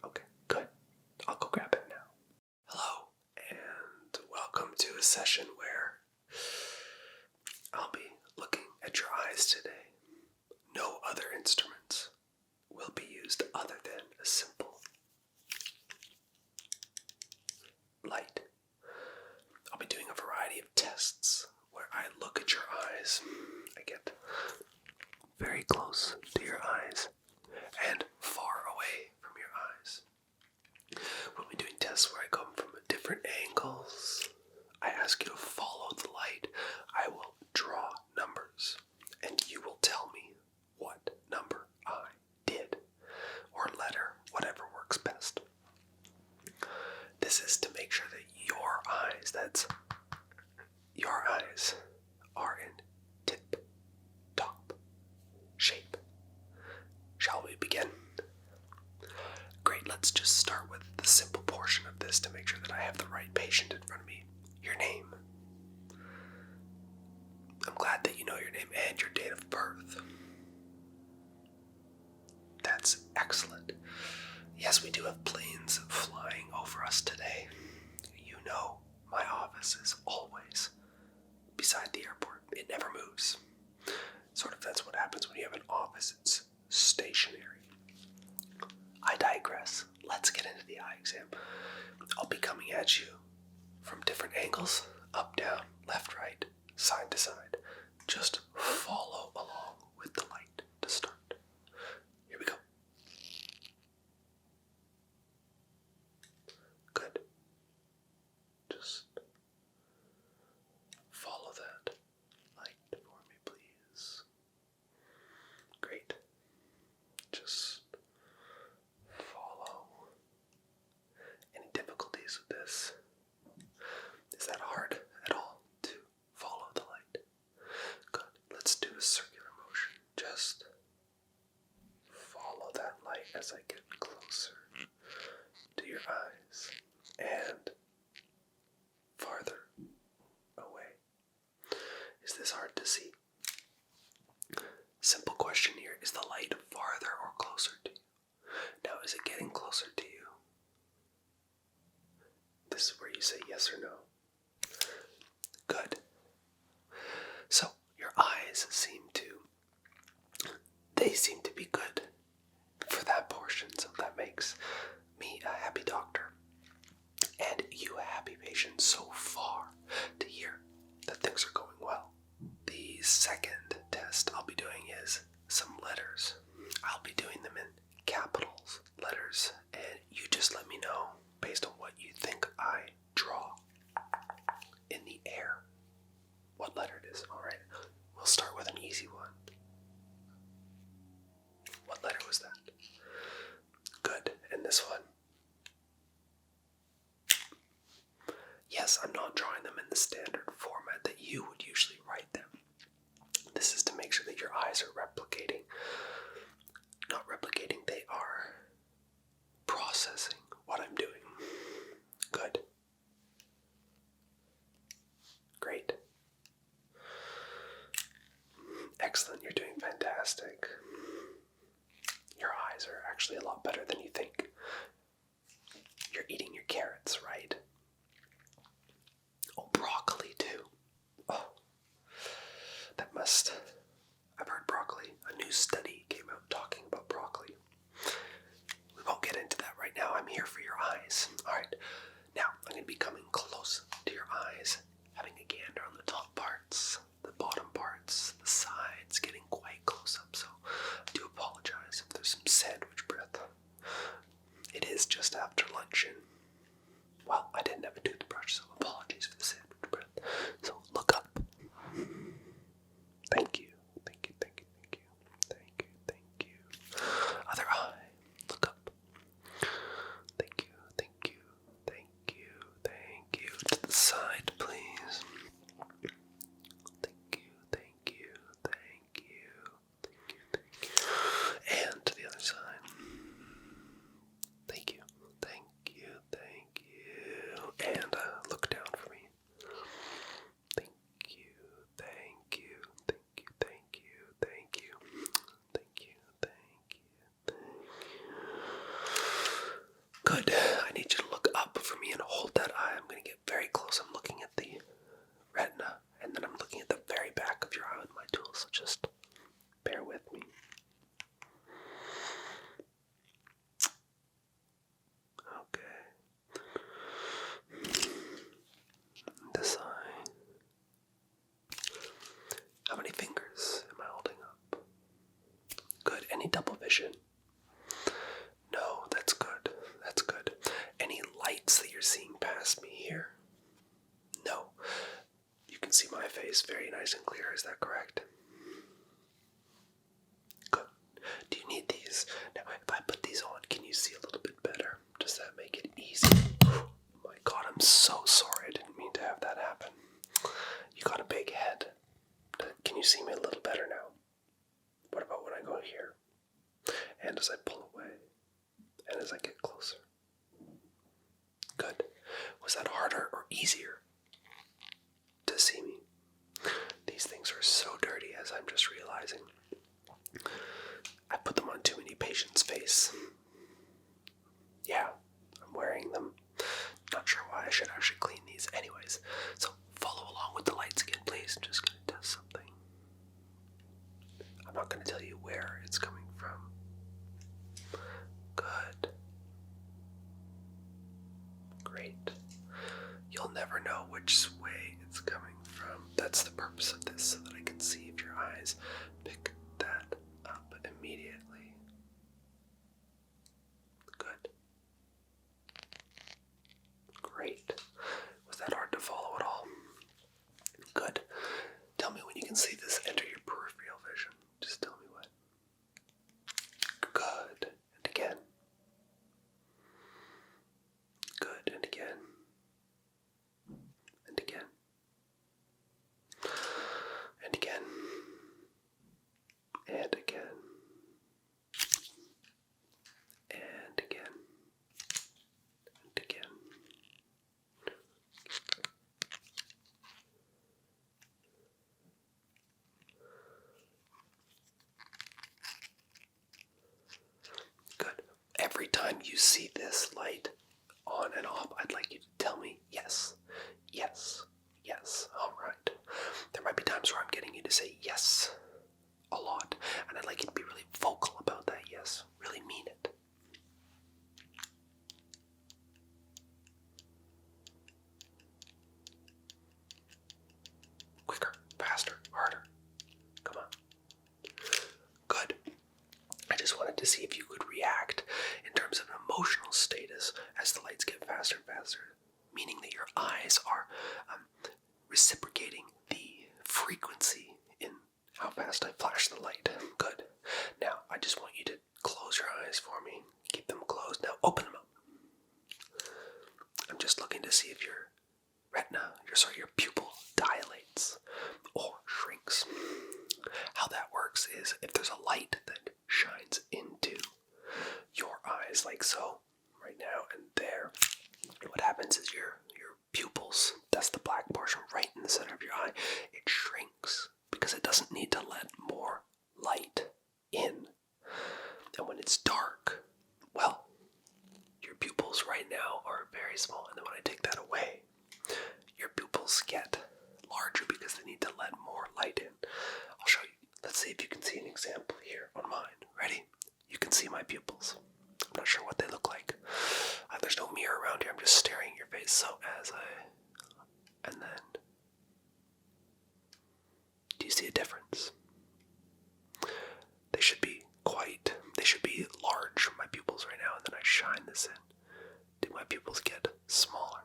Okay, good. I'll go grab it now. Hello, and welcome to a session where I'll be looking at your eyes today. No other instruments will be used other than a simple light. I'll be doing a variety of tests where I look at your eyes. I get very close to your eyes and far away from your eyes. We'll be doing tests where I come from different angles. I ask you to follow the light. I will draw numbers, and you will tell me what number I did, or letter, whatever works best. This is to make sure that your eyes, are in tip-top shape. Shall we begin? Great, let's just start with the simple portion of this to make sure that I have the right patient in front of me. Your name. I'm glad that you know your name and your date of birth. That's excellent. Yes, we do have planes flying over us today. You know, my office is always beside the airport. It never moves. Sort of that's what happens when you have an office. It's stationary. I digress. Let's get into the eye exam. I'll be coming at you from different angles, up, down, left, right, side to side. Just follow along with the light to start. Here we go. Good. Just follow that light for me, please. Great. Just follow. Any difficulties with this? Is that hard at all to follow the light? Good. Let's do a circular motion. Just follow that light as I get closer to your eyes and farther away. Is this hard to see? Simple question here. Is the light farther or closer to you? Now, is it getting closer to you? This is where you say yes or no. Good. So, your eyes seem to be good for that portion, so that makes me a happy doctor and you a happy patient so far to hear that things are going well. The second test I'll be doing is some letters. I'll be doing them in capitals letters, and you just let me know based on what you think I draw in the air what letter it is. Alright, we'll start with an easy one. What letter was that? Good. And this one? Yes, I'm not drawing them in the standard format that you would usually write them. This is to make sure that your eyes are replicating. Not replicating, they are processing what I'm doing. Good. Great. Excellent, you're doing fantastic. Your eyes are actually a lot better than you think. You're eating your carrots, right? Oh, broccoli too. Oh, I've heard broccoli. A new study came out talking about broccoli. We won't get into that right now. I'm here for your eyes. Alright, now I'm going to be coming close to your eyes, having a gander Any double vision? No, that's good. That's good. Any lights that you're seeing past me here? No. You can see my face very nice and clear, is that correct? Good. Do you need these? Now, if I put these on, can you see a little bit better? Does that make it easy? Oh my God, I'm so sorry. I didn't mean to have that happen. You got a big head. Can you see me a little better now? What about when I go here? And as I pull away? And as I get closer? Good. Was that harder or easier to see me? These things are so dirty, as I'm just realizing. I put them on too many patients' face. Yeah, I'm wearing them. Not sure why. I should actually clean these anyways. So follow along with the lights again, please. I'm just going to test something. I'm not going to tell you where it's coming from. Good. Great. You'll never know which way it's coming from. That's the purpose of this, so that I can see if your eyes pick that up immediately. Good. Great. Was that hard to follow at all? Good. Tell me when you can see this enter your peripheral vision. Just tell me what. Good. And again. Good. And again. And again. And again. And again. And again. And again. Good. Every time you see this light on and off, I'd like you to tell me yes, yes, yes. All right. There might be times where I'm getting you to say yes a lot, and I'd like you to be really vocal about that yes. Really mean it. Quicker, faster, harder. Come on. Good. I just wanted to see if you could react in terms of an emotional status as the lights get faster and faster, meaning that your eyes are reciprocating the frequency in how fast I flash the light. Good. Now, I just want you to close your eyes for me. Keep them closed. Now, open them up. I'm just looking to see if your retina, your pupil dilates or shrinks. How that works is if there's a light that shines into your eyes like so, right now and there, what happens is your pupils, that's the black portion right in the center of your eye, it shrinks because it doesn't need to let more light in. And when it's dark, well, your pupils right now are very small, and then when I take that away, your pupils get larger because they need to let more light in. I'll show you. Let's see if you can see an example here on mine. Ready? You can see my pupils. I'm not sure what they look like. There's no mirror around here. I'm just staring at your face. So and then, do you see a difference? They should be large, my pupils right now, and then I shine this in. Do my pupils get smaller?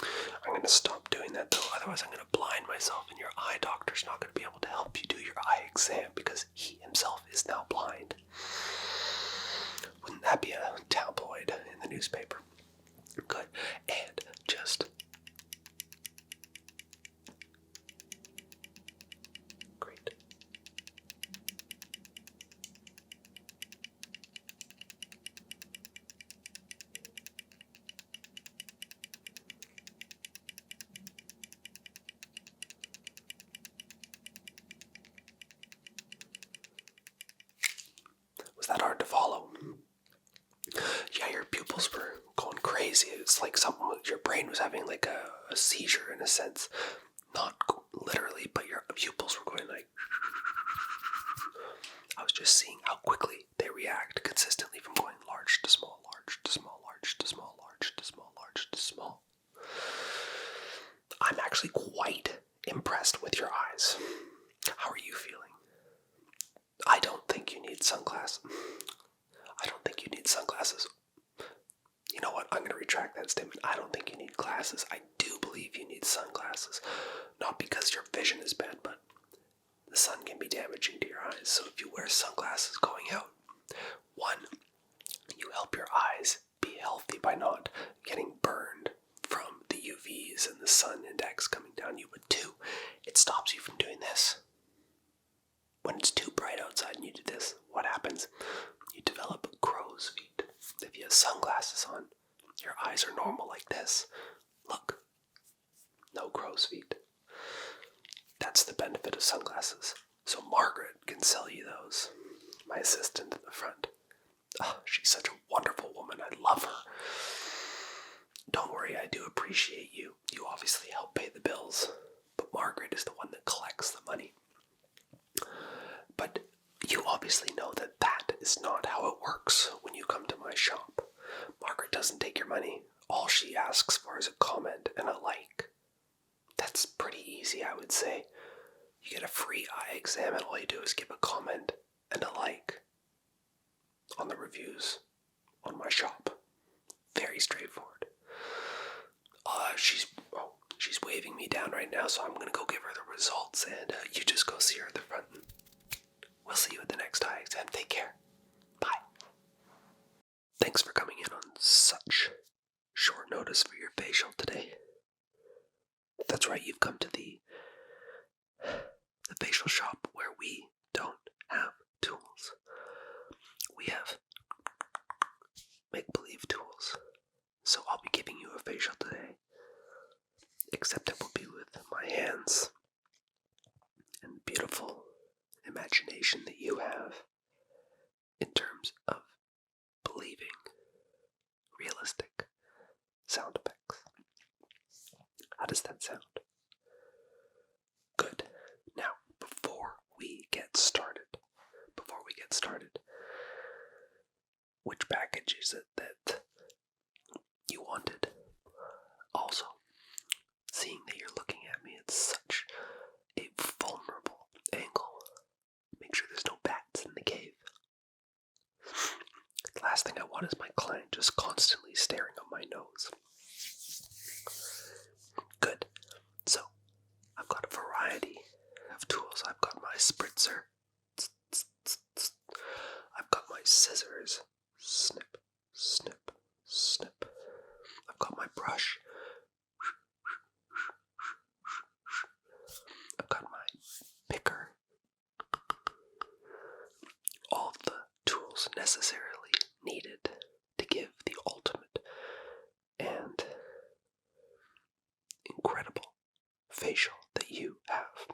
I'm going to stop doing that though, otherwise I'm going to blind myself, and your eye doctor's not going to be able to help you do your eye exam because he himself is now blind. Wouldn't that be a tabloid in the newspaper? Good. And just great. Was that hard to follow? Yeah, your pupils were going crazy. It's like your brain was having like a seizure in a sense. Not literally, but your pupils were going like... I was just seeing how quickly they react consistently from going large to small, large to small, large to small, large to small, large to small. I'm actually quite impressed with your eyes. How are you feeling? I don't think you need need sunglasses. I don't think you need sunglasses. You know what? I'm going to retract that statement. I don't think you need glasses. I do believe you need sunglasses. Not because your vision is bad, but the sun can be damaging to your eyes. So if you wear sunglasses going out, one, you help your eyes be healthy by not getting burned from the UVs and the sun index coming down you. But two, it stops you from doing this. When it's too bright outside and you do this, what happens? You develop crow's feet. If you have sunglasses on, your eyes are normal like this. Look, no crow's feet. That's the benefit of sunglasses. So Margaret can sell you those. My assistant at the front. Oh, she's such a wonderful woman. I love her. Don't worry, I do appreciate you. You obviously help pay the bills. But Margaret is the one that collects the money. But you obviously know that that is not how it works when you come to my shop. Margaret doesn't take your money. All she asks for is a comment and a like. That's pretty easy, I would say. You get a free eye exam and all you do is give a comment and a like on the reviews on my shop. Very straightforward. She's waving me down right now, so I'm going to go give her the results, and you just go see her at the front. We'll see you at the next eye exam. Take care. Bye. Thanks for coming in on such short notice for your facial today. That's right, you've come to the facial shop where we don't have tools. We have make-believe tools. So I'll be giving you a facial today. Except it will be with my hands and the beautiful imagination that you have in terms of believing realistic sound effects. How does that sound? Good. Now, before we get started, which package is it that you wanted? Also, seeing that you're looking at me at such a vulnerable angle, make sure there's no bats in the cave. The last thing I want is my client just constantly staring at my nose. Good. So, I've got a variety of tools. I've got my spritzer. I've got my scissors. Snip, snip, snip. I've got my brush. I've got my picker. All of the tools necessarily needed to give the ultimate and incredible facial that you have.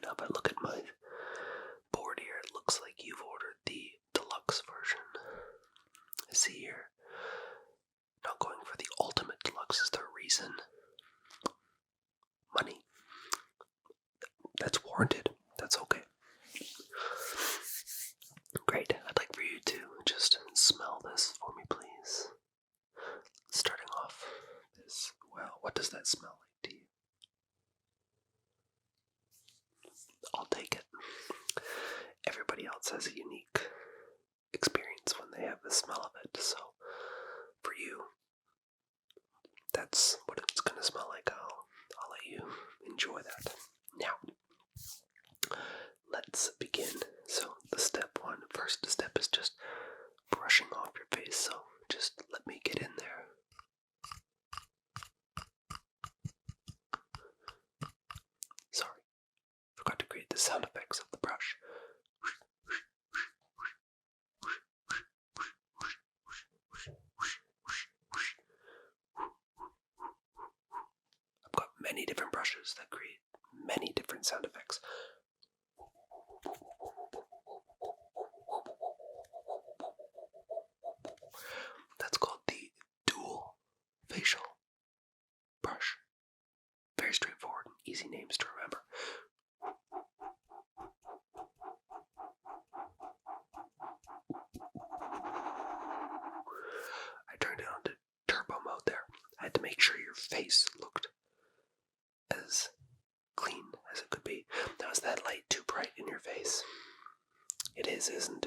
Now if I look at my board here, it looks like you've ordered the Deluxe version. I see here, not going for the ultimate Deluxe. Is there a reason? Money. That's warranted. That's okay. Great. I'd like for you to just smell this for me, please. Starting off this, well, what does that smell like to you? I'll take it. Everybody else has a unique experience when they have the smell of it, so for you, that's what it's gonna smell like. I'll let you enjoy that. Now, let's begin. So the first step is just brushing off your face, so just let me get in there. Sorry, forgot to create the sound effects of the brush. I've got many different brushes that create many different sound effects. That's called the dual facial brush. Very straightforward and easy names to remember. I turned it on to turbo mode there. I had to make sure your face looked as clean as it could be. Now, is that light too bright in your face? It is, isn't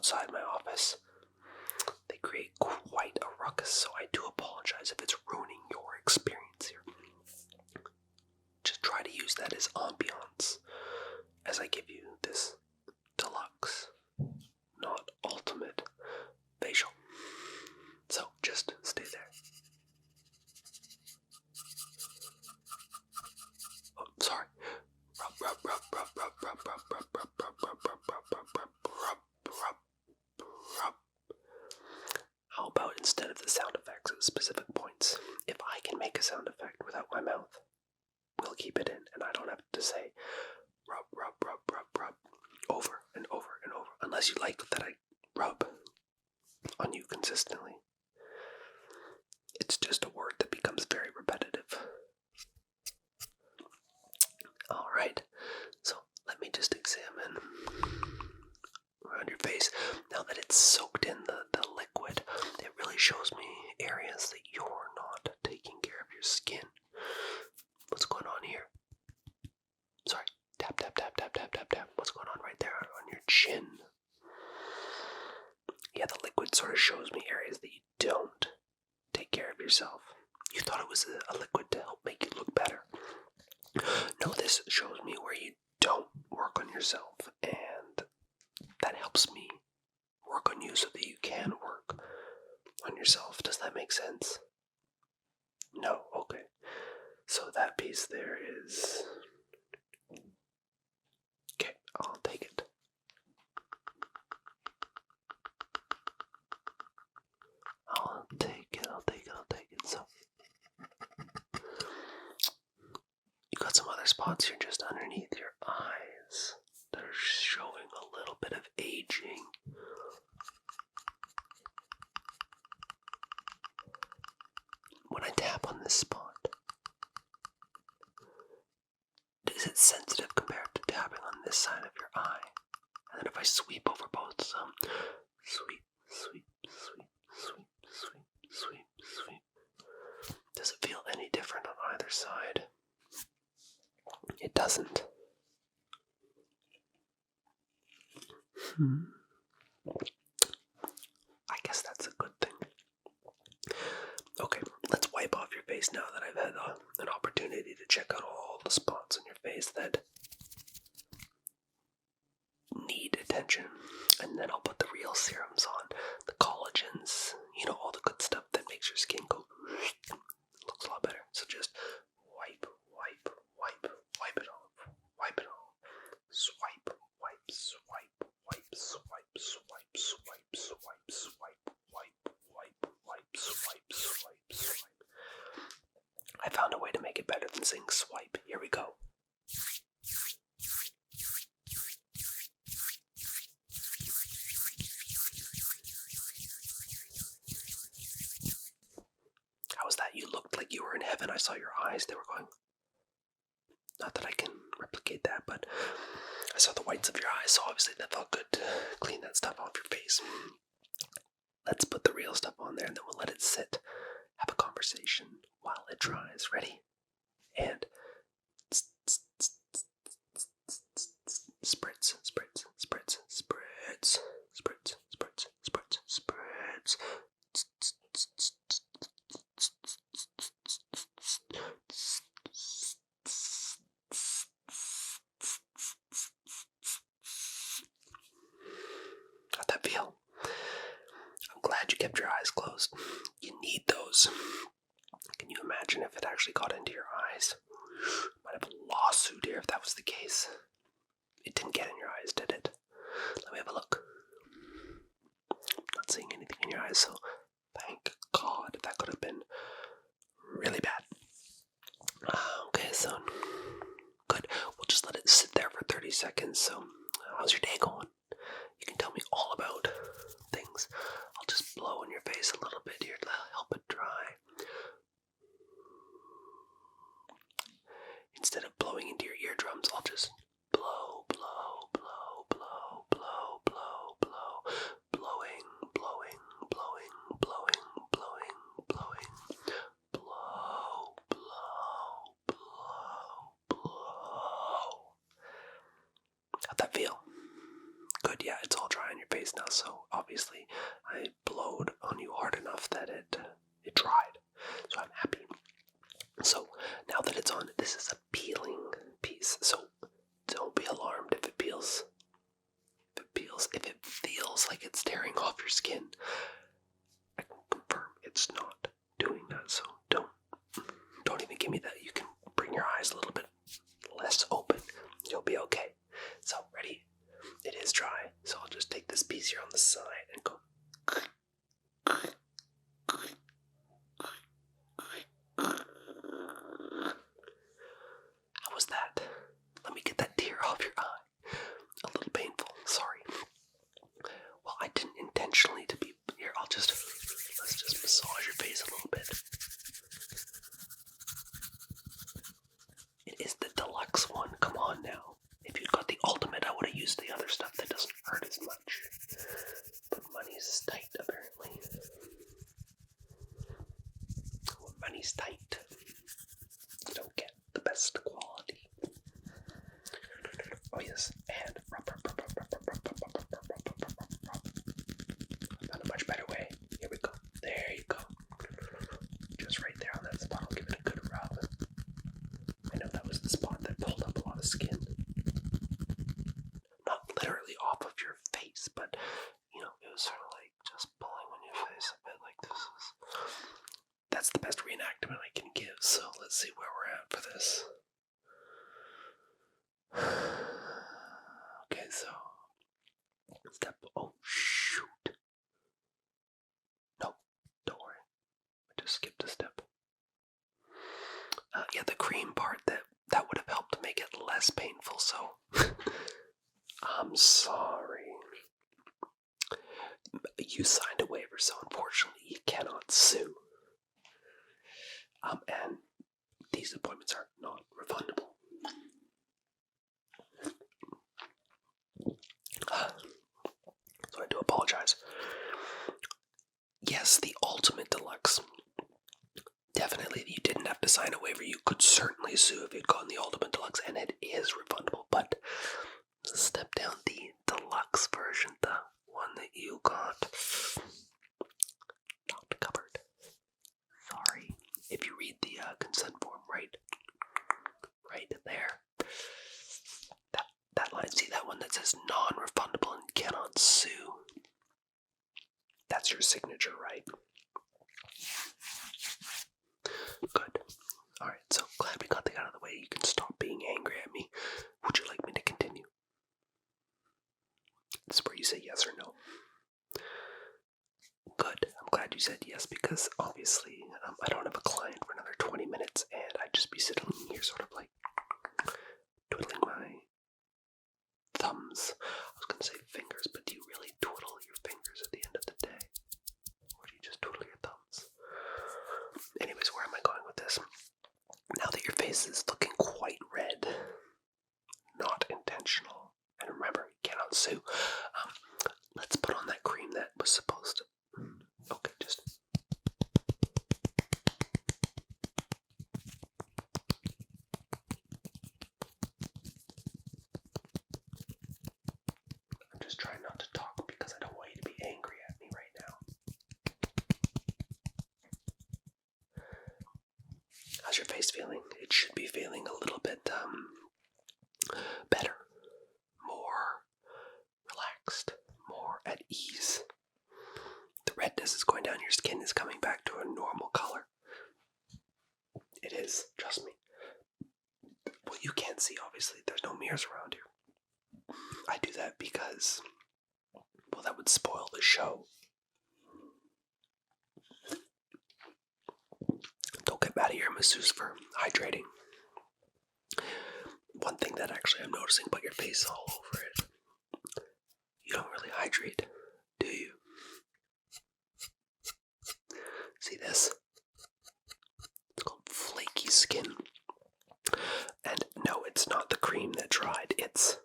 outside my office. They create quite a ruckus, so I do apologize if it's ruining your experience here. Just try to use that as ambiance as I give you this deluxe, not ultimate facial. So just stay there. Oh, sorry. Rub, rub, rub, rub, rub, rub, rub, rub, rub, rub, rub, rub, rub, rub, rub, rub, rub. How about instead of the sound effects at specific points, if I can make a sound effect without my mouth, we'll keep it in, and I don't have to say rub, rub, rub, rub, rub over and over and over, unless you like that I rub on you consistently. It's just a word that becomes very repetitive. Alright, so let me just examine around your face. Now that it's soaked in the liquid, it really shows me areas that you're not taking care of your skin. What's going on here? Sorry, tap, tap, tap, tap, tap, tap, tap. What's going on right there on your chin? Yeah, the liquid sort of shows me areas that you don't take care of yourself. You thought it was a liquid to help make you look better. No, this shows me where you don't work on yourself, and that helps me work on you so that you can work on yourself. Does that make sense? No? Okay. So that piece there is... Okay, I'll take it. I'll take it. So, you got some other spots here just underneath your eyes that are showing a little bit of aging. When I tap on this spot, is it sensitive compared to tapping on this side of your eye? And then if I sweep over both of them, sweep, sweep, sweep, sweep, sweep, sweep, sweep. Does it feel any different on either side? It doesn't. I guess that's a good thing. Okay, let's wipe off your face now that I've had an opportunity to check out all the spots on your face that need attention. And then I'll put the real serums on, the collagens, all the good stuff that makes your skin go looks a lot better. So just wipe, wipe, wipe, wipe it off, wipe it off, swipe, wipe, swipe, wipe, swipe, swipe, swipe, swipe, swipe, wipe, wipe, wipe, swipe, swipe, swipe. I found a way to make it better than saying swipe. Here we go. How was that? You looked like you were in heaven. I saw your eyes. They were going... Not that I can replicate that, but I saw the whites of your eyes, so obviously that felt good to clean that stuff off your face. Let's put the real stuff on there, and then we'll let it sit. Have a conversation while it dries. Ready? And... Spritz, spritz, spritz, spritz, spritz, spritz, spritz, spritz. How'd that feel? I'm glad you kept your eyes closed. You need those. Can you imagine if it actually got into your eyes? Might have a lawsuit here if that was the case. It didn't get in your eyes, did it? Let me have a look. Not seeing anything in your eyes, so thank God. That could have been really bad. Okay, so good. We'll just let it sit there for 30 seconds. So, how's your day going? You can tell me all about things. I'll just blow in your face a little bit here to help it dry. Instead of blowing into your eardrums, I'll just blow, blow, blow, blow, blow, blow, blow, blowing, blowing, blowing, blowing, blowing, blowing, blow, blow, blow, blow. How'd that feel? Good, yeah, it's all dry on your face. face now, so obviously I blowed on you hard enough that it dried. So I'm happy. So now that it's on, this is a peeling piece. So don't be alarmed if it peels. If it feels like it's tearing off your skin, I can confirm it's not doing that. So don't even give me that. You can bring your eyes a little bit less open. You'll be okay. So ready? It is dry. So I'll just take this piece here on the side and go. How was that? Let me get that tear off your eye. A little painful. Sorry. Well, I didn't intentionally to be here. Let's just massage your face a little bit. It is the deluxe one. Come on now. If you'd got the ultimate, I would have used the other stuff that doesn't hurt as much. But money's tight, apparently. When money's tight, you don't get the best quality. Oh yes, and rub. Found a much better way. Here we go. There you go. Just right there on that spot. I'll give it a good rub. I know that was the spot that pulled up a lot of skin. Not literally off of your face, but it was sort of like just pulling on your face a bit like this. That's the best reenactment I can give, so let's see where we're at for this. Okay, so step. Oh shoot! No, don't worry. I just skipped a step. Yeah, the cream part that would have helped make it less painful. So I'm sorry. You signed a waiver, so unfortunately you cannot sue. And these appointments are not refundable. So I do apologize. Yes, the ultimate deluxe. Definitely, you didn't have to sign a waiver. You could certainly sue if you'd gotten the ultimate deluxe, and it is refundable. But step down the deluxe version, the one that you got, not covered. Sorry. If you read the consent form right there, that line, see that one that says non-refundable and cannot sue? That's your signature, right? Good. Alright, so glad we got that out of the way. You can stop being angry at me. Would you like me to continue? This is where you say yes or no. Good. I'm glad you said yes, because obviously I don't have a client for another 20 minutes, and I'd just be sitting here sort of like twiddling my thumbs. I was going to say fingers, but do you really twiddle your fingers at the end of the day? Or do you just twiddle your thumbs? Anyways, where am I going with this? Now that your face is looking quite red, not intentional, and remember, you cannot sue, let's put on that cream that was supposed to. Okay, just. I'm just trying not to talk because I don't want you to be angry at me right now. How's your face feeling? It should be feeling a little bit, better. More relaxed. More at ease. The redness is going down. Your skin is coming back to a normal color. It is. Trust me. Well, you can't see, obviously. There's no mirrors around here. I do that because, well, that would spoil the show. Don't get mad at your masseuse for hydrating. One thing that actually I'm noticing, but your face all over it. You don't really hydrate, do you? See this? It's called flaky skin. And no, it's not the cream that dried, it's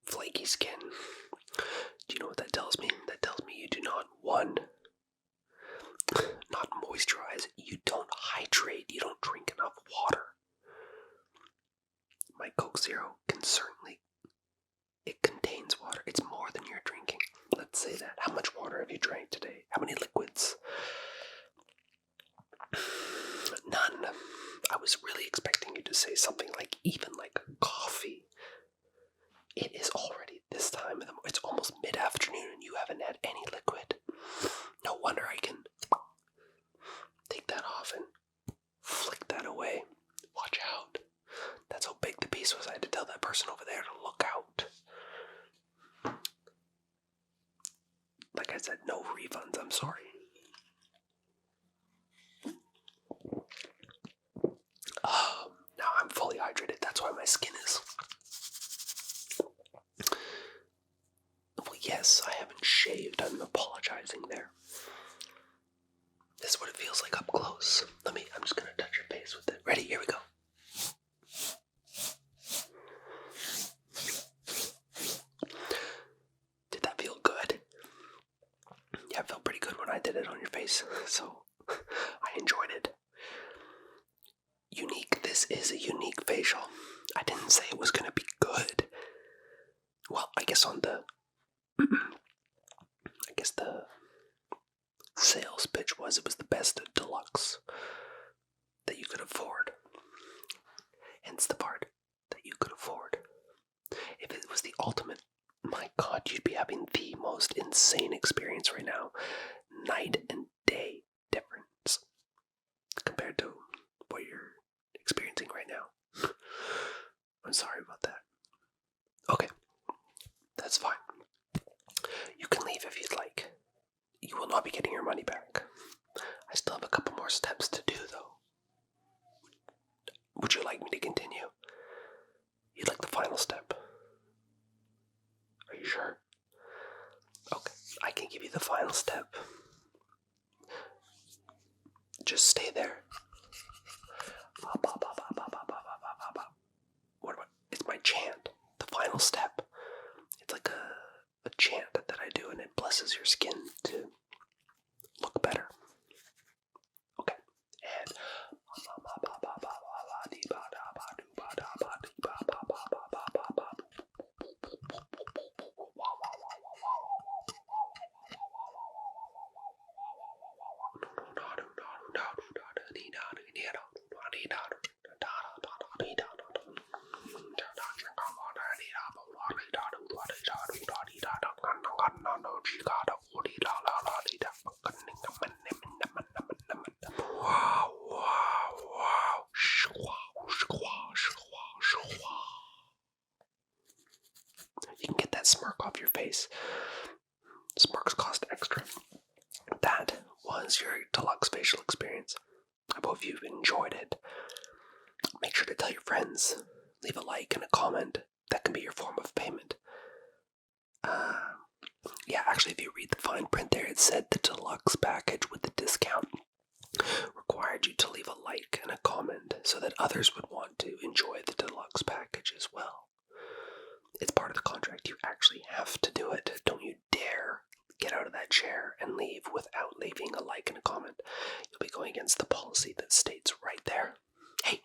flaky skin. Do you know what that tells me? That tells me you do not, one, not moisturize, you don't hydrate, you don't drink enough water. My Coke Zero can certainly, it contains water. It's more face was I had to tell that person over there to look out. Like I said, no refunds, I'm sorry. Now I'm fully hydrated, that's why my skin is. Well, yes, I haven't shaved, I'm apologizing there. This is what it feels like up close. I'm just gonna touch your face with it. Ready? Here we go. Did that feel good? Yeah, it felt pretty good when I did it on your face, so I enjoyed it. Unique. This is a unique facial. I didn't say it was gonna be good. Well, I guess on the sales pitch was it was the best Deluxe that you could afford. Hence the part that you could afford. If it was the ultimate, my god, you'd be having the most insane experience right now. Night and day difference compared to what you're experiencing right now. I'm sorry about that. Okay, that's fine. You can leave if you'd like. You will not be getting your money back. I still have a couple more steps to do, though. Would you like me to continue? You'd like the final step? Are you sure? Okay, I can give you the final step. Just stay there. What about, it's my chant. The final step. It's like a chant that I do, and it blesses your skin to look better. Okay, and you can get that smirk off your face. Smirks cost extra. That was your Deluxe facial experience. I hope you've enjoyed it. Make sure to tell your friends. Leave a like and a comment. That can be your form of payment. Yeah, actually, if you read the fine print there, it said the Deluxe package with the discount required you to leave a like and a comment so that others would want to enjoy the Deluxe package as well. It's part of the contract. You actually have to do it. Don't you dare get out of that chair and leave without leaving a like and a comment. You'll be going against the policy that states right there, hey,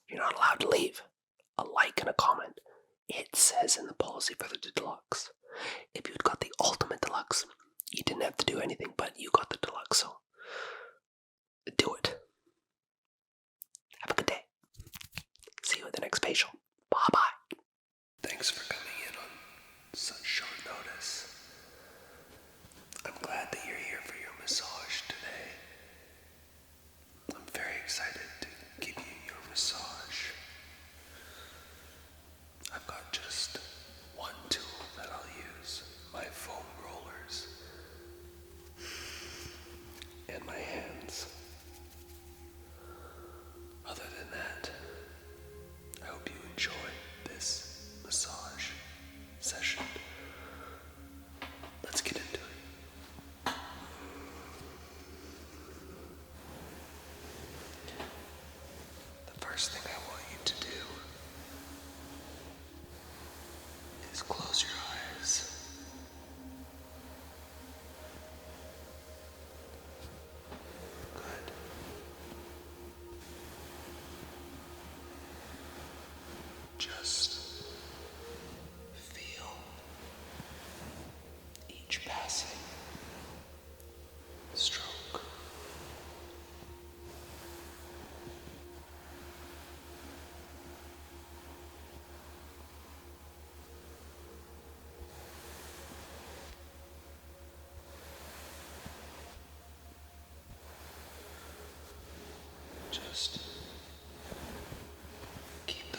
you're not allowed to leave a like and a comment. It says in the policy for the Deluxe. If you'd got the Ultimate Deluxe, you didn't have to do anything, but you got the Deluxe, so do it. Have a good day. See you at the next facial. Bye-bye. Thanks for coming in on such short notice. I'm glad that you're here for your massage today. I'm very excited to give you your massage. I've got just one tool that I'll use, my foam rollers, and my hands. Other than that, I hope you enjoy this massage session. Let's get into it. The first thing I want you to do is close your eyes. Good. Just feel each passing stroke. Just keep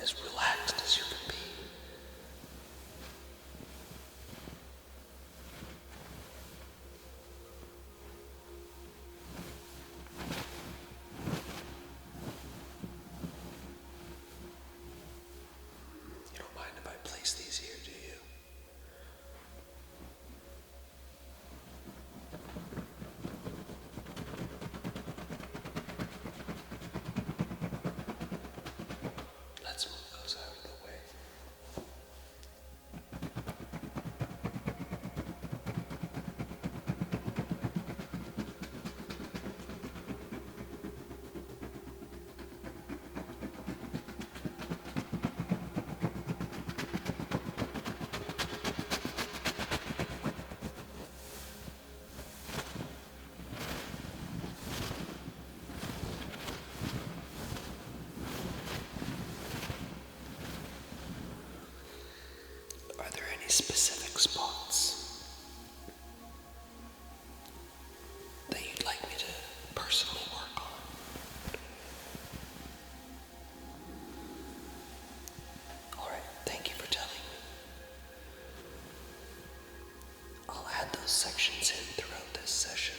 as relaxed as you can be. You don't mind if I place these here, do you? Let's move those out of the way. Are there any specific spots that you'd like me to personally work on? Alright, thank you for telling me. I'll add those sections in throughout this session.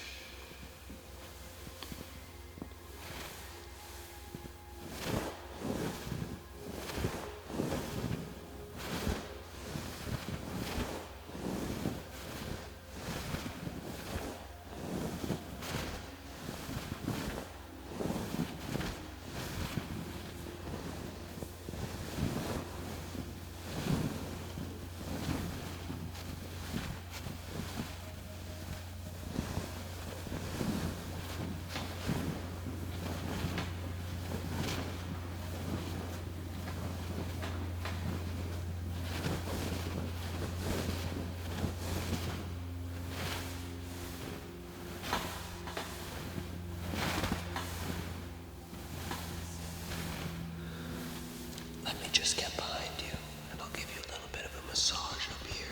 Let me just get behind you, and I'll give you a little bit of a massage up here.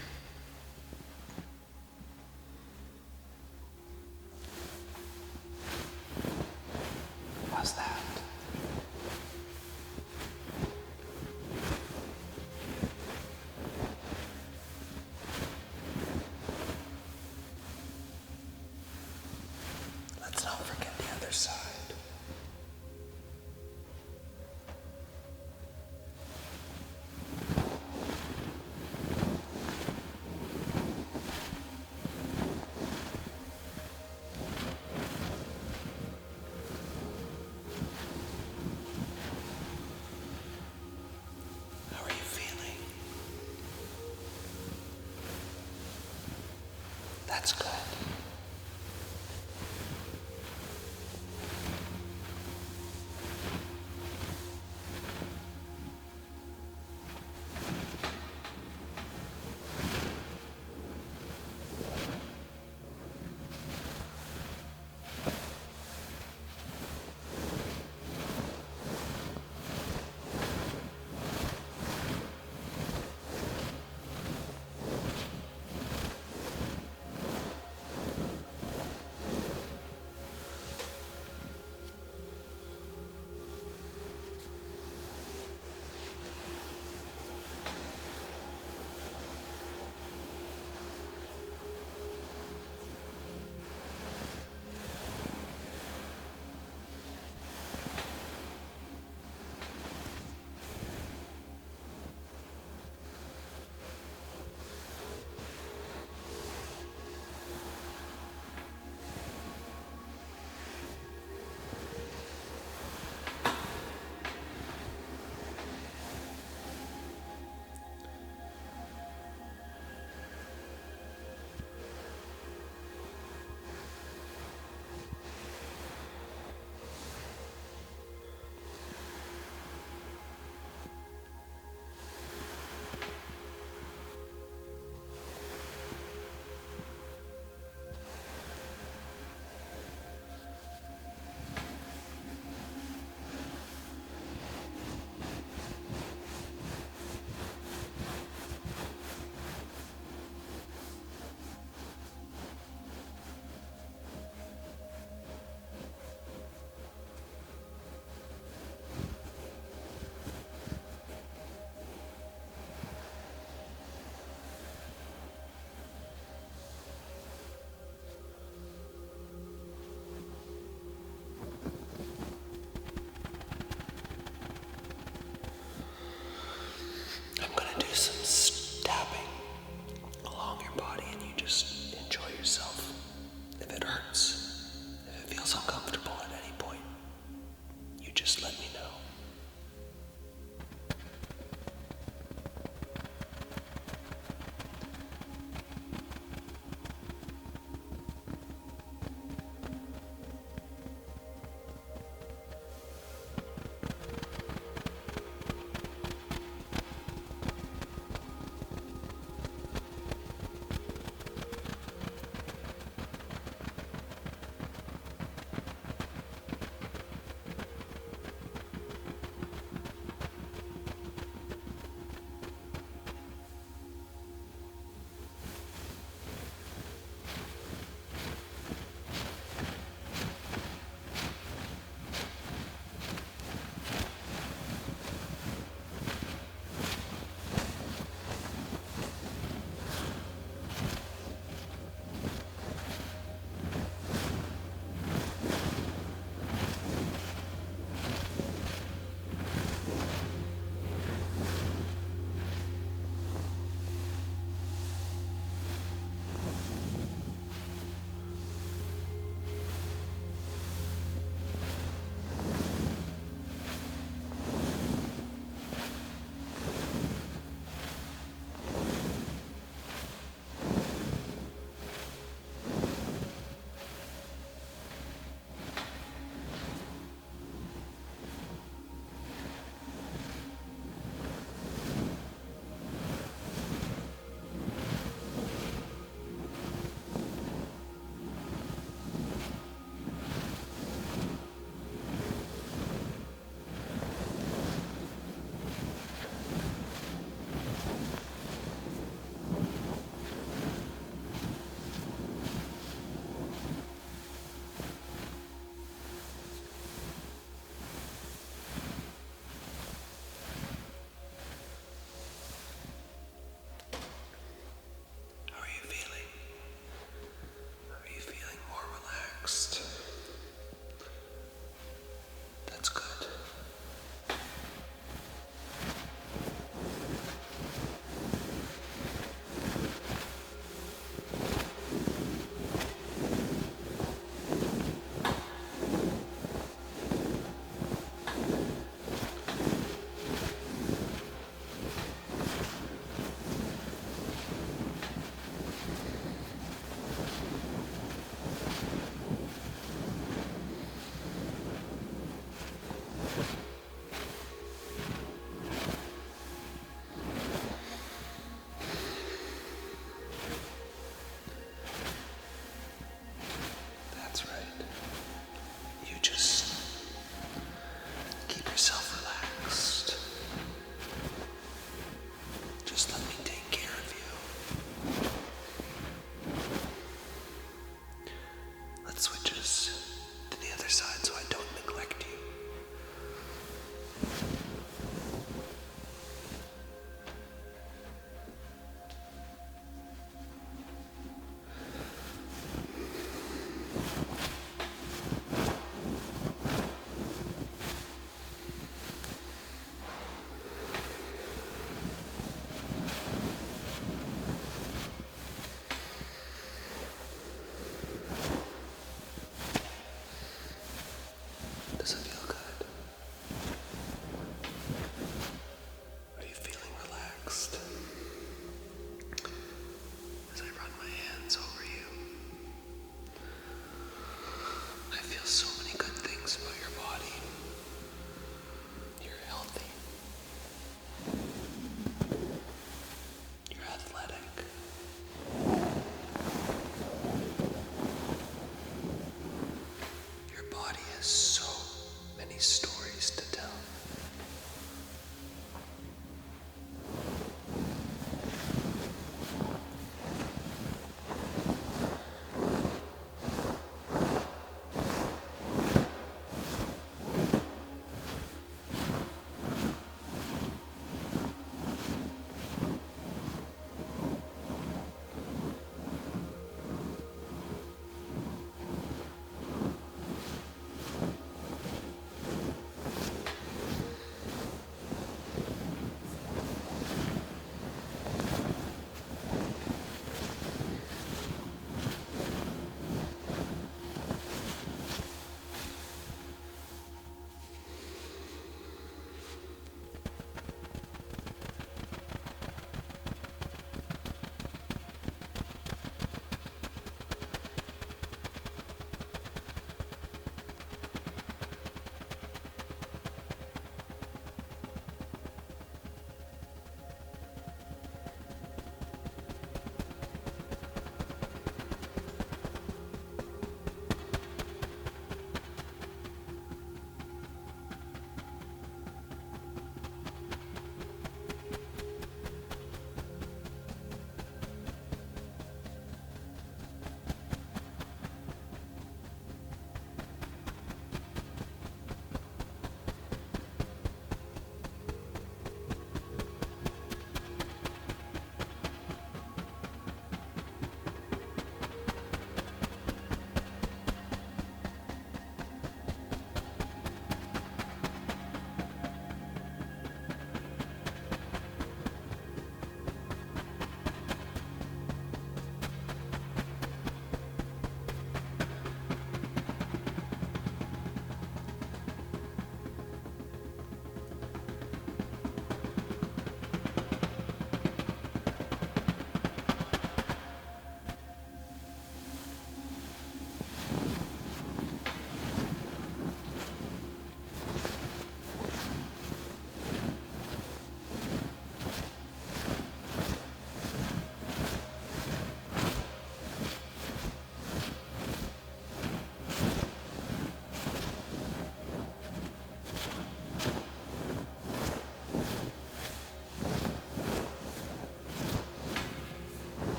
How's that? Let's not forget the other side.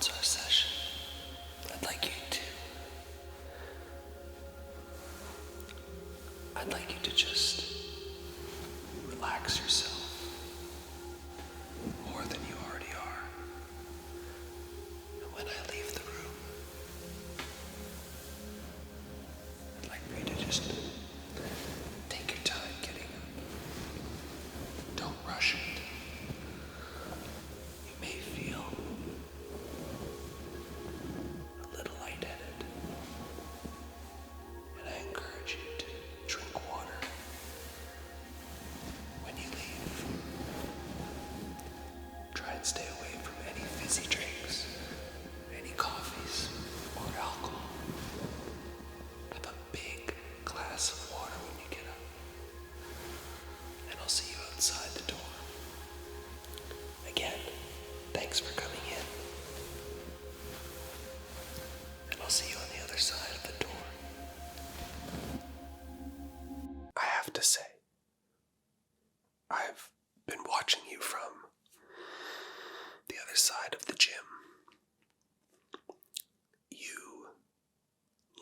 towards our session, I'd like you to just relax yourself more than you already are. And when I leave the room, I'd like for you to just take your time getting up. Don't rush it. You may feel a little lightheaded, and I encourage you to drink water when you leave. Try and stay away from any fizzy drinks, any coffees, or alcohol. Have a big glass of water when you get up, and I'll see you outside the door. Again, thanks for coming in, and I'll see you on the other side of the door. I have to say, I've been watching you from the other side of the gym. You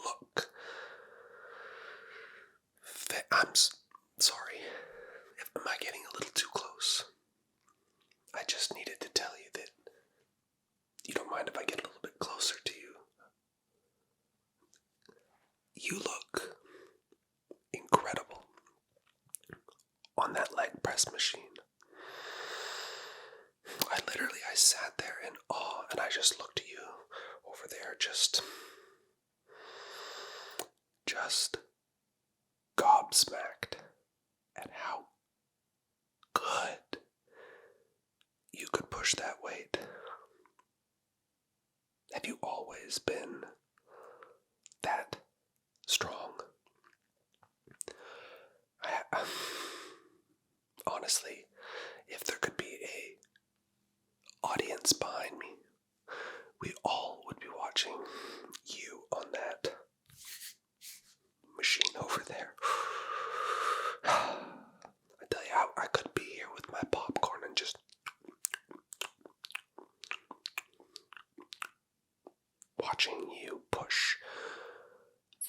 look... sorry. Am I getting a little too close? I just needed to tell you that you don't mind if I get a little bit closer to you. You look incredible on that leg press machine. I sat there in awe, and I just looked at you over there, just gobsmacked at how good you could push that weight. Have you always been that strong? Honestly, if there could be a audience behind me, we all would be watching you on that machine over there. I tell you, I could be here with my popcorn and just watching you push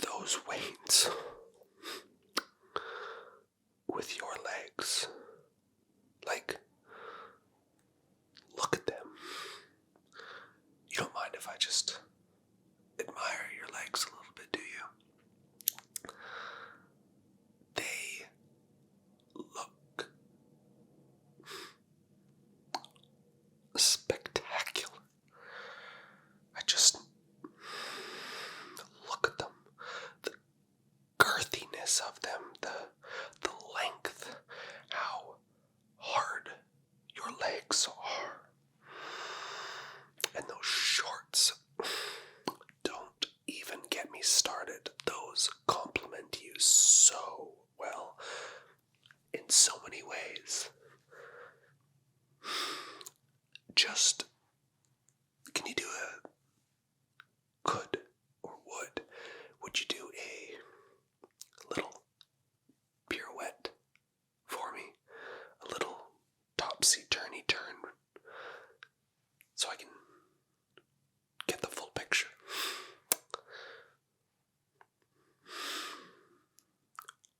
those weights with your legs. Like, look at them. You don't mind if I just admire your legs a little bit, do you? They look spectacular. I just look at them. The girthiness of them, the length, how hard your legs are. And those shorts, don't even get me started. Those complement you so well in so many ways. Just, can you do would you do a little pirouette for me? A little topsy-turny turn, so I can get the full picture.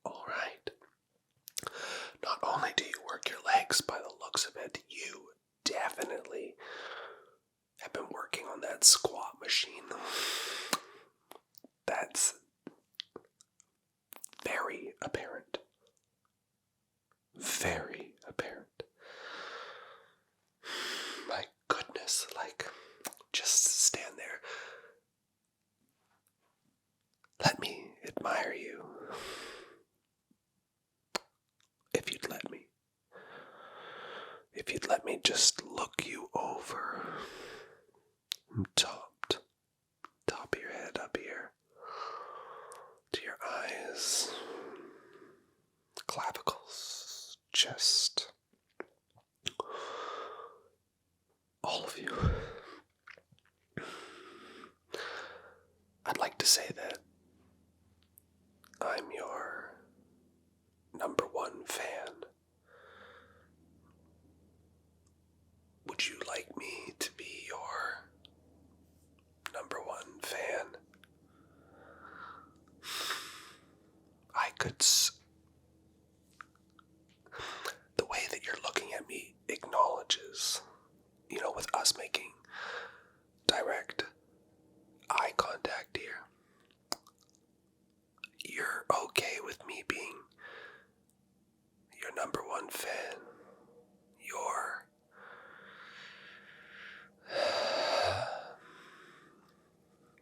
All right. Not only do you work your legs by the looks of it, you definitely have been working on that squat machine. That's very apparent. Very apparent. My goodness, like, just stand there. Let me admire you. If you'd let me. If you'd let me just look you over. Top of your head up here. To your eyes. Clavicles. Chest. All of you. I'd like to say that I'm your number one fan. Would you like me to be your the way that you're looking at me acknowledges, with us making direct eye contact here, you're okay with me being your number one fan.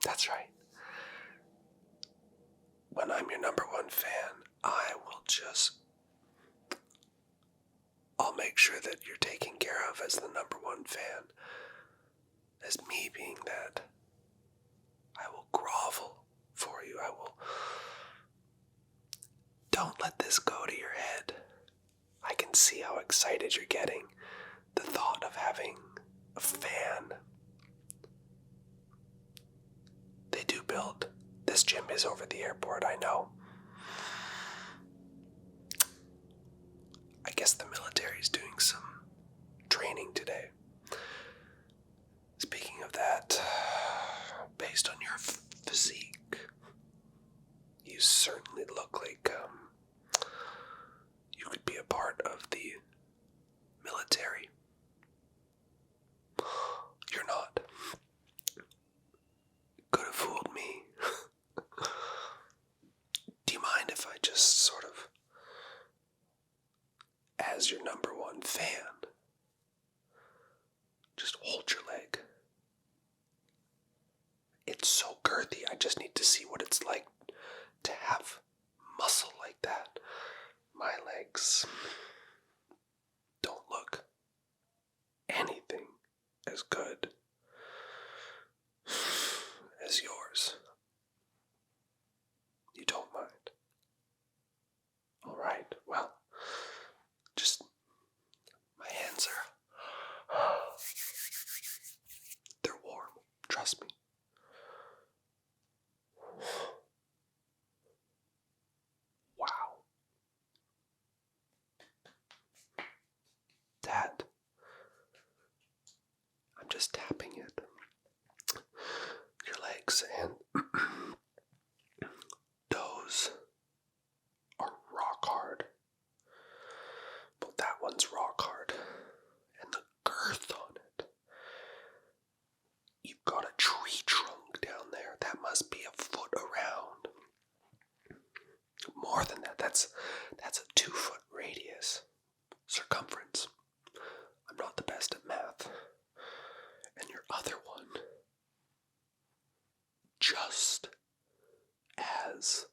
That's right. When I'm your number one fan, I'll make sure that you're taken care of as the number one fan. As me being that, I will grovel for you. Don't let this go to your head. I can see how excited you're getting. The thought of having a fan. They do build. This gym is over the airport, I know. I guess the military's doing some training today. Speaking of that, based on your physique, you certainly look like you could be a part of the military. You're not. Could have fooled me. Do you mind if I just sort of, as your number one fan, just hold your leg? It's so girthy, I just need to see what it's like to have muscle like that. My legs don't look anything as good as yours. You don't mind? Alright, well, just my hands are, they're warm, trust me. Wow. That, I'm just tapping it. Your legs, and those are rock hard. But that one's rock hard. And the girth on it. You've got a tree trunk down there. That must be a foot around. More than that. That's a 2-foot radius. Circumference. I'm not the best at math. And your other one, just as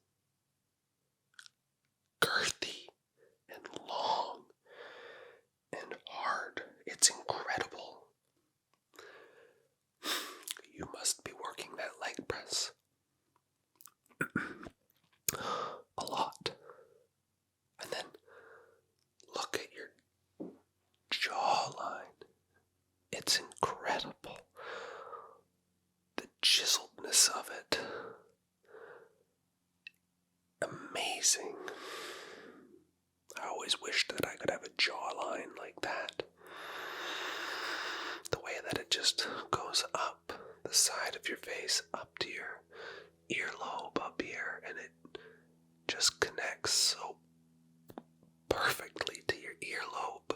girthy and long and hard. It's incredible. You must be working that leg press a lot. And then look at your jawline. It's incredible. The chiseledness of it. Amazing. I always wished that I could have a jawline like that. The way that it just goes up the side of your face, up to your earlobe up here, and it just connects so perfectly to your earlobe.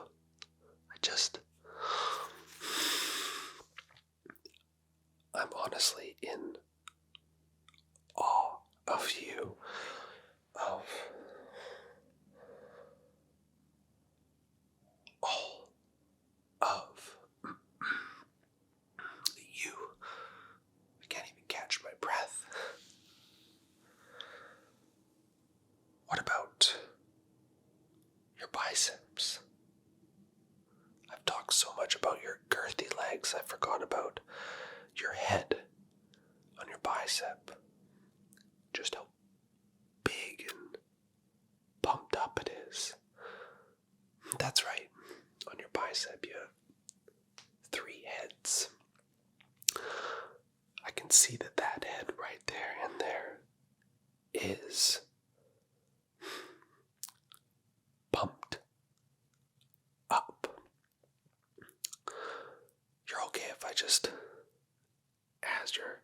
I'm honestly in awe of you, of all of you. I can't even catch my breath. What about your biceps? I've talked so much about your girthy legs, I forgot about your head on your bicep. Just how big and pumped up it is. That's right. On your bicep you have 3 heads. I can see that head right there and there is pumped up. You're okay if I just, as your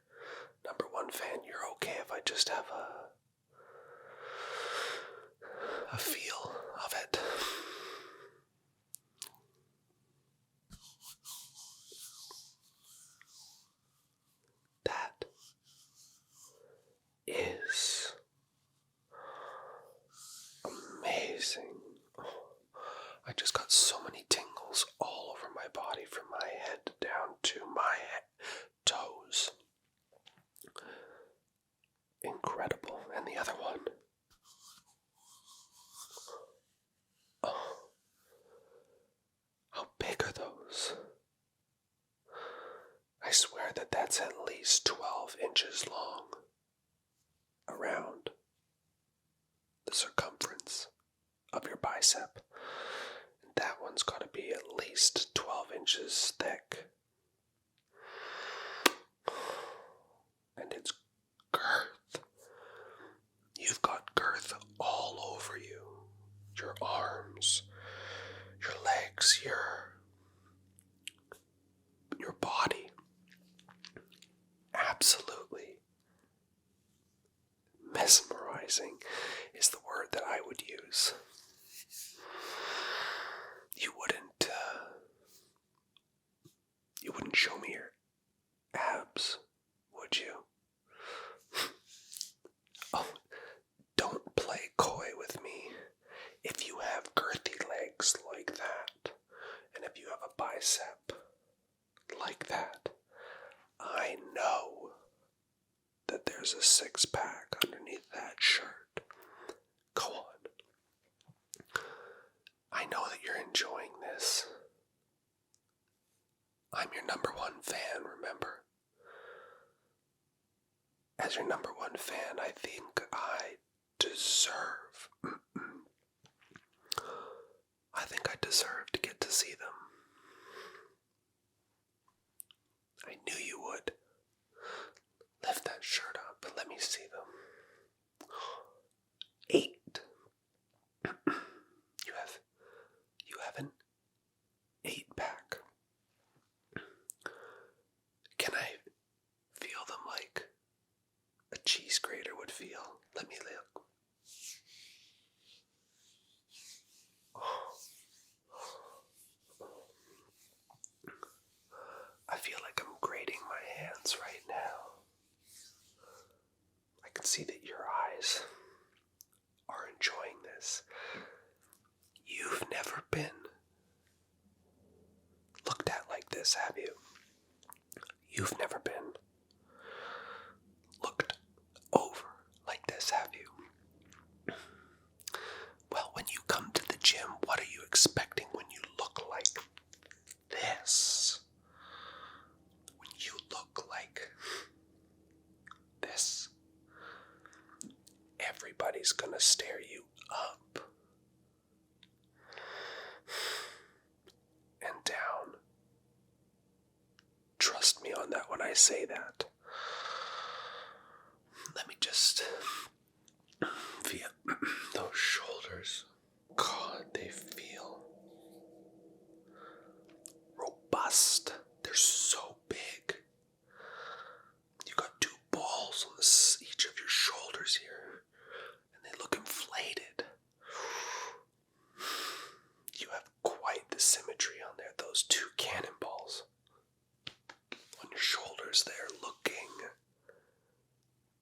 number one fan, you're okay if I just have just got so many tingles all over my body from my head down to my toes. Incredible. And the other one. Oh, how big are those? I swear that that's at least 12 inches long around the circumference of your bicep. And that one's got to be at least 12 inches thick. And it's girth. You've got girth all over you. Your arms, your legs, your body. Absolutely mesmerizing is the word that I would use. You wouldn't show me your abs, would you? Oh, don't play coy with me. If you have girthy legs like that, and if you have a bicep like that, I know that there's a six-pack underneath that shirt. Go on. I know that you're enjoying this. I'm your number one fan, remember? As your number one fan, I think I deserve to get to see them. I knew you would. Lift that shirt up and let me see them. 8. You have an 8-pack. Can I feel them like a cheese grater would feel? Let me look. I feel like I'm grating my hands right now. I can see that your eyes are enjoying this. You've never been looked at like this, have you? You've never been looked over like this, have you? Well, when you come to the gym, what are you expecting when you look like this? When you look like this, everybody's gonna stare you up and down. Trust me on that when I say that. Let me just feel those shoulders. God, they feel robust. They're so big. You got 2 balls on each of your shoulders here, and they look inflated. You have quite the symmetry on there. Those 2 cannonballs on your shoulders there, looking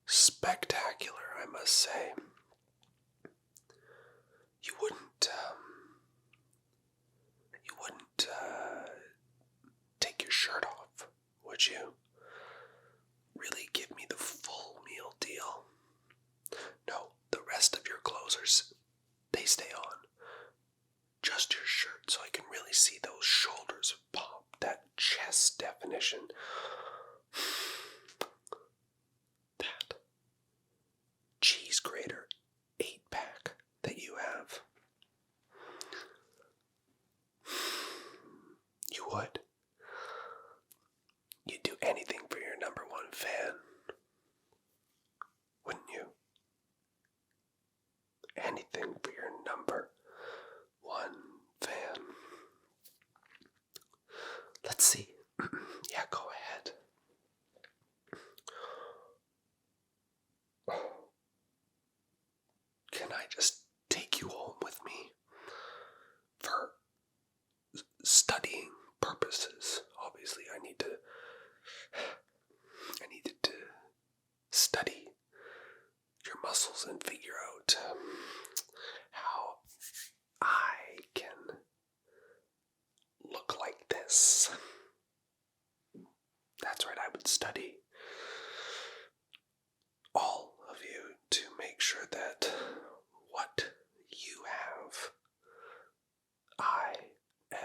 spectacular, I must say. You wouldn't take your shirt off, would you? Really give me the full meal deal. No, the rest of your clothes they stay on. Just your shirt, so I can really see those shoulders pop, that chest definition. That cheese grater 8-pack that you have. You would. You'd do anything for your number one fan, wouldn't you? Anything for your number one fan. Let's see. Yeah, go ahead.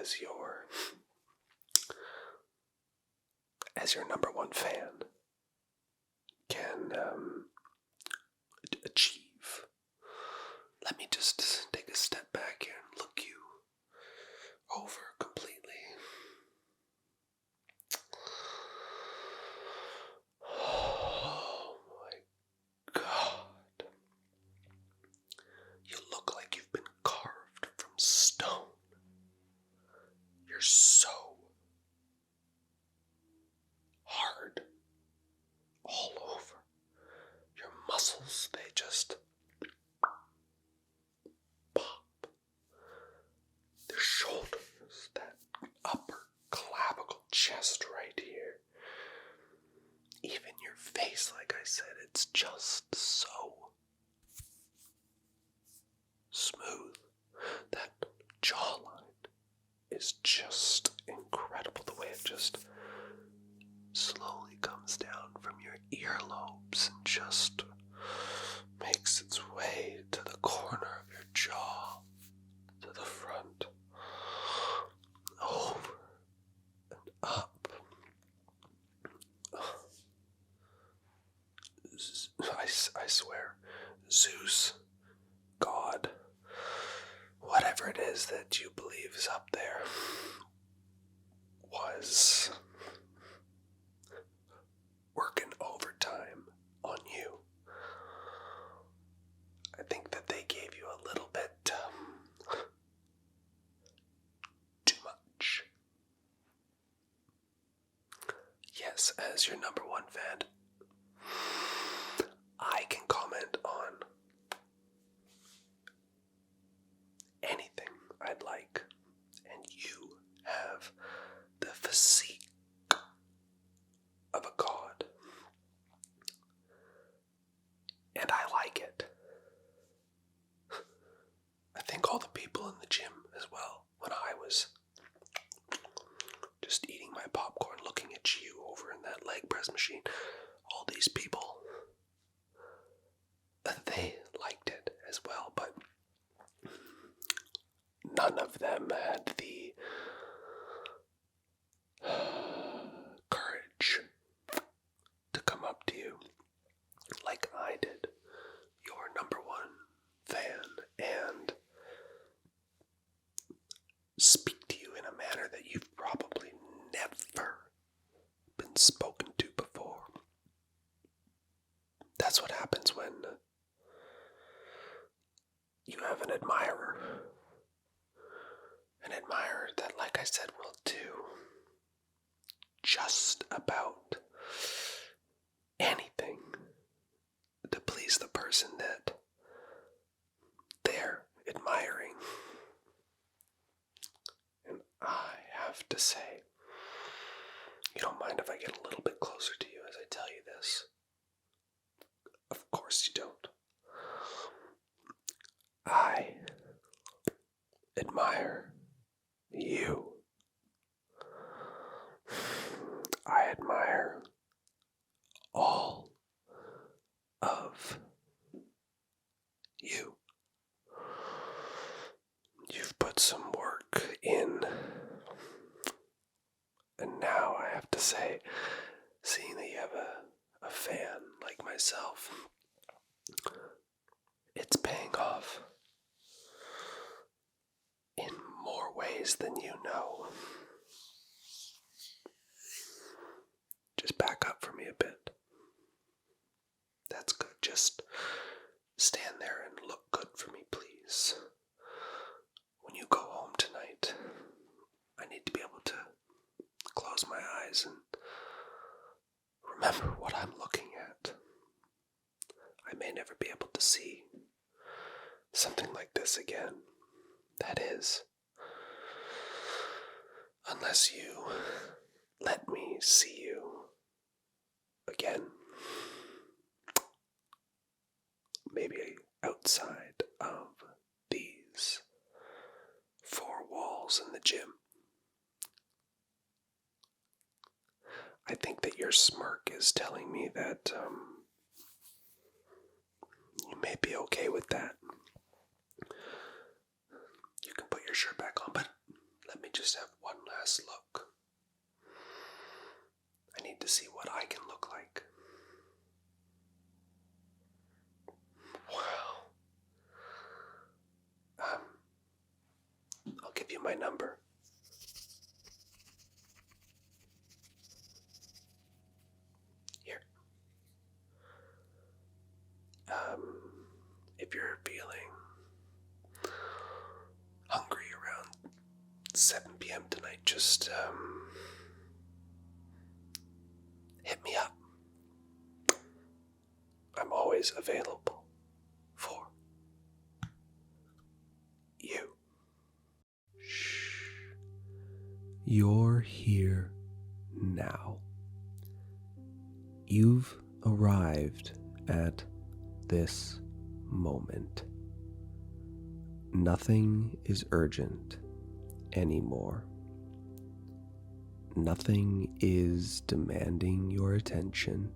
as your number one fan can achieve. Let me just take a step back here and look you over completely. Oh my God. You look like you've been carved from stone. You're so hard all over. Your muscles, they just pop. The shoulders, that upper clavicle chest right here. Even your face, like I said, it's just so smooth. That jawline is just incredible. The way it just slowly comes down from your earlobes and just makes its way to the corner of your jaw, to the front, over and up. I swear, Zeus, God, whatever it is that you believe is up there, was working overtime on you. I think that they gave you a little bit too much. Yes, as your number one fan, I can comment on anything I'd like, and you have the physique of a god, and I like it. I think all the people in the gym as well, when I was just eating my popcorn, looking at you over in that leg press machine, all these people, they liked it as well, but none of them had the courage to come up to you like I did, your number one fan, and speak to you in a manner that you've probably never been spoken to before. That's what happens when you have an admirer that, like I said, will do just about anything to please the person that they're admiring. And I have to say, you don't mind if I get a little bit closer to you as I tell you this? Of course you don't. I admire you. I admire all of you. You've put some work in, and now I have to say, seeing that you have a fan like myself, it's paying off in more ways than you know. Just back up for me a bit. That's good. Just stand there and look good for me, please. When you go home tonight, I need to be able to close my eyes and remember what I'm looking at. I may never be able to see something like this again. That is, unless you let me see you again. Maybe outside of these four walls in the gym. I think that your smirk is telling me that you may be okay with that. You can put your shirt back on, but let me just you my number. Here. If you're feeling hungry around 7 p.m. tonight, just hit me up. I'm always available for you. Shh. You're here now. You've arrived at this moment. Nothing is urgent anymore. Nothing is demanding your attention.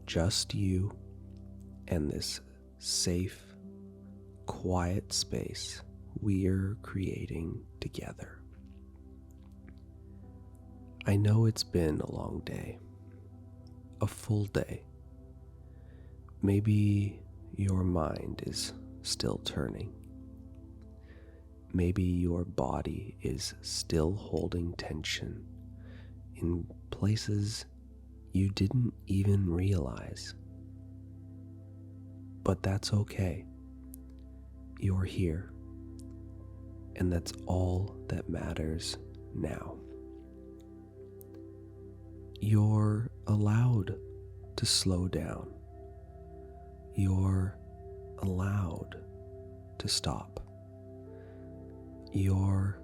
Just you and this safe, quiet space we're creating together. I know it's been a long day, a full day. Maybe your mind is still turning. Maybe your body is still holding tension in places you didn't even realize. But that's okay. You're here, and that's all that matters now. You're allowed to slow down. You're allowed to stop. You're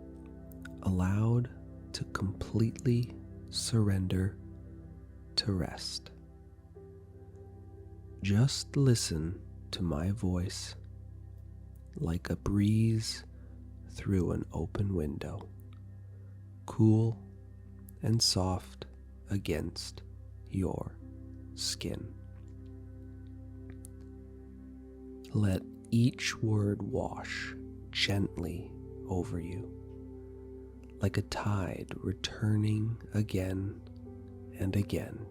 allowed to completely surrender to rest. Just listen to my voice like a breeze through an open window, cool and soft against your skin. Let each word wash gently over you, like a tide returning again and again,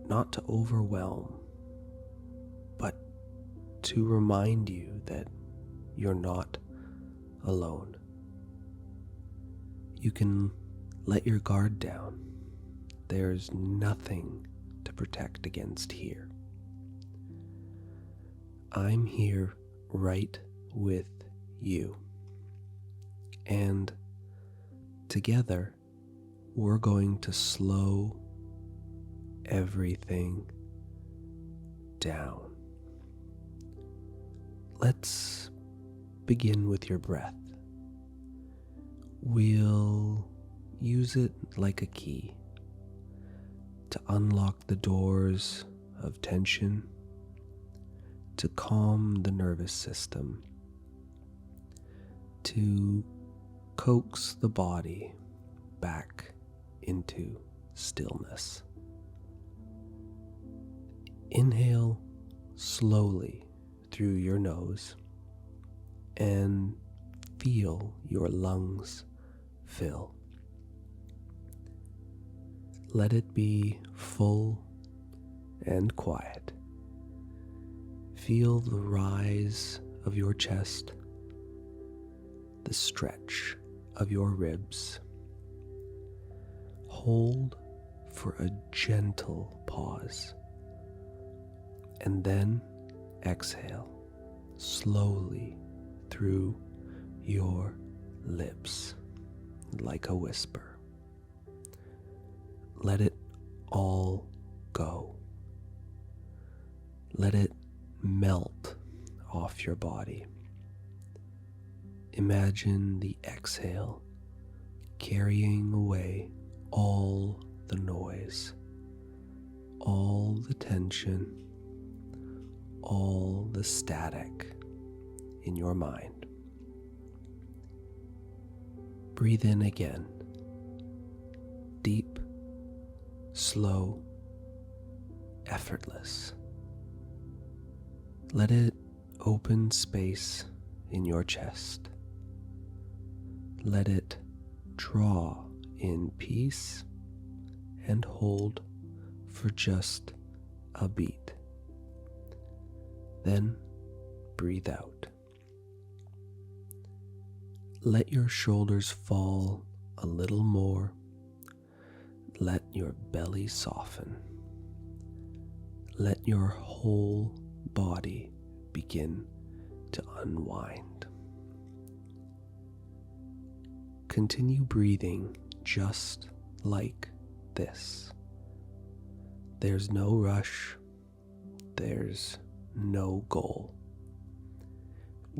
not to overwhelm, but to remind you that you're not alone. You can let your guard down. There's nothing to protect against here. I'm here right with you. And together, we're going to slow everything down. Let's begin with your breath. We'll use it like a key to unlock the doors of tension, to calm the nervous system, to coax the body back into stillness. Inhale slowly through your nose and feel your lungs fill. Let it be full and quiet. Feel the rise of your chest, the stretch of your ribs. Hold for a gentle pause, and then exhale slowly through your lips like a whisper. Let it all go. Let it melt off your body. Imagine the exhale carrying away all the noise, all the tension, all the static in your mind. Breathe in again. Deep, slow, effortless. Let it open space in your chest. Let it draw in peace and hold for just a beat. Then breathe out. Let your shoulders fall a little more. Let your belly soften. Let your whole body begin to unwind. Continue breathing just like this. There's no rush. There's no goal.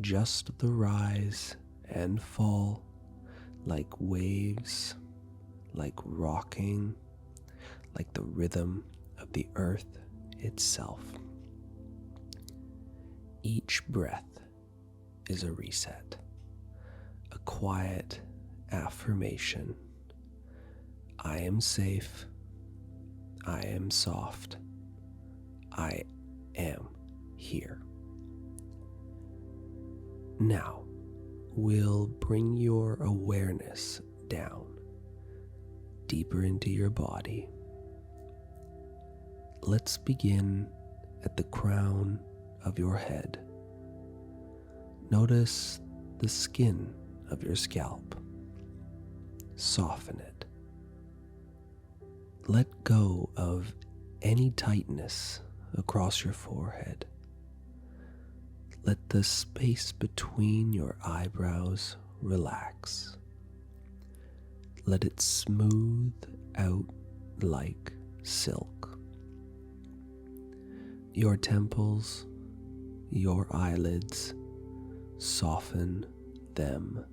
Just the rise and fall, like waves, like rocking, like the rhythm of the earth itself. Each breath is a reset, a quiet affirmation. I am safe. I am soft. I am here. Now, we'll bring your awareness down, deeper into your body. Let's begin at the crown of your head. Notice the skin of your scalp. Soften it. Let go of any tightness across your forehead. Let the space between your eyebrows relax. Let it smooth out like silk. Your temples, your eyelids, soften them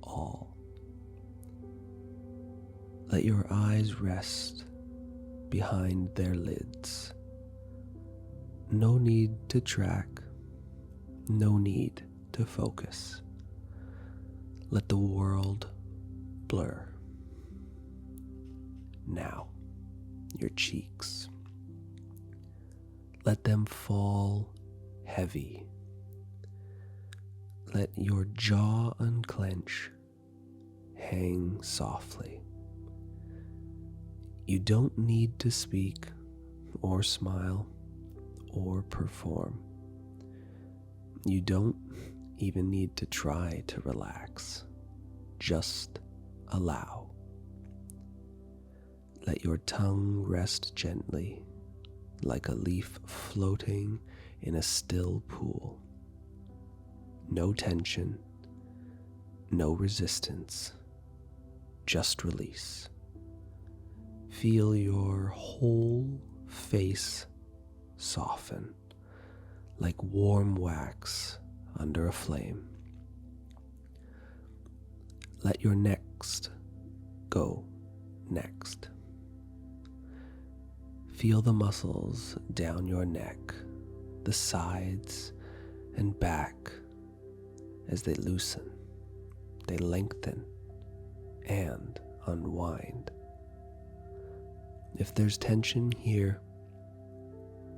all. Let your eyes rest behind their lids. No need to track. No need to focus. Let the world blur. Now, your cheeks. Let them fall heavy. Let your jaw unclench, hang softly. You don't need to speak or smile or perform. You don't even need to try to relax. Just allow. Let your tongue rest gently, like a leaf floating in a still pool. No tension, no resistance, just release. Feel your whole face soften, like warm wax under a flame. Let your next go next. Feel the muscles down your neck, the sides and back as they loosen, they lengthen and unwind. If there's tension here,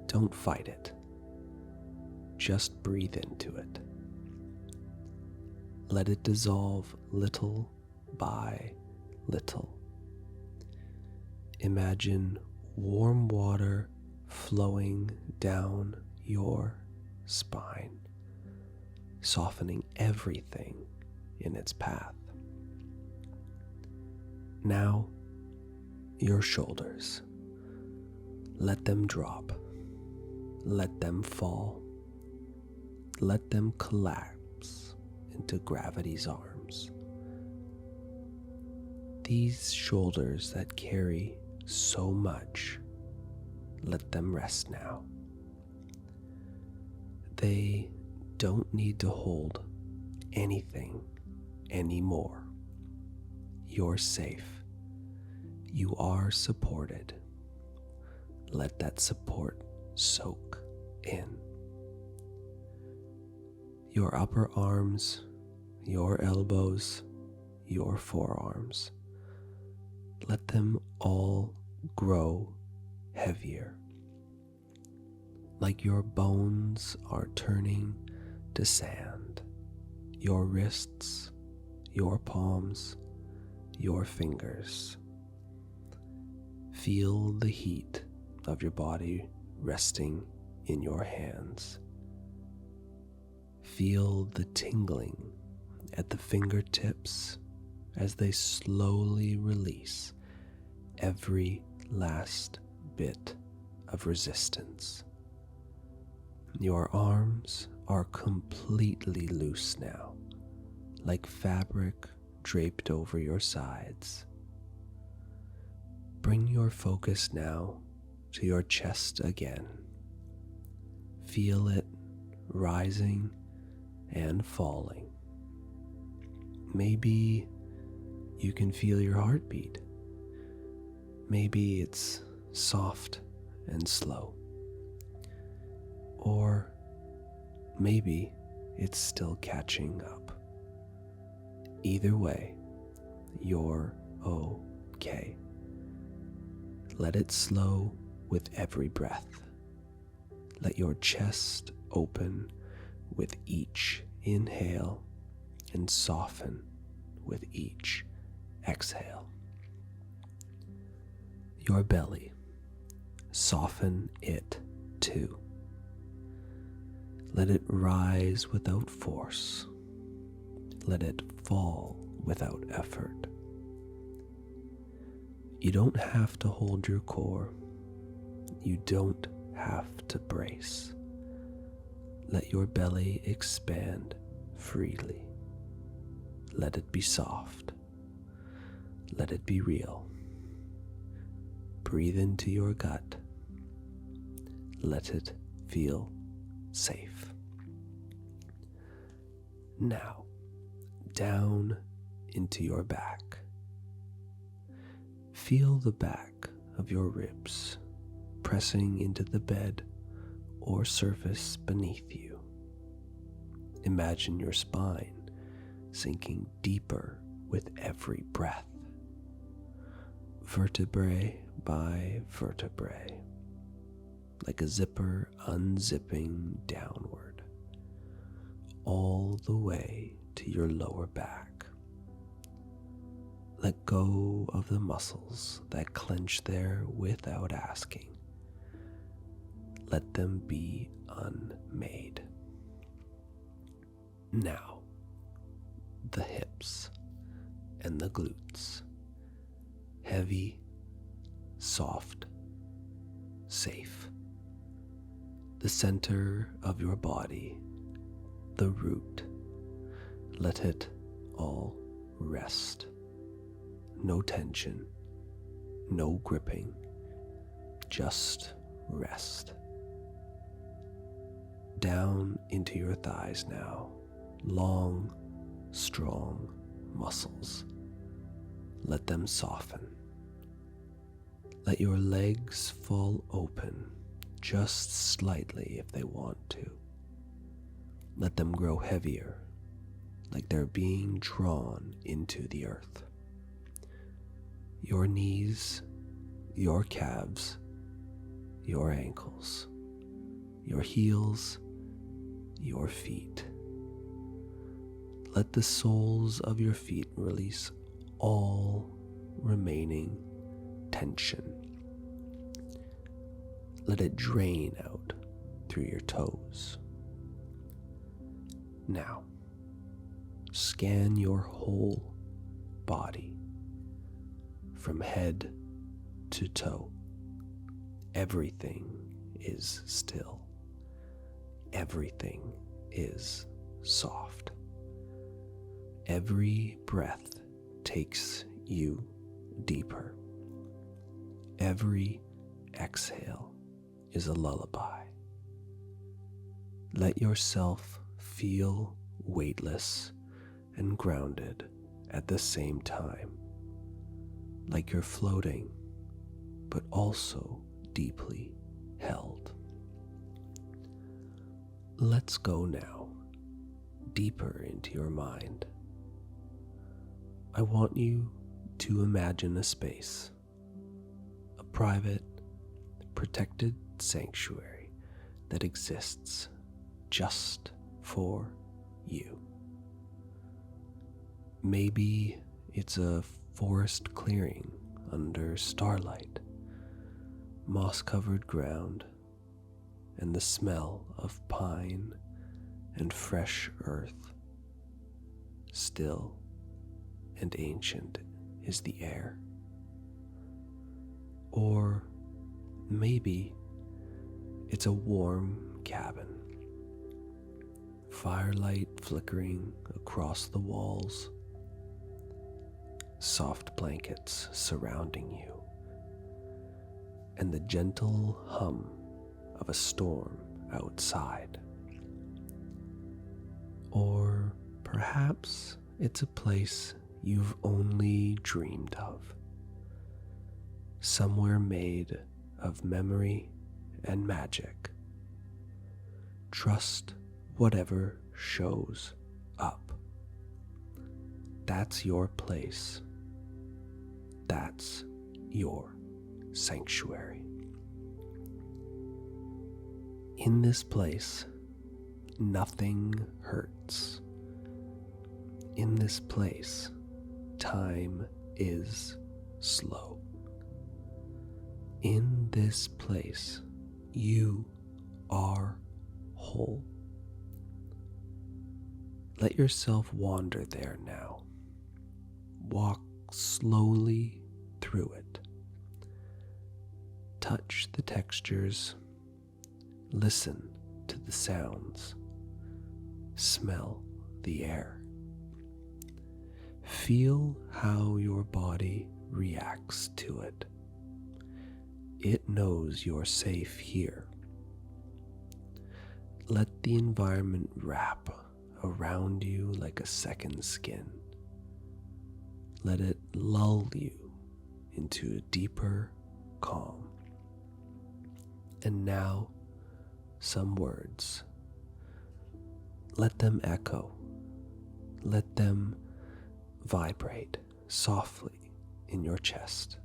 don't fight it. Just breathe into it. Let it dissolve little by little. Imagine warm water flowing down your spine, softening everything in its path. Now, your shoulders. Let them drop. Let them fall. Let them collapse into gravity's arms. These shoulders that carry so much, let them rest now. They don't need to hold anything anymore. You're safe. You are supported. Let that support soak in. Your upper arms, your elbows, your forearms. Let them all grow heavier. Like your bones are turning to sand. Your wrists, your palms, your fingers. Feel the heat of your body resting in your hands. Feel the tingling at the fingertips as they slowly release every last bit of resistance. Your arms are completely loose now, like fabric draped over your sides. Bring your focus now to your chest again. Feel it rising and falling. Maybe you can feel your heartbeat. Maybe it's soft and slow. Or maybe it's still catching up. Either way, you're okay. Let it slow with every breath. Let your chest open with each inhale and soften with each exhale. Your belly, soften it too. Let it rise without force. Let it fall without effort. You don't have to hold your core. You don't have to brace. Let your belly expand freely. Let it be soft. Let it be real. Breathe into your gut. Let it feel safe. Now, down into your back. Feel the back of your ribs pressing into the bed or surface beneath you. Imagine your spine sinking deeper with every breath, vertebrae by vertebrae, like a zipper unzipping downward, all the way to your lower back. Let go of the muscles that clench there without asking. Let them be unmade. Now, the hips and the glutes, heavy, soft, safe. The center of your body, the root, let it all rest. No tension, no gripping, just rest. Down into your thighs now, long, strong muscles. Let them soften. Let your legs fall open just slightly if they want to. Let them grow heavier, like they're being drawn into the earth. Your knees, your calves, your ankles, your heels, your feet. Let the soles of your feet release all remaining tension. Let it drain out through your toes. Now, scan your whole body from head to toe. Everything is still. Everything is soft. Every breath takes you deeper. Every exhale is a lullaby. Let yourself feel weightless and grounded at the same time, like you're floating, but also deeply held. Let's go now, deeper into your mind. I want you to imagine a space, a private, protected sanctuary that exists just for you. Maybe it's a forest clearing under starlight, moss-covered ground, and the smell of pine and fresh earth. still and ancient is the air. Or maybe it's a warm cabin, firelight flickering across the walls, soft blankets surrounding you, and the gentle hum of a storm outside. Or perhaps it's a place you've only dreamed of, somewhere made of memory and magic. Trust whatever shows up. That's your place. That's your sanctuary. In this place, nothing hurts. In this place, time is slow. In this place, you are whole. Let yourself wander there now. Walk slowly through it. Touch the textures. Listen to the sounds. Smell the air. Feel how your body reacts to it. It knows you're safe here. Let the environment wrap around you like a second skin. Let it lull you into a deeper calm. And now, some words. Let them echo. Let them vibrate softly in your chest.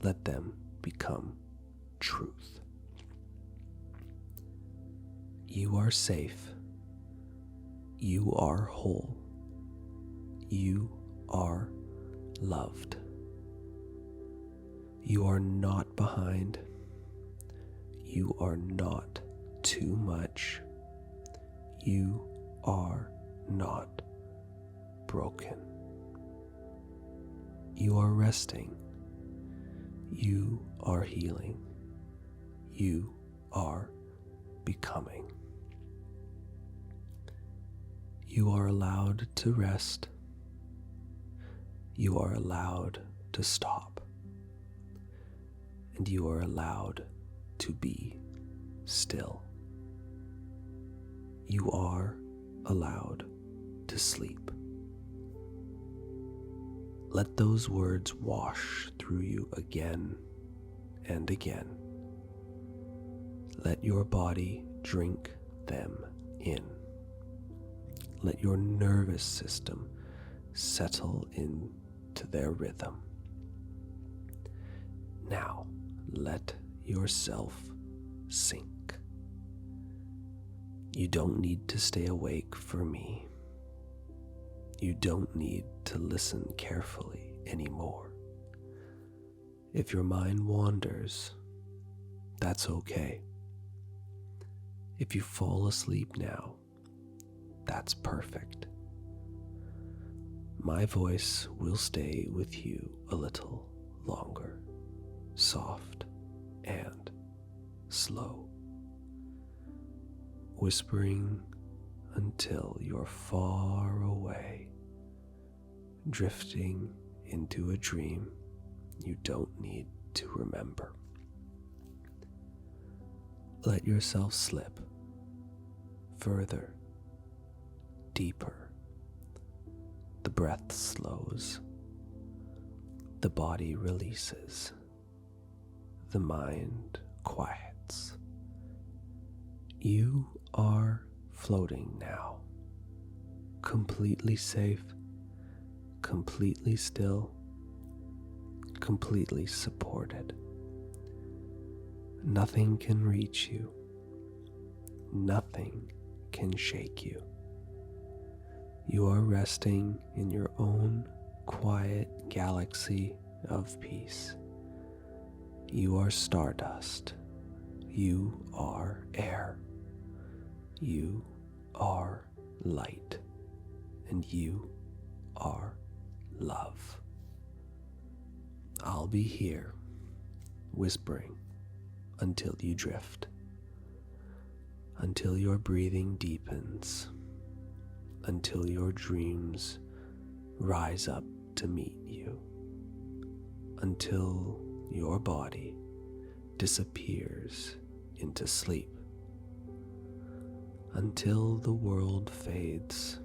Let them become truth. You are safe. You are whole. You are loved. You are not behind. You are not too much. You are not broken. You are resting. You are healing. You are becoming. You are allowed to rest. You are allowed to stop. And you are allowed to be still. You are allowed to sleep. Let those words wash through you again and again. Let your body drink them in. Let your nervous system settle into their rhythm. Now, let yourself sink. You don't need to stay awake for me. You don't need to listen carefully anymore. If your mind wanders, that's okay. If you fall asleep now, that's perfect. My voice will stay with you a little longer, soft and slow, whispering until you're far away, drifting into a dream you don't need to remember. Let yourself slip further, deeper. The breath slows, the body releases, the mind quiets. You are floating now, completely safe, completely still, completely supported. Nothing can reach you. Nothing can shake you. You are resting in your own quiet galaxy of peace. You are stardust. You are air. You are light. and you are love. I'll be here, whispering until you drift, until your breathing deepens, until your dreams rise up to meet you, until your body disappears into sleep, until the world fades.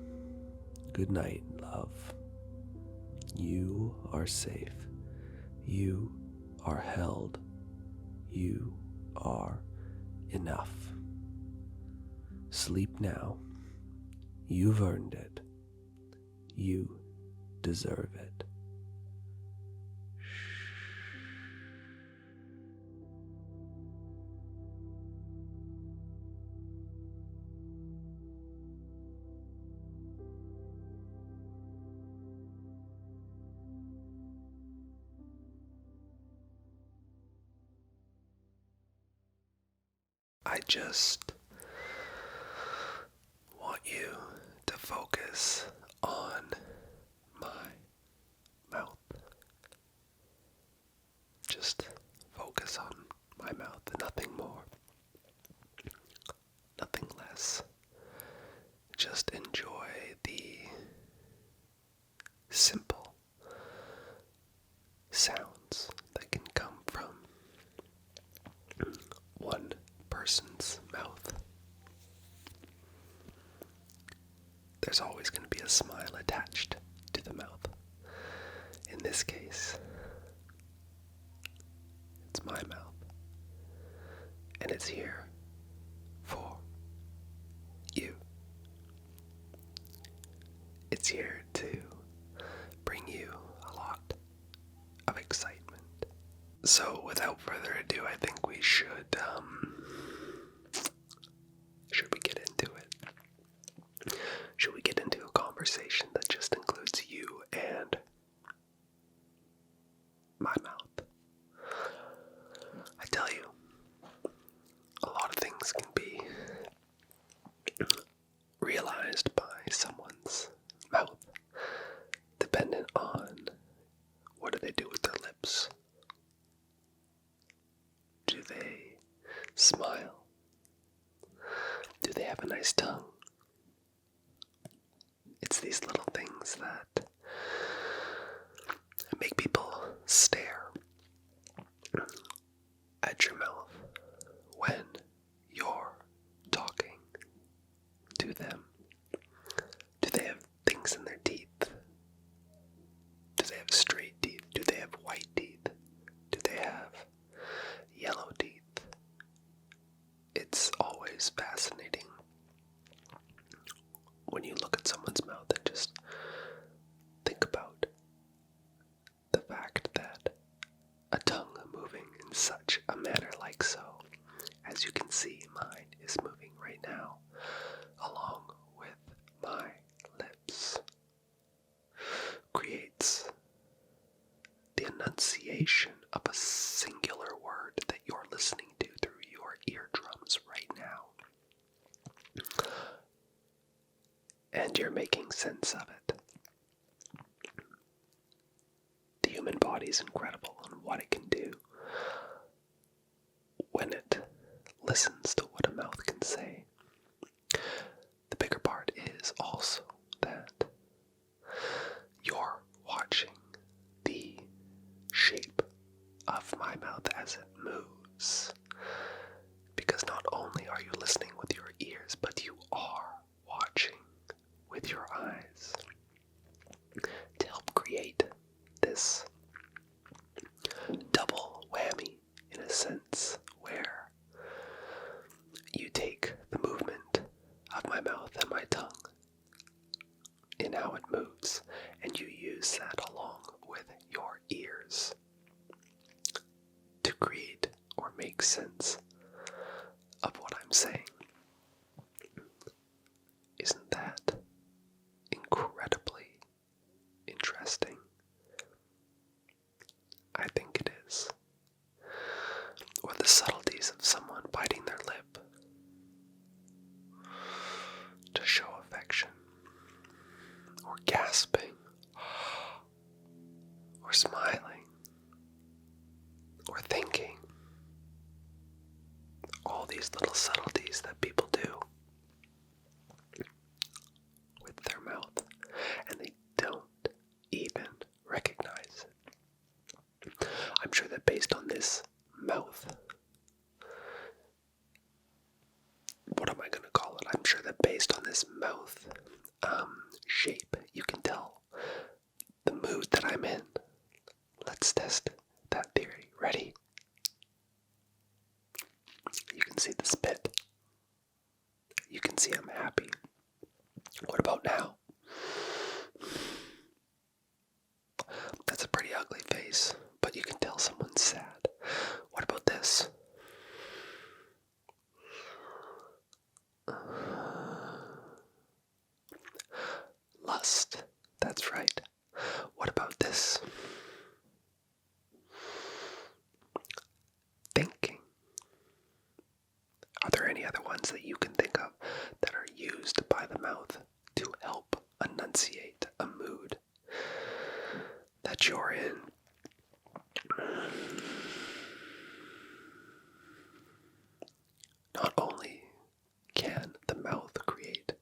Good night, love. You are safe. You are held. You are enough. Sleep now. You've earned it. You deserve it. I just want you to focus on my mouth. Just focus on my mouth, nothing more, nothing less. Just enjoy the simple sounds that can come from one person's mouth. There's always going to be a smile attached to the mouth. In this case, it's my mouth, and it's here for you. It's here to bring you a lot of excitement. So without further ado, I think we should we get into it? Should we get into a conversation that just includes you and my mouth? I tell you, a lot of things can be realized by someone's mouth, dependent on what do they do with their lips. Do they smile? Do they have a nice tongue? It's these little things that make people stare at your mouth when you're talking to them. Do they have things in their teeth? Do they have straight teeth? Do they have white teeth? Do they have yellow teeth? It's always fascinating when you look at someone's mouth and just think about the fact that a tongue moving in such a manner like so, as you can see, mine is moving right now, along with my lips, creates the enunciation of a singular word that you're listening to through your eardrums right now. And you're making sense of it. The human body is incredible on what it can do when it listens to what a mouth can say. The bigger part is also that you're watching the shape of my mouth as it moves. Because not only are you listening with your ears, but you are watching with your eyes to help create this double whammy, in a sense, where you take the movement of my mouth and my tongue in how it moves, and you use that along with your ears to create or make sense of what I'm saying. Isn't that incredibly interesting? I think it is. Or the subtleties of someone biting their lip to show affection, gasping, or smiling, or thinking. All these little subtleties that people do with their mouth, and they don't even recognize it. I'm sure that based on this mouth, what am I going to call it? I'm sure that based on this mouth shape, you can tell the mood that I'm in. Let's test that theory. Ready? You can see the spit. You can see I'm happy. What about now? That's a pretty ugly face, but you can tell someone's sad. What about this? Lust. That's right. What about this? Thinking. Are there any other ones that you can think of that are used by the mouth to help enunciate a mood that you're in? Not only can the mouth create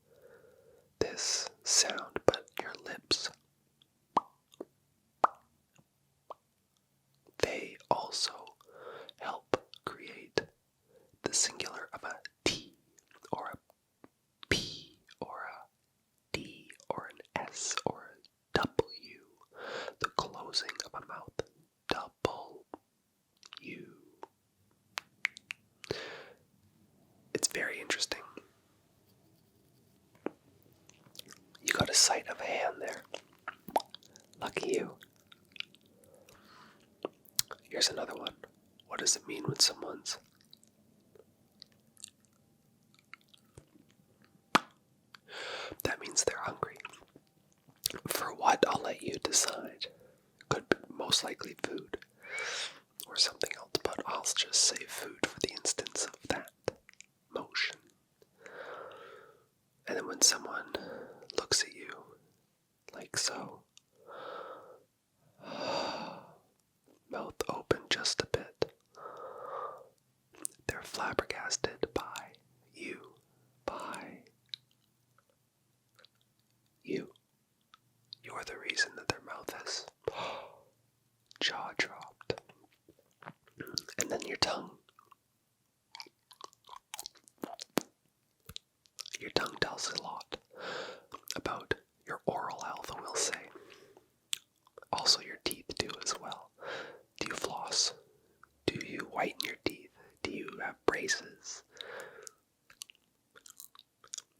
this sound, but your lips, they also help create the singular of a T or a P or a D or an S or a W, the closing of a mouth. Double U. It's very interesting. You got a sight of a hand there. Lucky you. Here's another one. What does it mean when someone's that means they're hungry? For what, I'll let you decide. Could be most likely food or something else, but I'll just say food for the instance of that motion. And then when someone looks at you like so, mouth open just a bit, they're flabbergasted by you. You're the reason that their mouth is jaw dropped. And then your tongue. Your tongue tells a lot about your oral health, we'll say. Also your teeth do as well. Do you floss? Do you whiten your teeth? Do you have braces?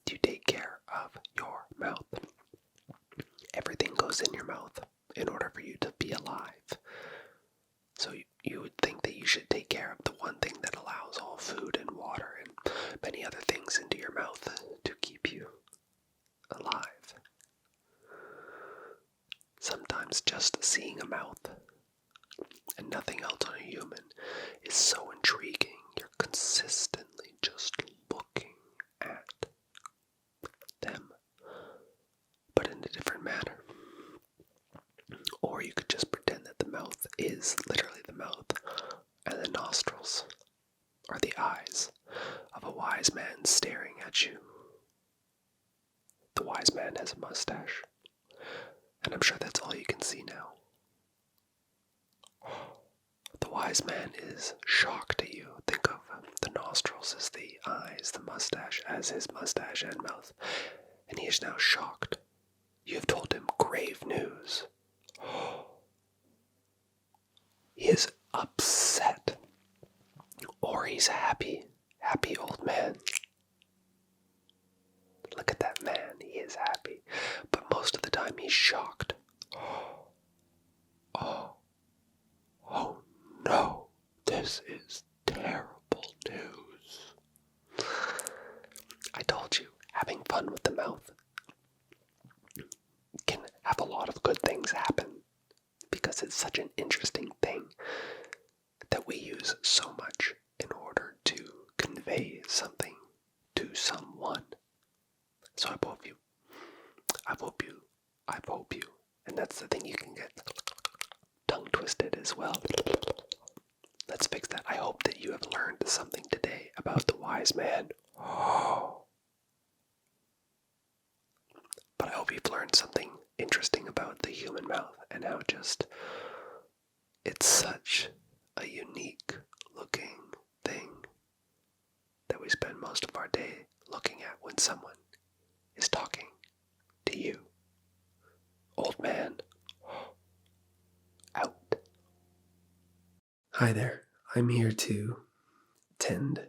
Do you take care of your mouth? Everything goes in your mouth in order for you to be alive. So you would think that you should take care of the one thing that allows all food and water and many other things into your mouth to keep you alive. Sometimes just seeing a mouth and nothing else on a human is so intriguing. You're consistently just looking at them, but in a different manner. Or you could just pretend that the mouth is literally the mouth, and the nostrils are the eyes of a wise man staring at you. The wise man has a mustache, and I'm sure that's all you can see now. The wise man is shocked at you. Think of the nostrils as the eyes, the mustache as his mustache and mouth, and he is now shocked. You have told him grave news. He is upset, or he's happy old man. Look at that man, he is happy, but most of the time he's shocked. Oh no, this is terrible news. I told you, having fun with the mouth can have a lot of good things happen because it's such an interesting thing that we use so much in order to convey something to someone. So I hope you I hope you. And that's the thing, you can get tongue twisted as well. Let's fix that. I hope that you have learned something today about the wise man. But I hope you've learned something interesting about the human mouth and how just it's such a unique looking thing that we spend most of our day looking at when someone is talking to you. Old man. Out. Hi there. I'm here to tend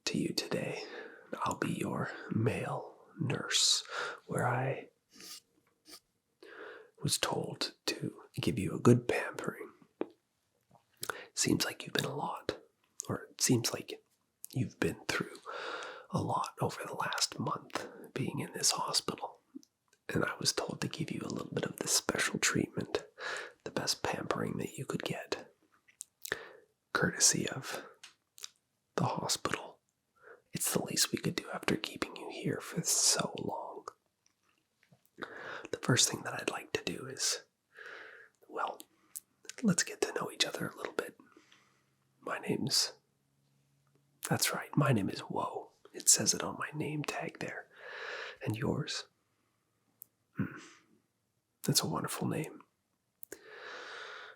to you today. I'll be your male nurse, where I was told to give you a good pampering. Seems like you've been a lot, or it seems like you've been through a lot over the last month being in this hospital. And I was told to give you a little bit of this special treatment, the best pampering that you could get, courtesy of the hospital. It's the least we could do after keeping you here for so long. The first thing that I'd like to do is, well, let's get to know each other a little bit. That's right, my name is Woe. It says it on my name tag there. And yours? That's a wonderful name.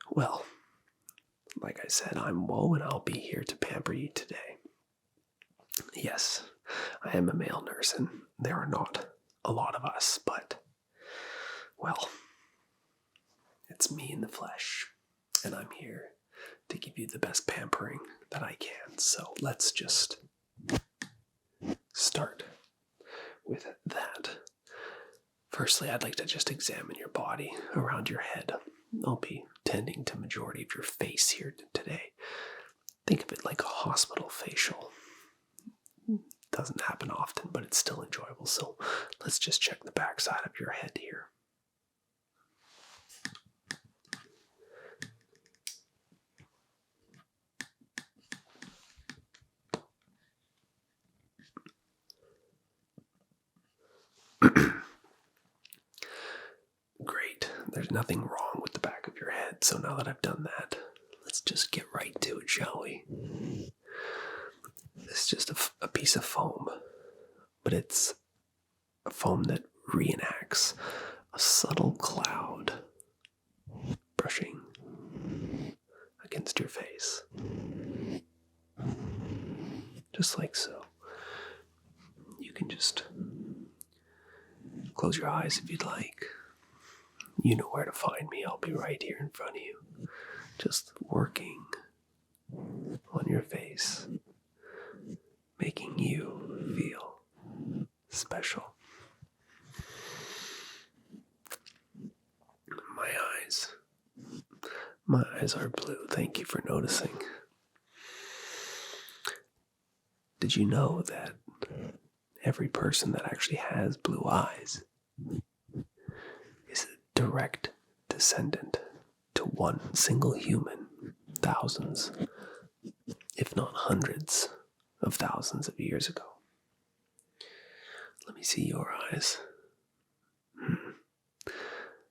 Well, like I said, I'm Woe, and I'll be here to pamper you today. Yes, I am a male nurse, and there are not a lot of us, but, well, it's me in the flesh, and I'm here to give you the best pampering that I can. So let's just start with that. Firstly, I'd like to just examine your body around your head. I'll be tending to majority of your face here today. Think of it like a hospital facial. Doesn't happen often, but it's still enjoyable. So let's just check the backside of your head here. Great. There's nothing wrong with the back of your head. So now that I've done that, let's just get right to it, shall we? This is just a piece of foam, but it's a foam that reenacts a subtle cloud brushing against your face. Just like so. You can just close your eyes if you'd like. You know where to find me. I'll be right here in front of you. Just working on your face, making you feel special. My eyes are blue. Thank you for noticing. Did you know that every person that actually has blue eyes is a direct descendant to one single human, thousands, if not hundreds of thousands of years ago? Let me see your eyes.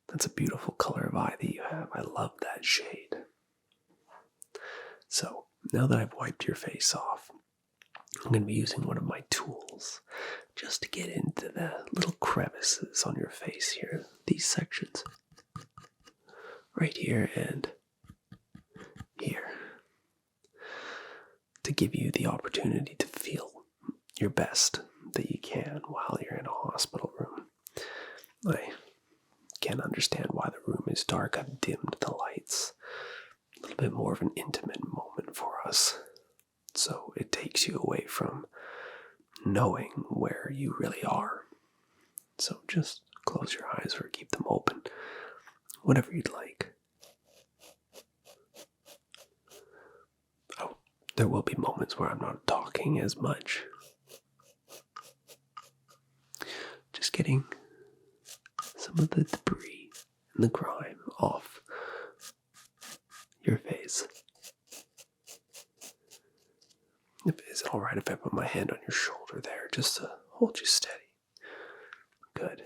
That's a beautiful color of eye that you have. I love that shade. So, now that I've wiped your face off, I'm going to be using one of my tools just to get into the little crevices on your face here. These sections. Right here and here. To give you the opportunity to feel your best that you can while you're in a hospital room. I can't understand why the room is dark. I've dimmed the lights. A little bit more of an intimate moment for us. So it takes you away from knowing where you really are. So just close your eyes or keep them open. Whatever you'd like. Oh, there will be moments where I'm not talking as much. Just getting some of the debris and the grime off your face. Is it alright if I put my hand on your shoulder there just to hold you steady? Good.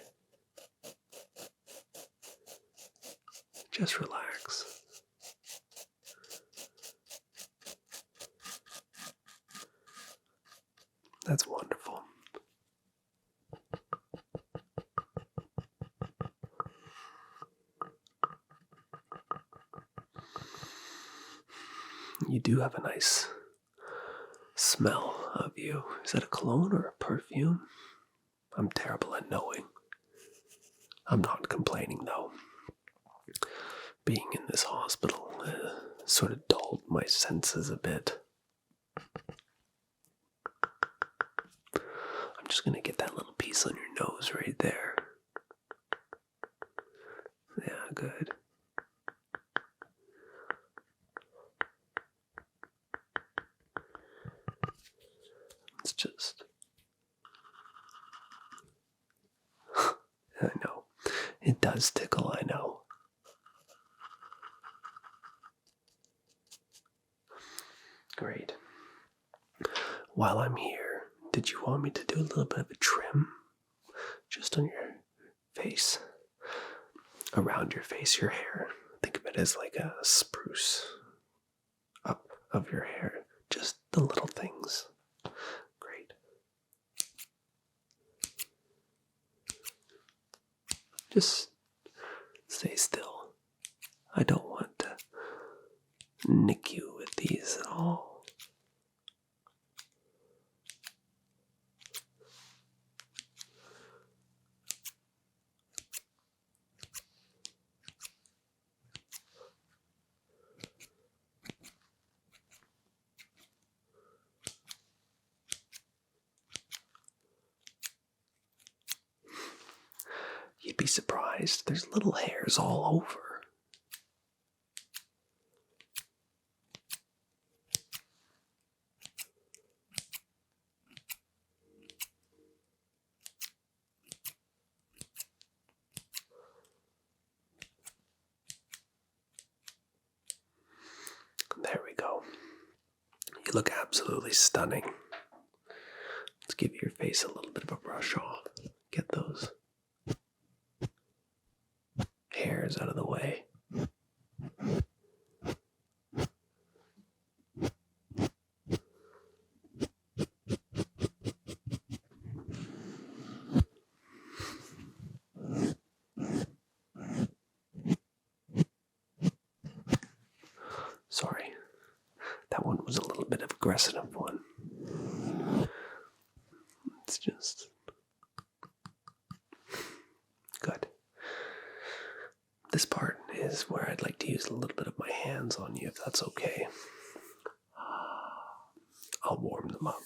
Just relax. That's wonderful. You do have a nice smell of you. Is that a cologne or a perfume? I'm terrible at knowing. I'm not complaining though. Being in this hospital sort of dulled my senses a bit. I'm just going to get that little piece on your nose right there. Yeah, good. It's just... I know. It does tickle, I know. Great. While I'm here, did you want me to do a little bit of a trim? Just on your face. Around your face, your hair. Think of it as like a spruce up of your hair. Just the little things. Great. Just stay still. I don't want to nick you with these at all. You'd be surprised. There's little hairs all over. There we go. You look absolutely stunning. Let's give your face a little bit of a brush off. Get those hairs out of the way. Sorry, that one was a little bit of an aggressive one. It's just good. This part is where I'd like to use a little bit of my hands on you, if that's okay. I'll warm them up.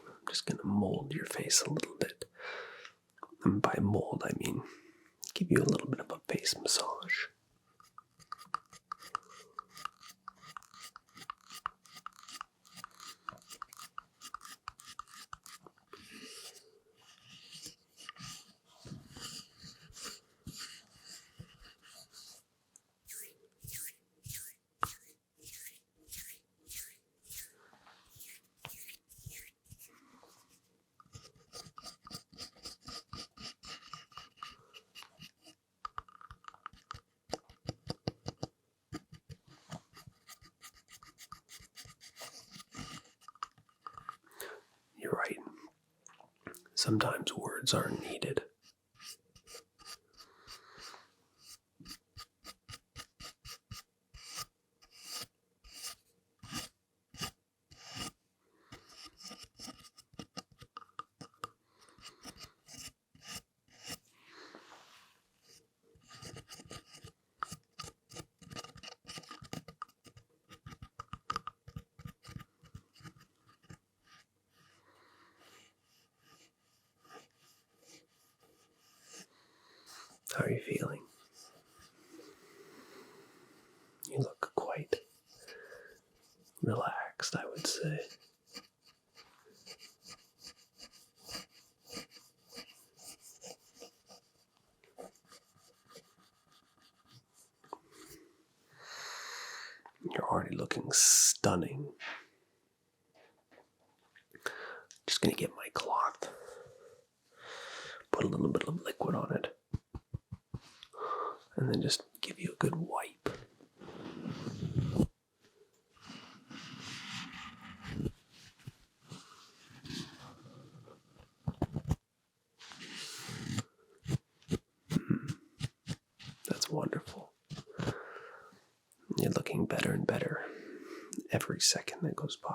I'm just going to mold your face a little bit. And by mold, I mean give you a little bit of a face massage. You're right. Sometimes words aren't needed. How are you feeling? You look quite relaxed, I would say. You're already looking stunning. Just gonna get my cloth, put a little bit of liquid on it, and then just give you a good wipe. That's wonderful. You're looking better and better every second that goes by.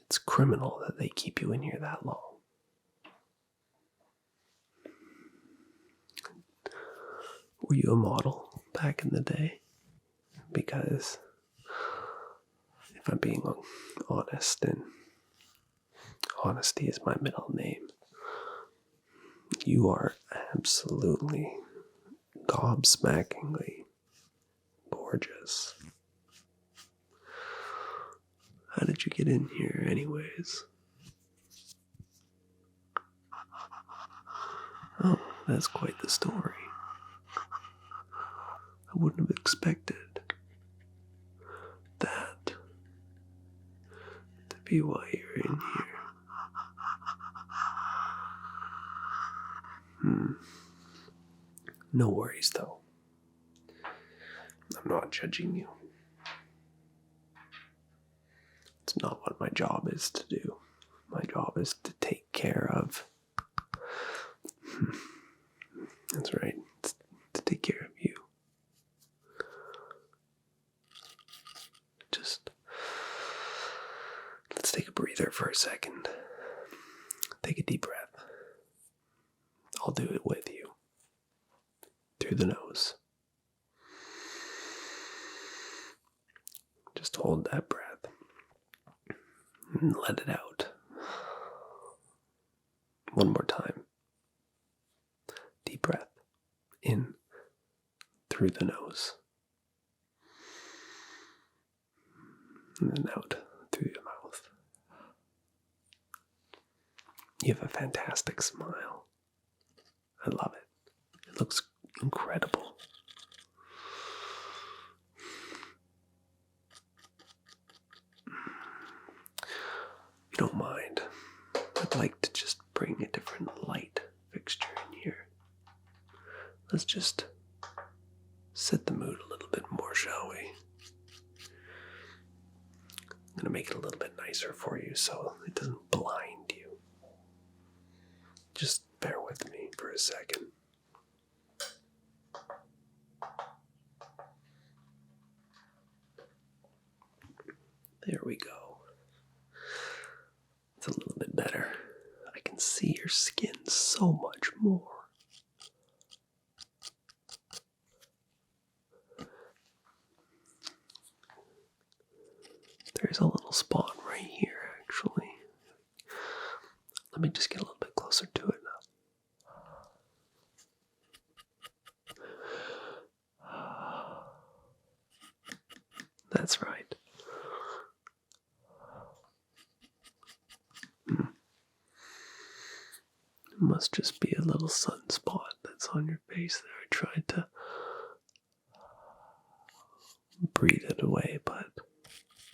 It's criminal that they keep you in here that long. Were you a model back in the day? Because if I'm being honest, and honesty is my middle name, you are absolutely gobsmackingly gorgeous. How did you get in here anyways? Oh, that's quite the story. I wouldn't have expected that to be why you're in here. No worries though. I'm not judging you. It's not what my job is to do. My job is to take care of. That's right. It's to take care of you. Just let's take a breather for a second. Take a deep breath. I'll do it with you. Through the nose. Just hold that breath. And let it out. One more time. Deep breath. In. Through the nose. And then out through your mouth. You have a fantastic smile. I love it. It looks incredible. If you don't mind, I'd like to just bring a different light fixture in here. Let's just set the mood a little bit more, shall we? I'm going to make it a little bit nicer for you so it doesn't blind you. Just bear with me for a second. There we go. It's a little bit better. I can see your skin so much more. There's a little spot right here, actually. Let me just get a little bit closer to it now. That's right. It must just be a little sunspot that's on your face there. I tried to breathe it away, but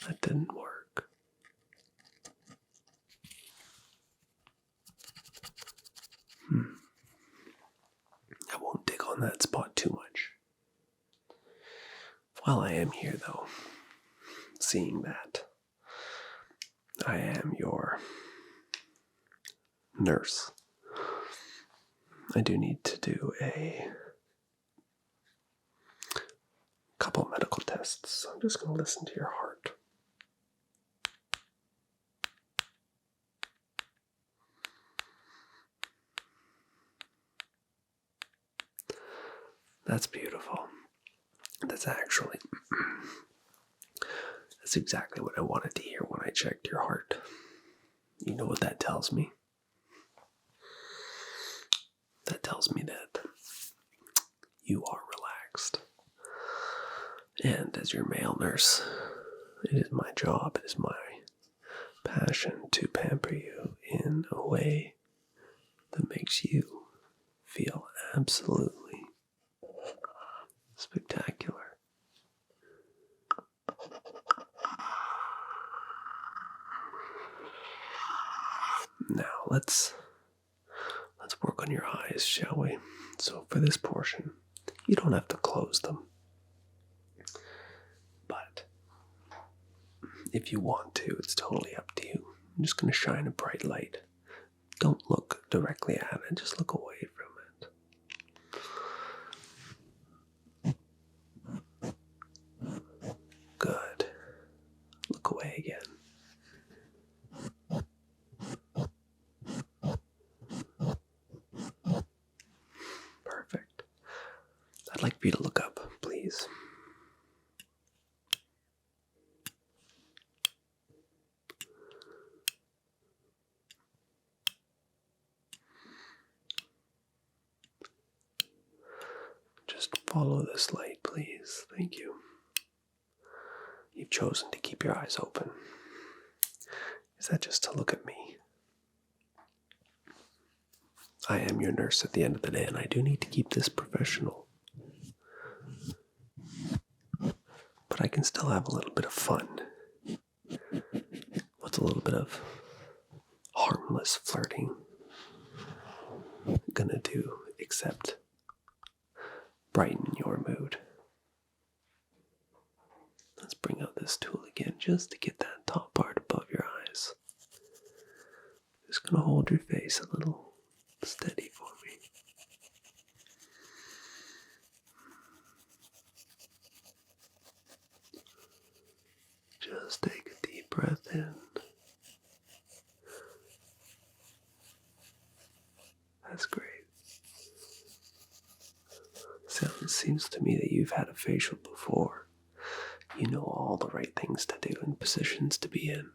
that didn't work. I won't dig on that spot too much. While I am here, though, seeing that I am your nurse, I do need to do a couple medical tests. So I'm just going to listen to your heart. That's beautiful. That's exactly what I wanted to hear when I checked your heart. You know what that tells me? That tells me that you are relaxed. And as your male nurse, it is my job, it is my passion to pamper you in a way that makes you feel absolutely spectacular. let's work on your eyes, shall we? So for this portion, you don't have to close them. But if you want to, it's totally up to you. I'm just going to shine a bright light. Don't look directly at it, just look away from it. Good. Look away again. Perfect. I'd like for you to look up, please. Just follow this light, please. Thank you. You've chosen to keep your eyes open. Is that just to look at me? I am your nurse at the end of the day, and I do need to keep this professional. But I can still have a little bit of fun. What's a little bit of harmless flirting gonna do except brighten your mood? Let's bring out this tool again just to get that top part above your eyes. Just gonna hold your face a little steady for me. Just take a deep breath in. That's great. Seems to me that you've had a facial before. You know all the right things to do and positions to be in.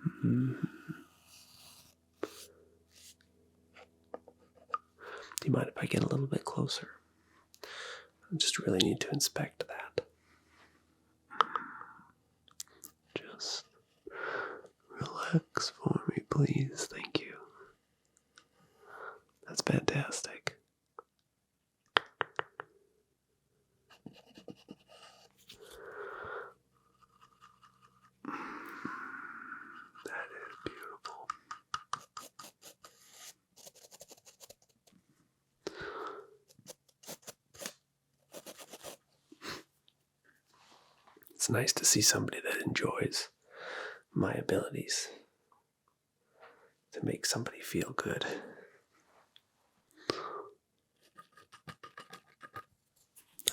Mm-hmm. Do you mind if I get a little bit closer? I just really need to inspect that. Just relax for me, please. Thank you. That's fantastic. That is beautiful. It's nice to see somebody that enjoys my abilities to make somebody feel good.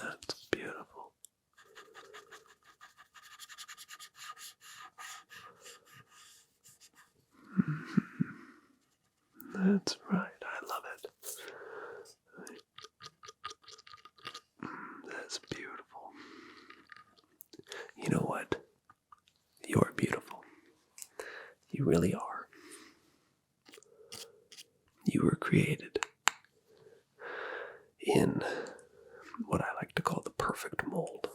That's beautiful. That's right. I love it. That's beautiful. You know what? You're beautiful. You really are. You were created in what I like to call the perfect mold.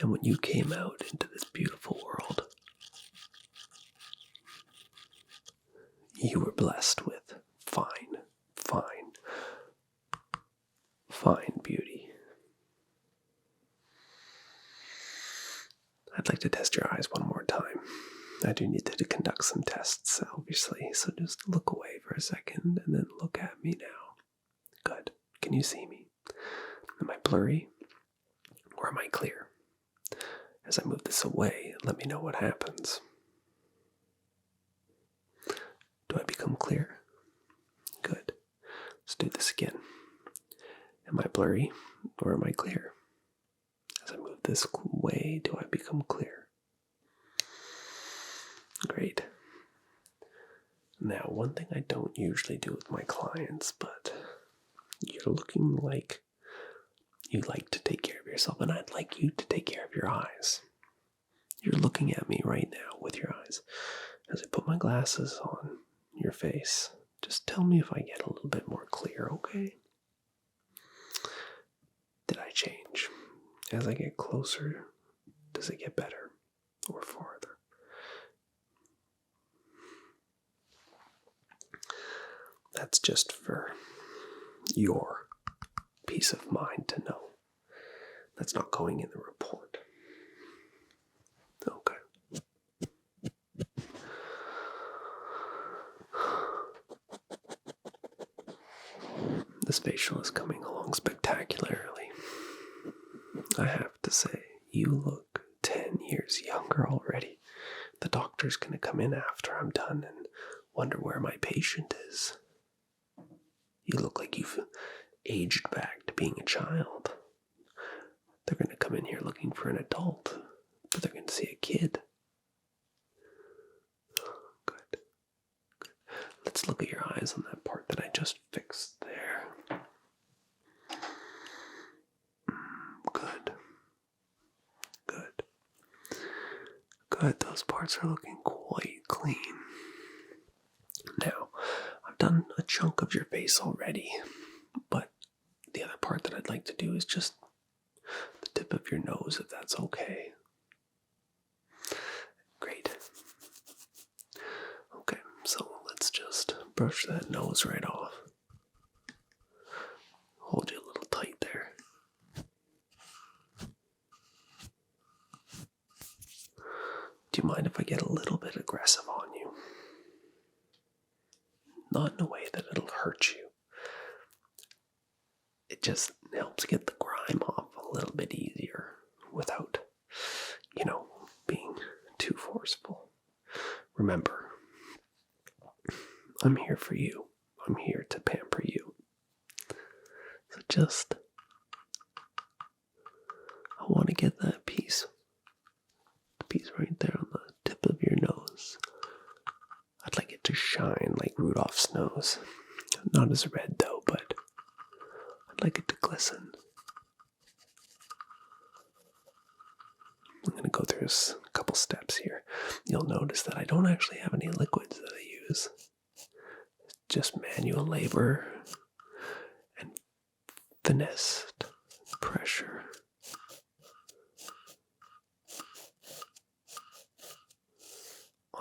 And when you came out into this beautiful world, you were blessed with fine beauty. I'd like to test your eyes one more time. I do need to conduct some tests, obviously, so just look away for a second and then look at me now. Good. Can you see me? Am I blurry or am I clear? As I move this away, let me know what happens. Do I become clear? Good. Let's do this again. Am I blurry or am I clear? As I move this away, do I become clear? Great. Now, one thing I don't usually do with my clients, but you're looking like you like to take care of yourself, and I'd like you to take care of your eyes. You're looking at me right now with your eyes. As I put my glasses on your face, just tell me if I get a little bit more clear, okay? Did I change? As I get closer, does it get better or farther? That's just for your peace of mind to know. That's not going in the report. Okay. This facial is coming along spectacularly. I have to say, you look 10 years younger already. The doctor's gonna come in after I'm done and wonder where my patient is. You look like you've aged back to being a child. They're gonna come in here looking for an adult, but they're gonna see a kid. Good. Let's look at your eyes on that part that I just fixed there. Good. Good, those parts are looking quite clean. Now, I've done a chunk of your face already, but the other part that I'd like to do is just the tip of your nose, if that's okay. Great. Okay, so let's just brush that nose right off. Hold you a little tight there. Do you mind if I get a little bit aggressive on you? Not in a way that it'll hurt you. It just helps get the grime off a little bit easier without, being too forceful. Remember, I'm here for you. I'm here to pamper you. So just, I want to get that piece right there on the tip of your nose. I'd like it to shine like Rudolph's nose. Not as red though, but I'd like it to glisten. I'm going to go through a couple steps here. You'll notice that I don't actually have any liquids that I use. It's just manual labor and finessed pressure.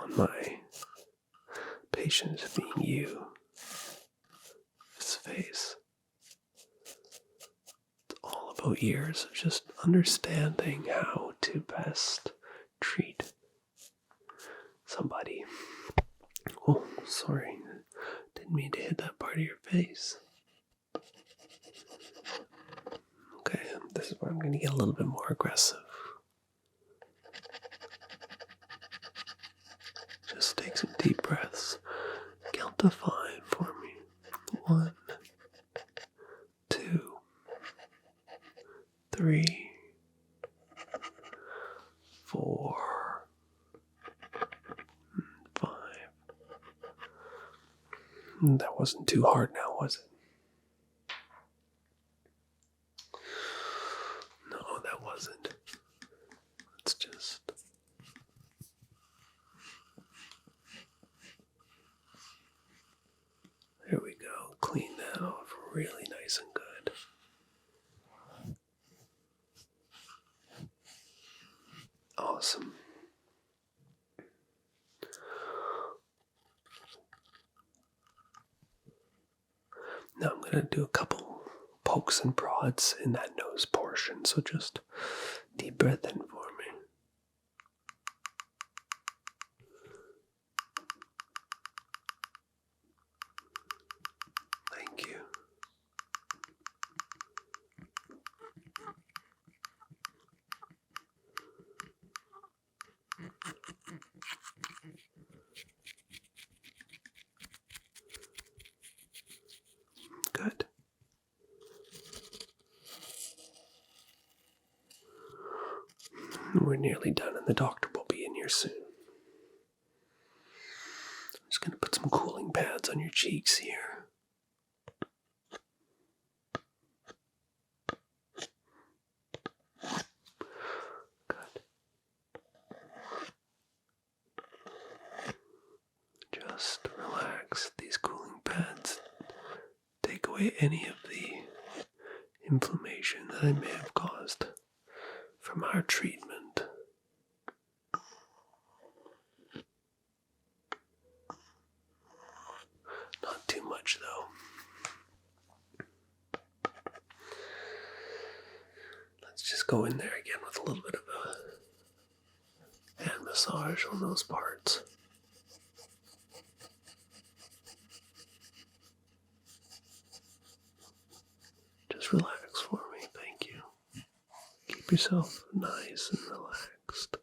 On my patient's being you, his face. It's all about years of just understanding how to best treat somebody. Oh, sorry. Didn't mean to hit that part of your face. Okay, this is where I'm going to get a little bit more aggressive. Just take some deep breaths. Count to 5 for me. 1, 2, 3, 4, 5. That wasn't too hard now, was it? No, that wasn't. Let's just... There we go. Clean that off really nice and good. Awesome. Now I'm going to do a couple pokes and prods in that nose portion, so just deep breath in for me. Thank you. Good. We're nearly done and the doctor will be in here soon. I'm just going to put some cooling pads on your cheeks here. Good. Just relax. These cooling pads take away any of the inflammation that I may have caused from our treatment. Not too much though. Let's just go in there again with a little bit of a hand massage on those parts. Just relax for me, thank you. Keep yourself nice and relaxed.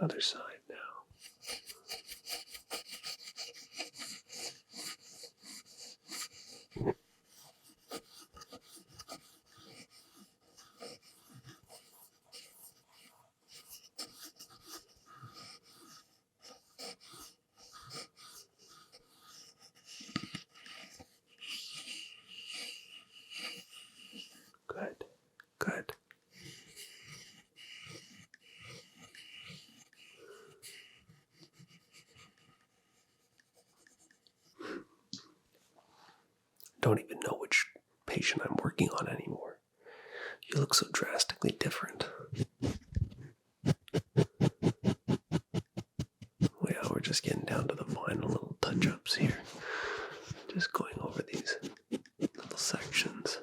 Other side now. Good, good. Don't even know which patient I'm working on anymore. You look so drastically different. Yeah, we're just getting down to the final little touch-ups here. Just going over these little sections.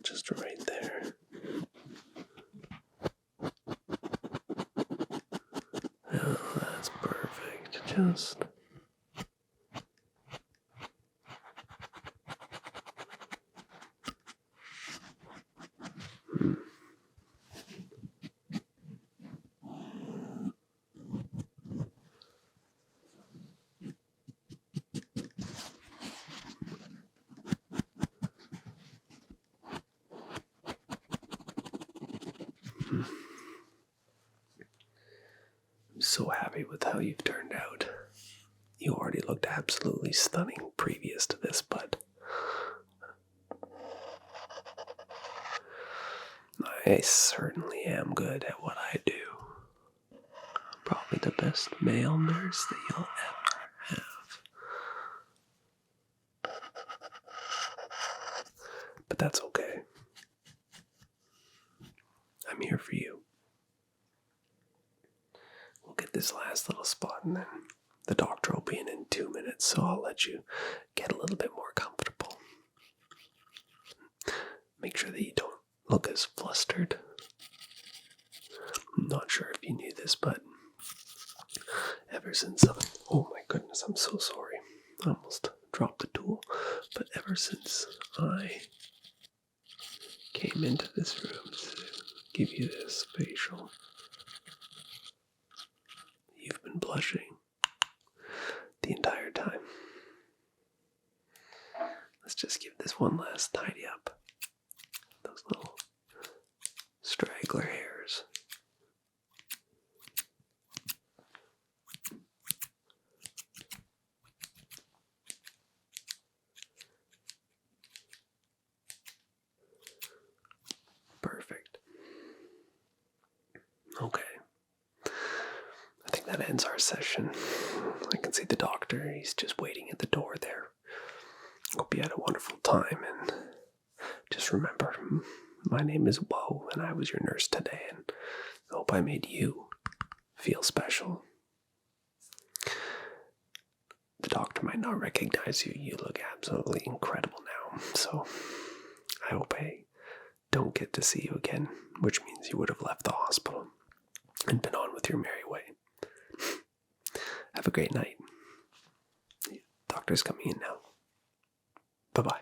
Just right there. Oh, that's perfect. Just... I'm so happy with how you've turned out. You already looked absolutely stunning previous to this, but I certainly am good at what I do. Probably the best male nurse that you'll ever have. But that's okay. I'm here for you. We'll get this last little spot and then the doctor will be in 2 minutes, so I'll let you get a little bit more comfortable. Make sure that you don't look as flustered. I'm not sure if you knew this, but ever since oh my goodness, I'm so sorry. I almost dropped the tool. But ever since I came into this room to give you this facial, you've been blushing the entire time. Let's just give this one last tidy up. Those little straggler hairs. Perfect. Okay. I think that ends our session. I can see the doctor. He's just waiting at the door there. Hope you had a wonderful time, and just remember, my name is Woe, and I was your nurse today, and I hope I made you feel special. The doctor might not recognize you. You look absolutely incredible now, so I hope I don't get to see you again, which means you would have left the hospital and been on with your merry way. Have a great night. The doctor's coming in now. Bye-bye.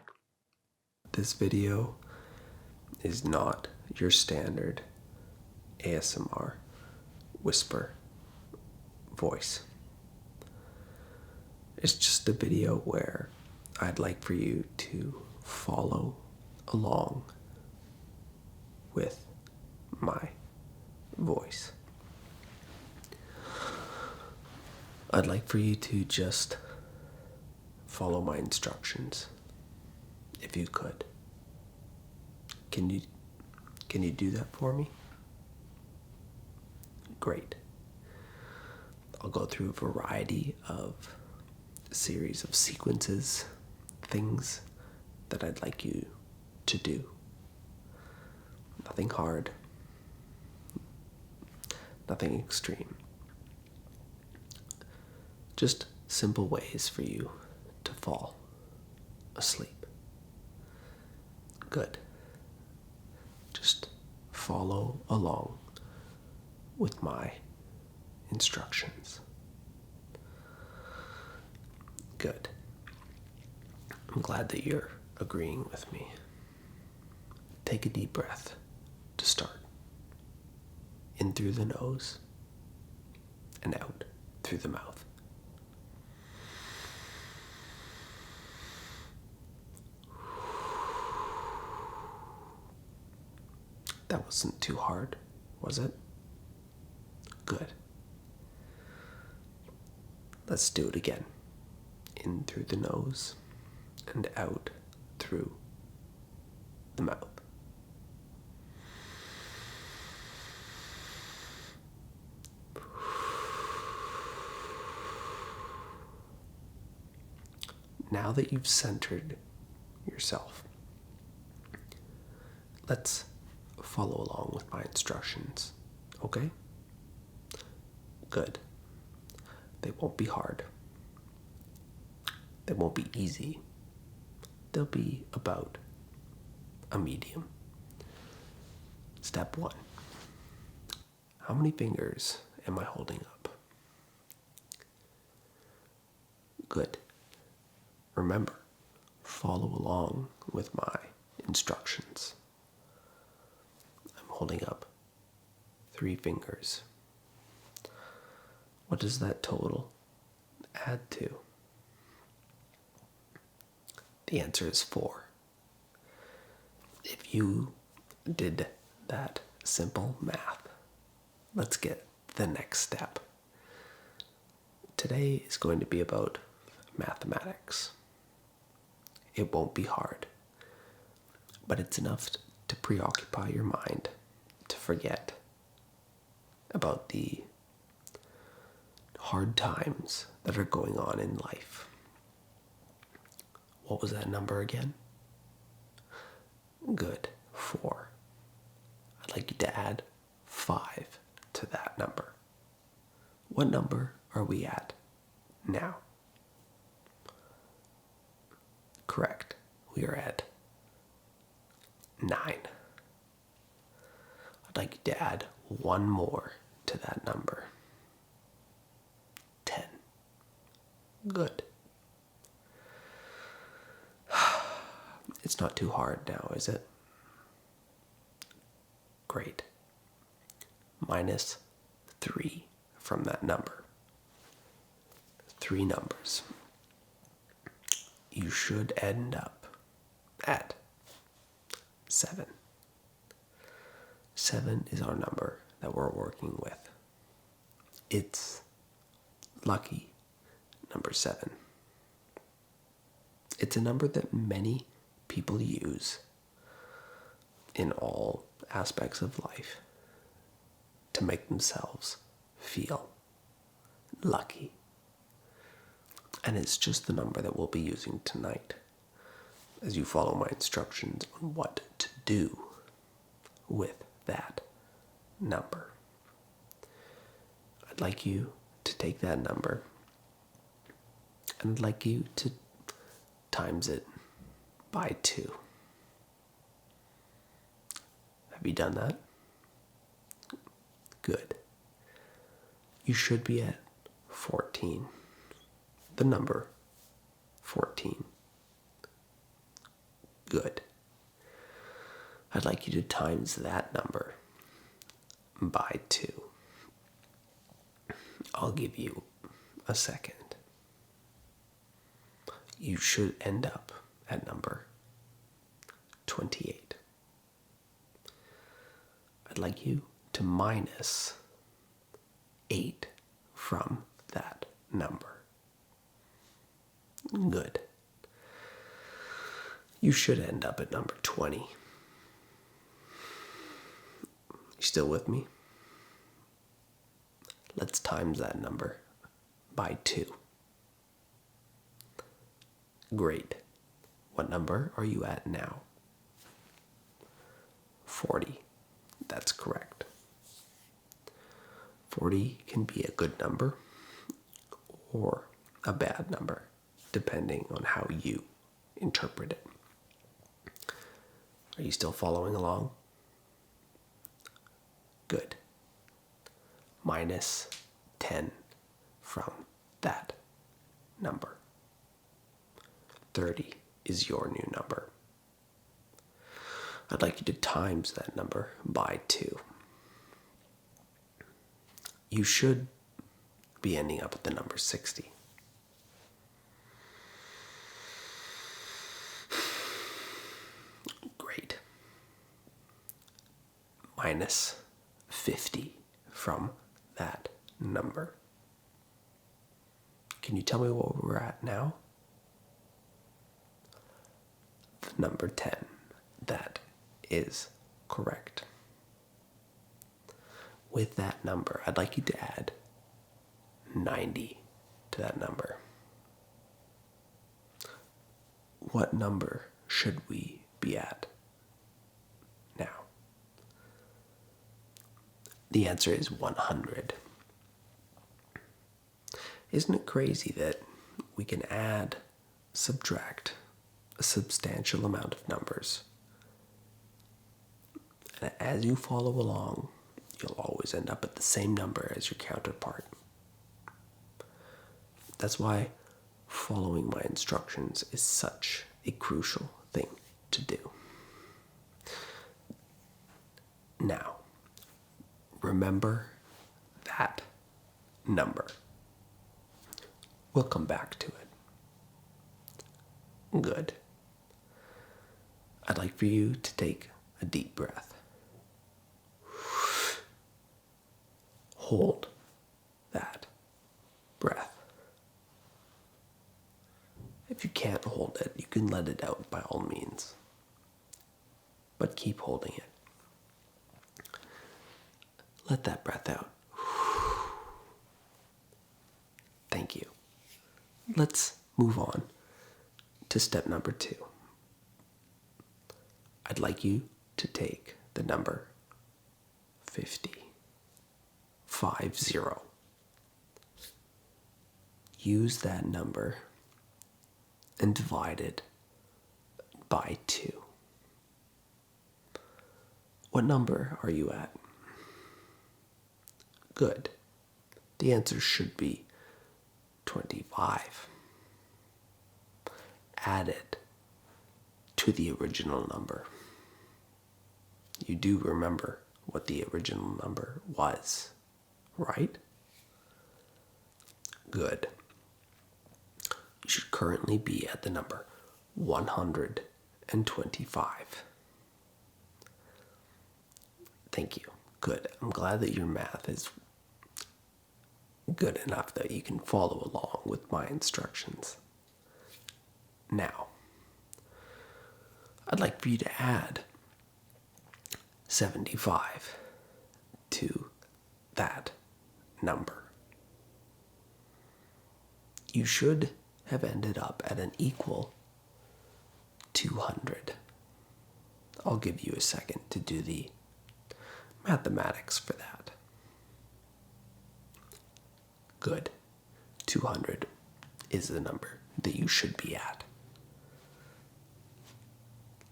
This video is not your standard ASMR whisper voice. It's just a video where I'd like for you to follow along with my voice. I'd like for you to just follow my instructions, if you could. Can you do that for me? Great. I'll go through a variety of series of sequences, things that I'd like you to do. Nothing hard, nothing extreme. Just simple ways for you to fall asleep. Good. Just follow along with my instructions. Good. I'm glad that you're agreeing with me. Take a deep breath to start. In through the nose and out through the mouth. That wasn't too hard, was it? Good. Let's do it again. In through the nose and out through the mouth. Now that you've centered yourself, let's follow along with my instructions, okay? Good. They won't be hard. They won't be easy. They'll be about a medium. Step 1. How many fingers am I holding up? Good. Remember, follow along with my instructions. I'm holding up 3 fingers. What does that total add to? The answer is 4. If you did that simple math, let's get the next step. Today is going to be about mathematics. It won't be hard, but it's enough to preoccupy your mind to forget about the hard times that are going on in life. What was that number again? Good. 4. I'd like you to add 5 to that number. What number are we at now? Correct. We are at 9. I'd like you to add 1 more to that number. 10. Good. It's not too hard now, is it? Great. Minus 3 from that number. 3 numbers. You should end up at 7. 7 is our number that we're working with. It's lucky number 7. It's a number that many people use in all aspects of life to make themselves feel lucky. And it's just the number that we'll be using tonight as you follow my instructions on what to do with that number. I'd like you to take that number and I'd like you to times it by 2. Have you done that? Good. You should be at 14. The number 14. Good. I'd like you to times that number by 2. I'll give you a second. You should end up at number 28. I'd like you to minus 8 from that number. Good. You should end up at number 20. You still with me? Let's times that number by 2. Great. What number are you at now? 40. That's correct. 40 can be a good number or a bad number, depending on how you interpret it. Are you still following along? Good. Minus 10 from that number. 30 is your new number. I'd like you to times that number by 2. You should be ending up with the number 60. Great. Minus 50 from that number. Can you tell me what we're at now? The number 10. That is correct. With that number, I'd like you to add 90 to that number. What number should we be at now? The answer is 100. Isn't it crazy that we can add, subtract a substantial amount of numbers? And as you follow along, you'll always end up at the same number as your counterpart. That's why following my instructions is such a crucial thing to do. Now, remember that number. We'll come back to it. Good. I'd like for you to take a deep breath. Hold that breath. If you can't hold it, you can let it out by all means. But keep holding it. Let that breath out. Thank you. Let's move on to step number 2. I'd like you to take the number 50. 50. Use that number and divide it by 2. What number are you at? Good. The answer should be 25. Add it to the original number. You do remember what the original number was, right? Good. You should currently be at the number 125. Thank you. Good. I'm glad that your math is good enough that you can follow along with my instructions. Now, I'd like for you to add 75 to that number. You should have ended up at an equal 200. I'll give you a second to do the mathematics for that. Good. 200 is the number that you should be at.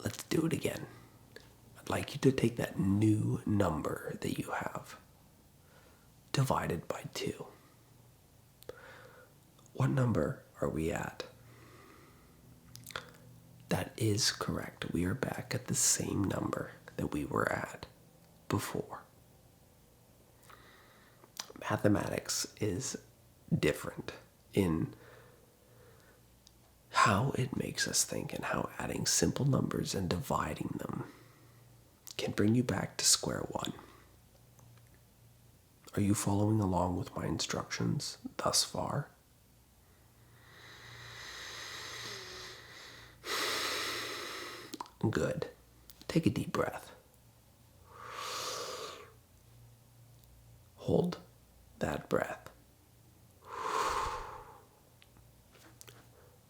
Let's do it again. I'd like you to take that new number that you have divided by 2. What number are we at? That is correct. We are back at the same number that we were at before. Mathematics is different in how it makes us think and how adding simple numbers and dividing them can bring you back to square one. Are you following along with my instructions thus far? Good. Take a deep breath. Hold that breath.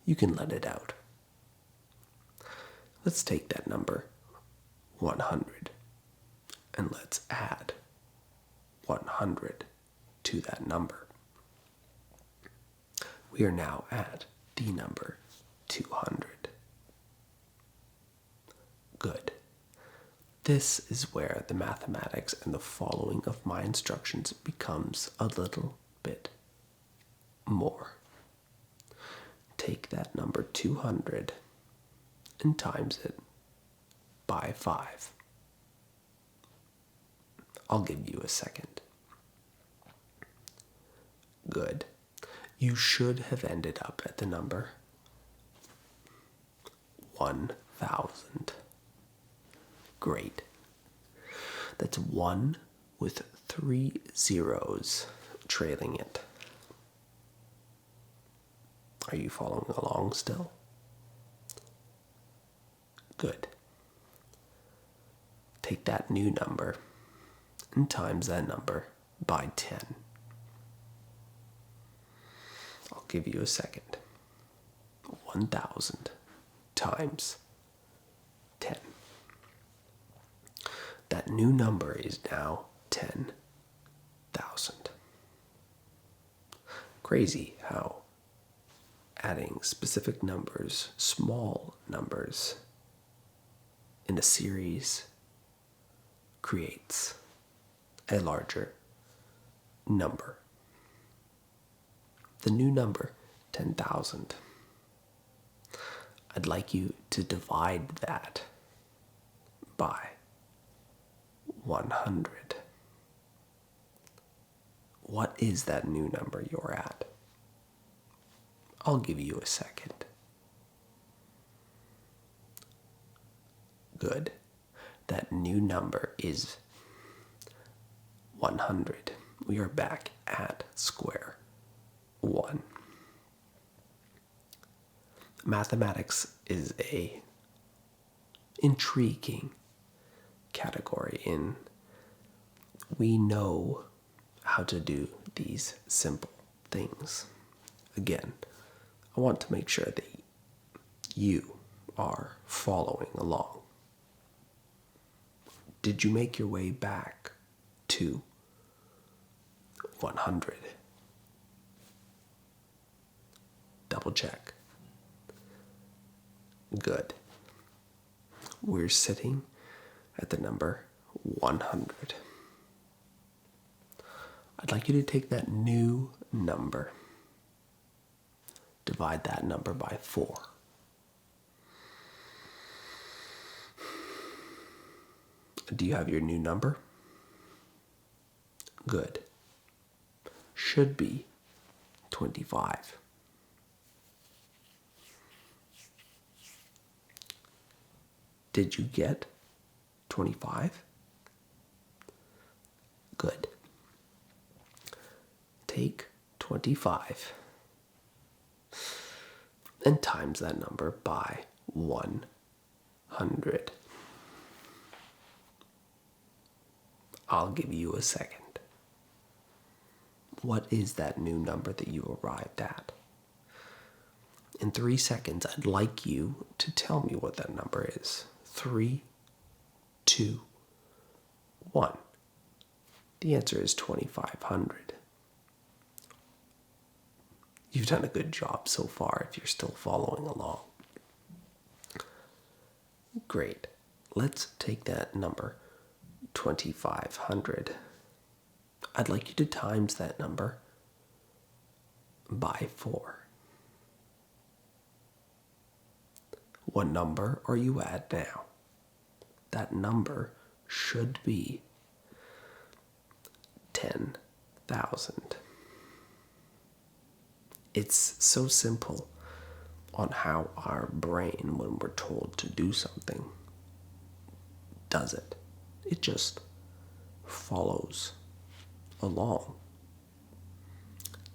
You can let it out. Let's take that number 100 and let's add 100 to that number. We are now at the number 200. Good. This is where the mathematics and the following of my instructions becomes a little bit more. take that number 200 and times it by 5. I'll give you a second. Good. You should have ended up at the number 1,000. Great. That's 1 with 3 zeros trailing it. Are you following along still? Good. Take that new number and times that number by 10. I'll give you a second. 1,000 times 10. That new number is now 10,000. Crazy how adding specific numbers, small numbers, in a series creates a larger number. The new number, 10,000. I'd like you to divide that by 100. What is that new number you're at? I'll give you a second. Good. That new number is 100. We are back at square one. Mathematics is a intriguing category in we know how to do these simple things. Again, I want to make sure that you are following along. Did you make your way back to 100? Double check. Good. We're sitting at the number 100. I'd like you to take that new number, divide that number by 4. Do you have your new number? Good. Should be 25. Did you get 25? Good. Take 25 and times that number by 100. I'll give you a second. What is that new number that you arrived at? In 3 seconds, I'd like you to tell me what that number is. 3, 2, 1. The answer is 2,500. You've done a good job so far if you're still following along. Great. Let's take that number, 2,500. I'd like you to times that number by 4. What number are you at now? That number should be 10,000. It's so simple on how our brain, when we're told to do something, does it. It just follows along.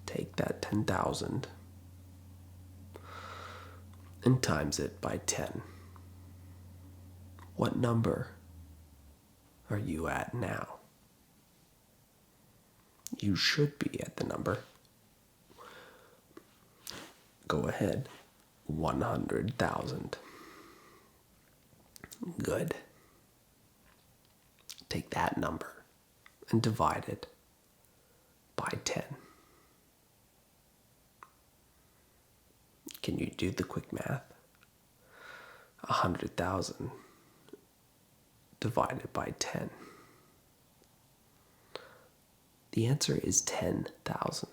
Take that 10,000 and times it by 10. What number are you at now? You should be at the number. Go ahead. 100,000. Good. Take that number and divide it by 10. Can you do the quick math? 100,000 divided by 10. The answer is 10,000.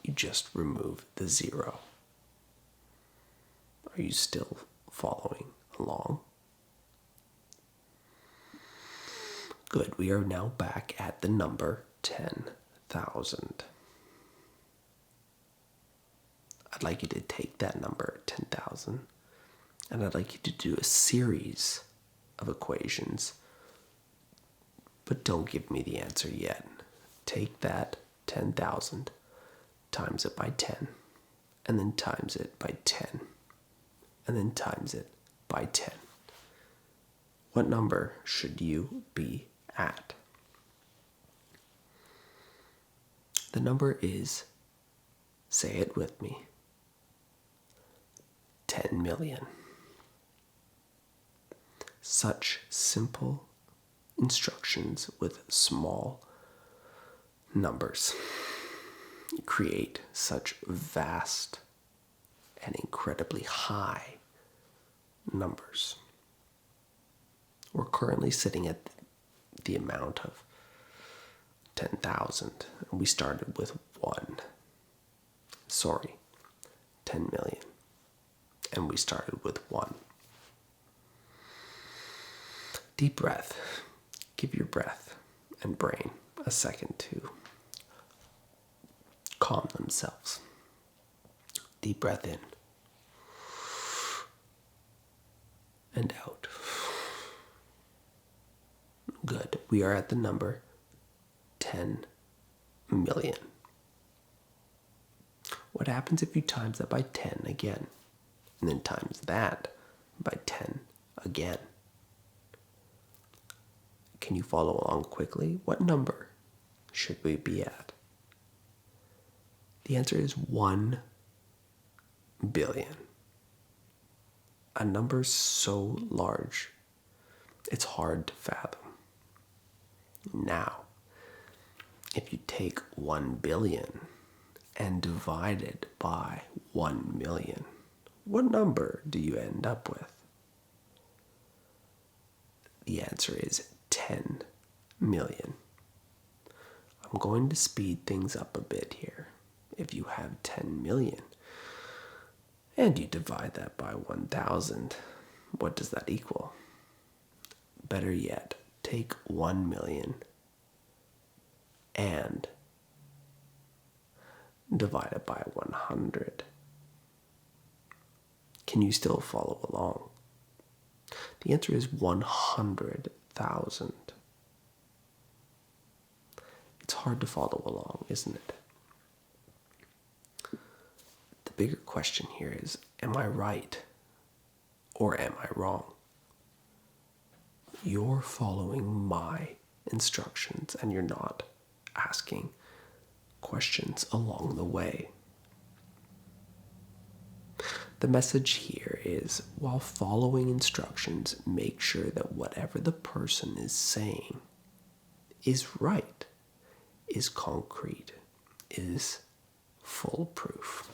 You just remove the 0. Are you still following along? Good. We are now back at the number 10,000. I'd like you to take that number, 10,000, and I'd like you to do a series of equations, but don't give me the answer yet. Take that 10,000, times it by 10, and then times it by 10, and then times it by 10. What number should you be at? The number is, say it with me, 10 million. Such simple instructions with small numbers create such vast and incredibly high numbers. We're currently sitting at the amount of 10,000, and we started with 10 million, and we started with 1. Deep breath. Give your breath and brain a second to calm themselves. Deep breath in and out. Good. We are at the number 10 million. What happens if you times that by 10 again, and then times that by 10 again? Can you follow along quickly? What number should we be at? The answer is 1 billion. A number so large, it's hard to fathom. Now, if you take 1 billion and divide it by 1 million, what number do you end up with? The answer is 10 million. I'm going to speed things up a bit here. If you have 10 million and you divide that by 1,000, what does that equal? Better yet, take 1 million and divide it by 100. Can you still follow along? The answer is 100,000. It's hard to follow along, isn't it? The bigger question here is, am I right or am I wrong? You're following my instructions and you're not asking questions along the way. The message here is, while following instructions, make sure that whatever the person is saying is right, is concrete, is foolproof.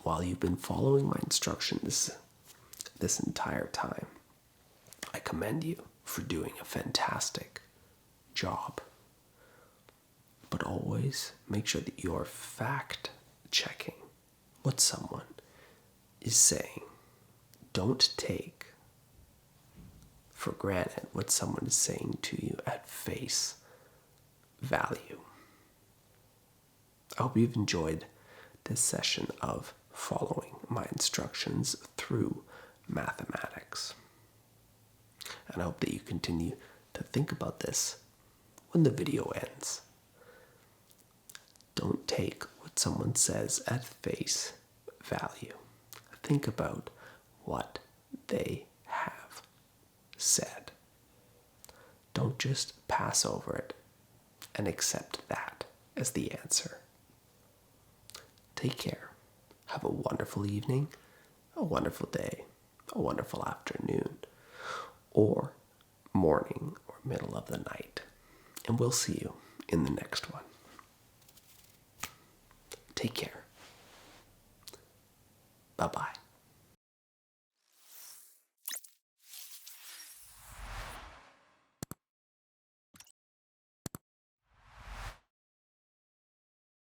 While you've been following my instructions this entire time, I commend you for doing a fantastic job. But always make sure that you're fact-checking what someone is saying. Don't take for granted what someone is saying to you at face value. I hope you've enjoyed this session of following my instructions through mathematics. And I hope that you continue to think about this when the video ends. Don't take what someone says at face value. Think about what they have said. Don't just pass over it and accept that as the answer. Take care. Have a wonderful evening, a wonderful day, a wonderful afternoon, or morning or middle of the night. And we'll see you in the next one. Take care. Bye-bye.